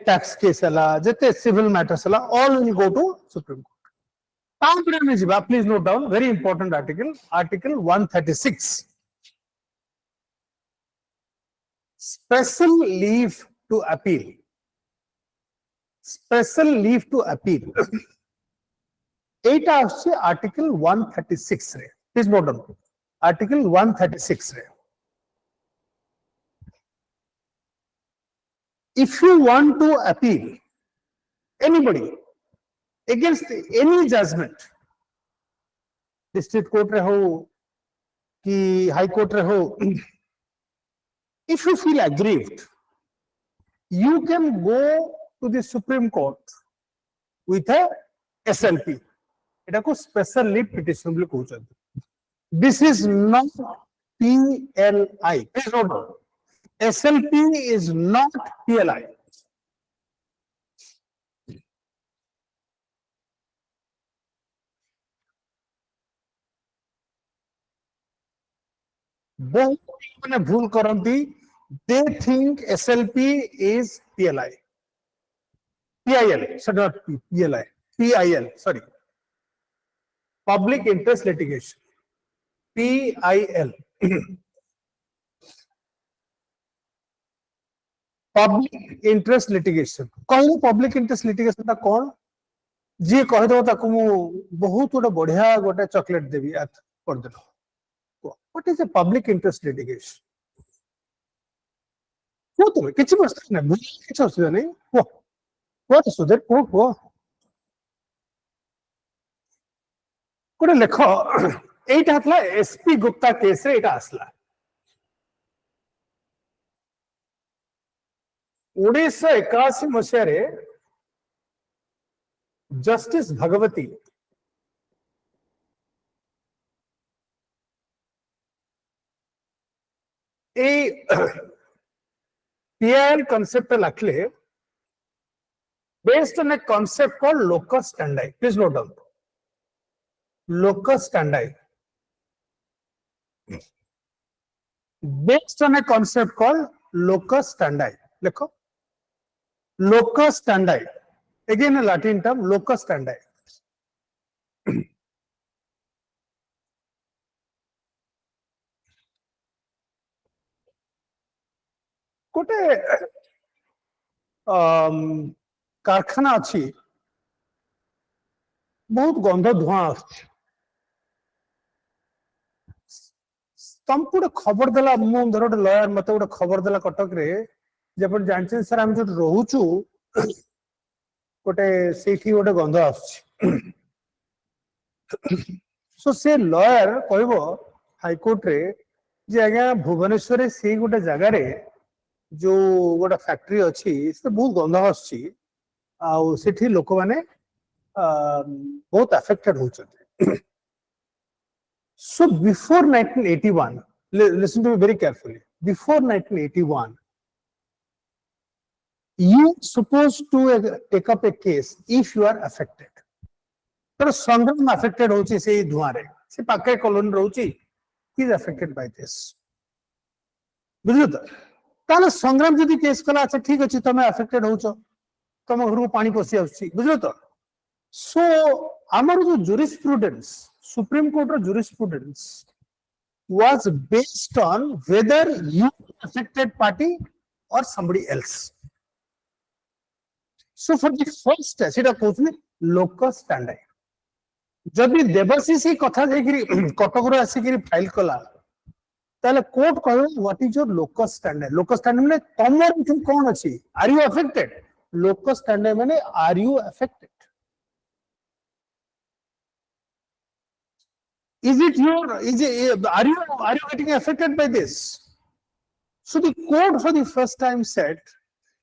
tax case ala, jete civil matters ala, all will go to Supreme Court. Please note down, very important article, Article 136. Special leave to appeal. Special leave to appeal. 8 Article 136. Please note down. Article 136. If you want to appeal anybody against any judgment, district court reho ki high court reho, if you feel aggrieved, you can go to the Supreme Court with a SLP. It is a special leave petition. This is not PLI. Please note down. SLP is not PLI. Both people भूल करती. They think SLP is PLI. PIL, sorry, not PLI. PIL, sorry. Public interest litigation. PIL. Public interest litigation. कौन public interest litigation ता कौन? जी कह दो ताकू मु बहुत गोटे बढ़िया गोटे चॉकलेट देवी याद कर देलो. What is a public interest litigation? वो तो किसी मस्त नहीं मुझे किसी असुविधा नहीं. वो तो सुधर वो कोटे लेखो एटा हतला एसपी गुप्ता केस रे एटा आसला. ओडिशा 81 मसिया रे justice Bhagwati A PIL concept lakle based on a concept called locus standi. Please note down. Locus standi. Based on a concept called locus standi. Lekho. Locus standi. Again a Latin term, locus standi. गोटे कारखाना अच्छी बहुत गंध धुआं तुम गोटे खबर देला मुझे धर गोटे लयर मत गोटे खबर देला कटक रे जब जानते सर आम जो रोचु गोटे से गोटे गंध सो से लयर कह हाईकोर्ट रे जे आज्ञा भुवनेश्वर से गोटे जगार जो गोटे फैक्ट्री अच्छी से बहुत गंध आठी लोक मैंने बहुत अफेक्टेड होती. So before 1981, listen to me very carefully. Before 1981, you are supposed to take up a case if you are affected. So Sangram affected hochi se dhuare se pakke colony rochi he is affected by this. बुझलो तो ताले संग्राम जदि case कला अच्छा ठीक अछि तमे अफेक्टेड होचो तम घर को पानी पसी आछि बुझलो तो. सो आमर जो jurisprudence Supreme Court row jurisprudence was based on whether you affected party or somebody else. So for the first सेटा कोथने locus standi. जदि देवशीष कथा देखिरी कटक रो आसी किरी फाइल कला ताले कोर्ट कहबो what is your locus standard. Locus standard माने तमर थिंग कोन अछि are you affected. Locus standard माने are you affected. Is it your are you getting affected by this? So the court for the first time said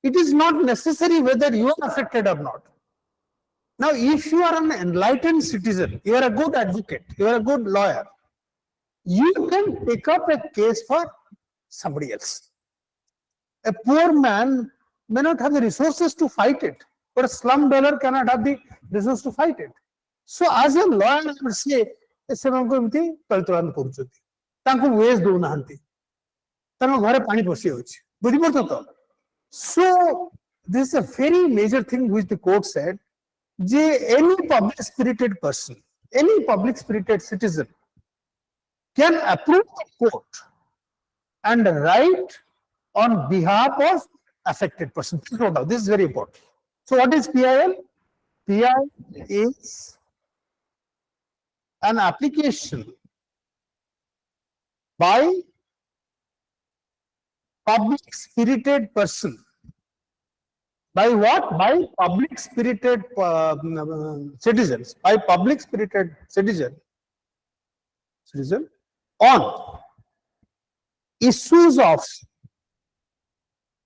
it is not necessary whether you are affected or not. Now if you are an enlightened citizen, you are a good advocate, you are a good lawyer, you can pick up a case for somebody else. A poor man may not have the resources to fight it, but a slum dweller cannot have the resources to fight it. So as a lawyer, I would say, ସେମାନଙ୍କୁ ଏମିତି ତଳିତଳାନ କରୁଛନ୍ତି ତାଙ୍କୁ ୱେଜ ଦଉନାହାନ୍ତି ତାଙ୍କ ଘରେ ପାଣି ପଶି ଯାଉଛି ବୁଝିପାରୁଛ ତ. So this is a very major thing which the court said J any public spirited person, any public spirited citizen can approach the court and write on behalf of affected person. This is very important. So what is PIL? PIL is an application by public spirited person. By what? By public spirited citizens. By public spirited citizen on issues of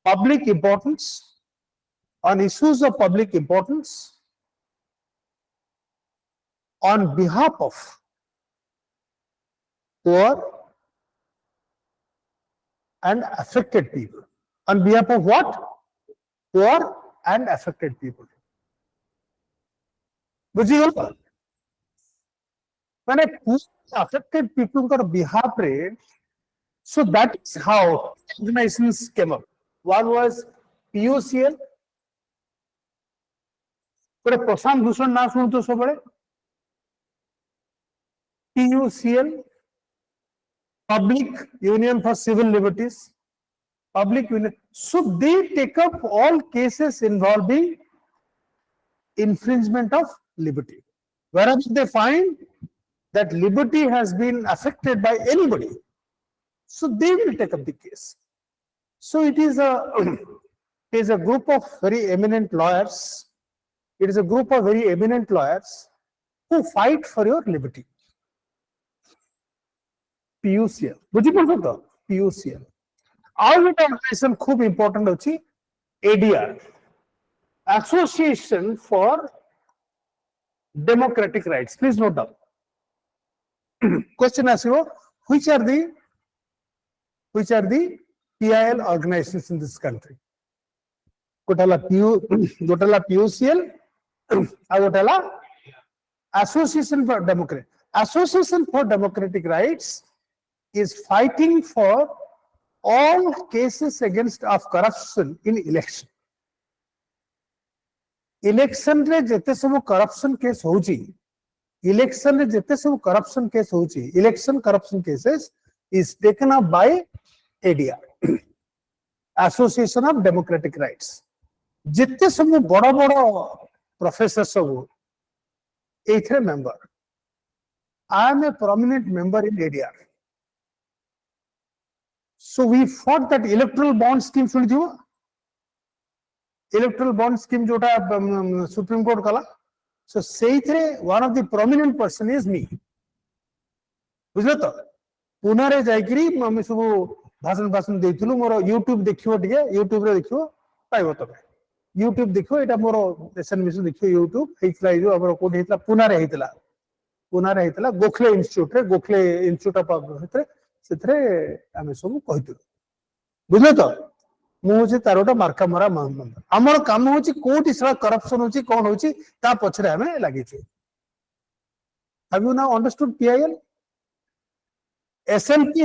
public importance, on issues of public importance, on behalf of poor, and affected people. On behalf of what? Poor and affected people. बुझीगल माने affected people on behalf rate. So that is how organizations came up. One was PUCL. ଗୋଟେ ପ୍ରଶାନ୍ତ ଭୂଷଣ ନା ଶୁଣୁଛୁ ସବୁବେଳେ PUCL, Public Union for Civil Liberties, Public Union. So they take up all cases involving infringement of liberty. Wherever they find that liberty has been affected by anybody, so they will take up the case. So it is a group of very eminent lawyers. It is a group of very eminent lawyers who fight for your liberty. PUCL. बुझिपाରୁଛ ତ? PUCL. ଆଉ ଗୋଟେ organization खूब important ଅଛି ADR, Association for Democratic Rights. Please note down. Question asks, which are the PIL organizations in this country? Gotala PUCL, Gotala Association for Democratic. Association for Democratic Rights is fighting for all cases against of corruption in election. Election re jete sabu corruption case hoji, election re jete sabu corruption case hoji, election corruption cases is taken up by ADR, Association of Democratic Rights. Jete sabu bada professors sabu eithre member. I am a prominent member in ADR. So we fought that electoral bond scheme. Electoral bond scheme jota Supreme Court kala. So seithre one of the prominent person is me. बुझलो तो पुनारे जाइकरी mummy सब भाषण देइथिलु मोर YouTube देखियो टिके YouTube रे देखियो पाइबो तबे YouTube देखियो एटा मोर सेशन विषय देखियो YouTube हेइतला जो हमर कोड हेइतला पुनारे हेइतला गोखले इंस्टीट्यूट ऑफ हेतरे सेथरे आमे सब कहितु बुझलो तो मु जे तारोटा मार्का मरा मंद हमर काम होची कोटी सारा करप्शन होची कोन होची ता पछरे हमें लागि छै. Have you now understood PIL? SLP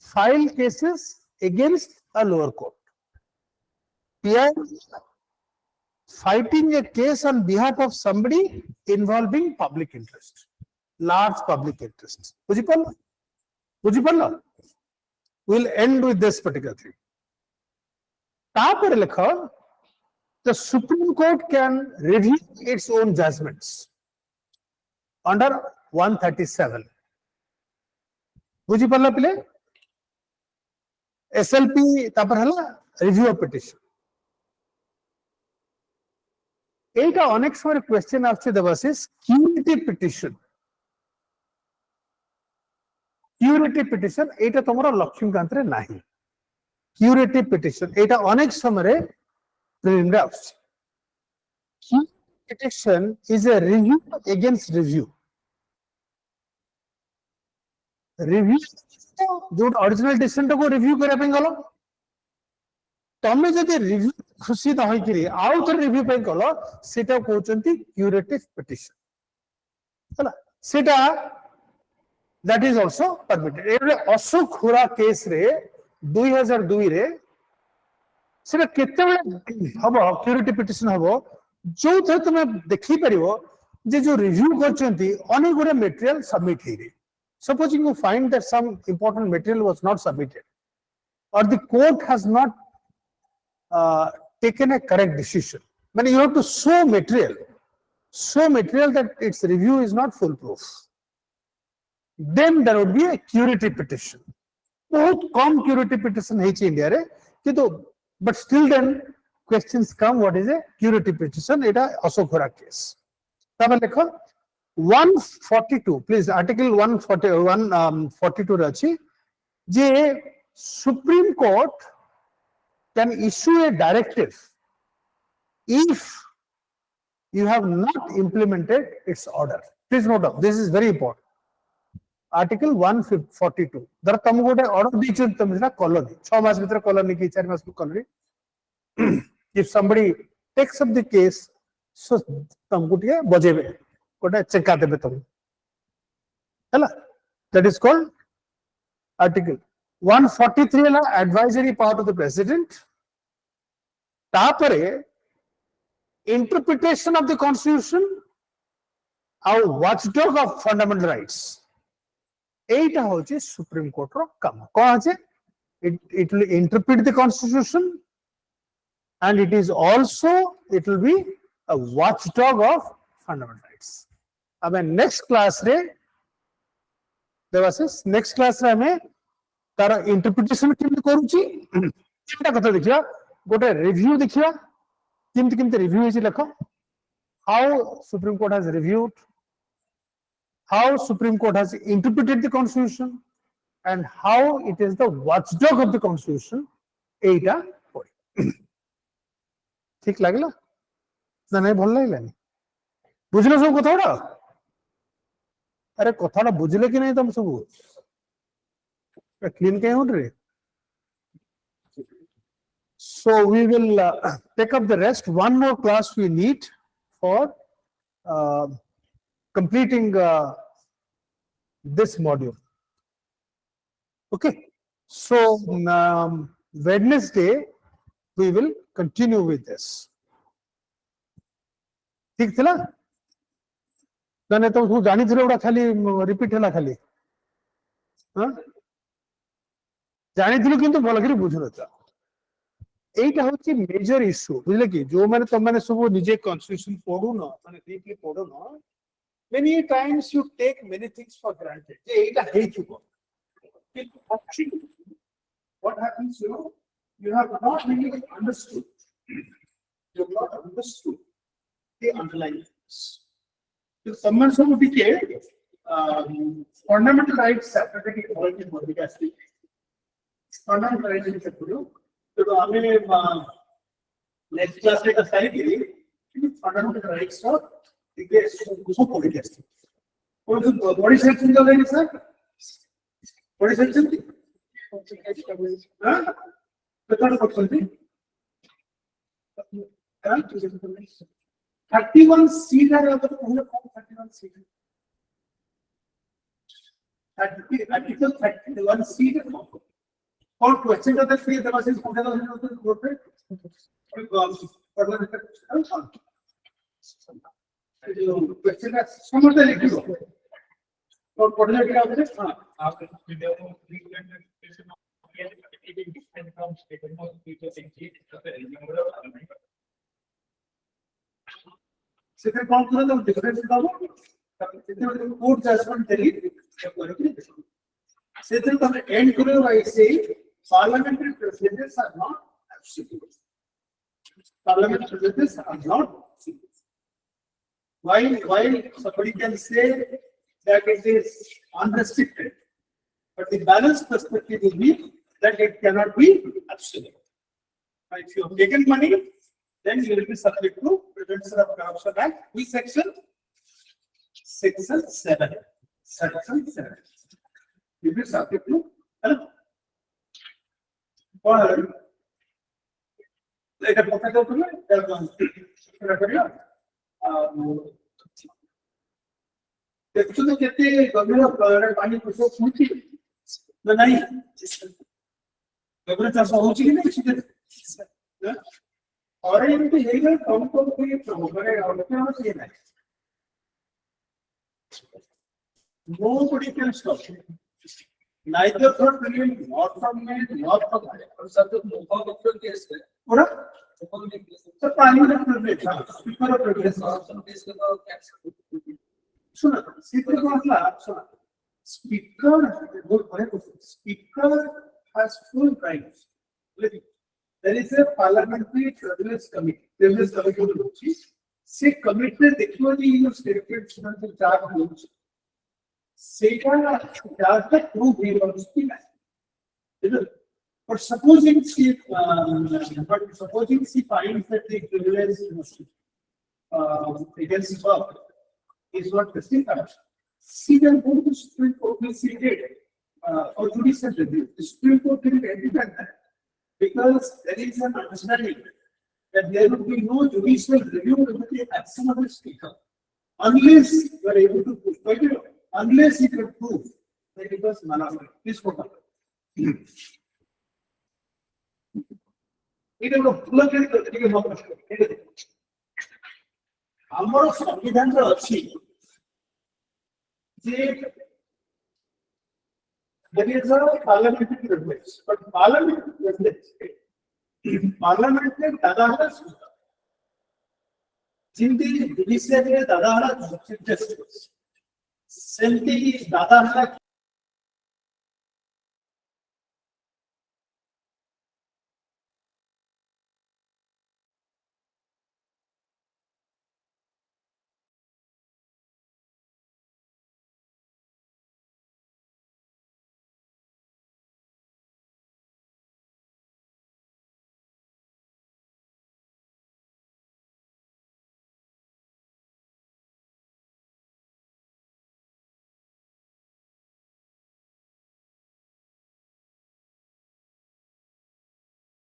file cases against a lower court. PIL fighting a case on behalf of somebody involving public interest, large public interest. Bujipalla? We'll end with this particular thing. The Supreme Court can review its own judgments under 137. बुझीपाला पिले SLP तापर हला review of petition. एटा अनेक समय question आछे Devasis curative petition. Curative petition एटा तमरो लक्ष्मीकांत रे नाही. Curative petition एटा अनेक समय प्रिलिम रे आछे. Petition is a review against review. Review जो ओरिजिनल डिसीजन को रिव्यू करा पे गलो तमे जदि रिव्यू खुशी न होई करी आउ तो रिव्यू पे गलो सेटा कहउचंती क्यूरेटिव पिटिशन हला सेटा that is also permitted. Array Ashok खुरा केस रे 2002 रे सेटा केते बेले हबो क्यूरेटिव पिटिशन हबो जो थे तुमे देखि परिबो जे जो रिव्यू करचंती अनेक गुरे material submit here. Supposing you find that some important material was not submitted or the court has not taken a correct decision, then you have to show material that its review is not foolproof. Then there would be a curative petition. बहुत कम curative petition है ची India रे किंतु but still then questions come what is a curative petition. एटा अशोक खुरा case तब देखो 142 please article 142 rachi je Supreme Court can issue a directive if you have not implemented its order. Please note down, this is very important. Article 142. There are some good order teachers colony. 6 months bitra colony ki 4 months colony. If somebody takes up the case, so तुमको टिके बजेबे कोटा चेका देबे तुम हैला that is called article 143 la advisory part of the president तापरे interpretation of the constitution our watchdog of fundamental rights एटा होची supreme court रो काम कोन আছে it will interpret the constitution and it is also it will be a watchdog of fundamental rights. अब next class रे Devasis next class रे हमें तारा interpretation केमति करूची एटा कथा देखिया गोटे review देखिया केमति केमति review हेची लखो how Supreme Court has reviewed, how Supreme Court has interpreted the constitution and how it is the watchdog of the constitution एटा ठीक लागला ना नहीं भल लागलानी बुझलो सब कथाडा अरे कथाडा बुझले कि नहीं तुम सब क्लीन कहीं हो रे so we will take up the rest. One more class we need for completing this module. Okay, so Wednesday we will continue with this. ठीक थिला तने तो तू जानी थिले उडा खाली रिपीट होला खाली हां जानी थिलु किंतु भलकरी बुझनता एटा होची मेजर इश्यू बुझले कि जो माने तुम माने सब निजे कॉन्स्टिट्यूशन पढु न माने डीपली पढु न many times you take many things for granted जे एटा हे चुको actually what happens you have not really understood you have not understood the underlying things. So someone so dike fundamental rights separately quality BBSR fundamental rights in separate तो हमें next class में कसाई के fundamental rights का dike उसको BBSR और जो body section का है सर body section हां कितना परसेंट 31C है अगर पहले कौन 31C है आर्टिकल 31C है और क्वेश्चन का फिर दरवाजे से पूछा था कोर्ट पे जो क्वेश्चन का समझते लिखियो और पढ़ने के बाद हां आप वीडियो को presentation Second point the difference in court judgment second end I say parliamentary privileges are not absolute. Parliamentary privileges are not absolute. While somebody can say that it is unrestricted, but the balanced perspective will be that it cannot be absolute. If you have taken money, then you will be subject to Prevention of Corruption Act. Which section? Section 7. Section 7. You will be subject to. Or like a potato to देखो कहते हैं government पानी को पूछी ना नहीं government charge होची कि नहीं और ये तो यही है कौन कौन कोई प्रोग्राम और क्या चाहिए ना nobody can stop neither for brilliant not from me not from और सब तो मुख्य केस है पूरा तो पानी में प्रोग्रेस स्पीकर ऑफ प्रोग्रेस सब केस का कैंसिल सुना स्पीकर का मतलब सुना स्पीकर बोल पड़े speaker has full rights. There is a parliamentary privilege committee. Privilege committee. See committee देखिए ये statement सुना तो चार लोग सेका चार तक prove ही और उसकी है but supposing she finds that the privilege against her is not justified, See, then go to Supreme Court, we see it for judicial review. The Supreme Court will independent because there is an understanding that there will be no judicial review of the action of the speaker unless you are able to prove, unless you can prove that it was malafide. Please go back. It is a full of ଆମର ସମ୍ବିଧାନର ଅଛି ଯେ there is a parliamentary privilege, but parliamentary privilege parliamentary ଦାଦା ହେଲା speaker ଯେମିତି ଜୁଡିସିଆରୀରେ ଦାଦା ହେଲା chief justice ସେମିତି ଦାଦା ହେଲା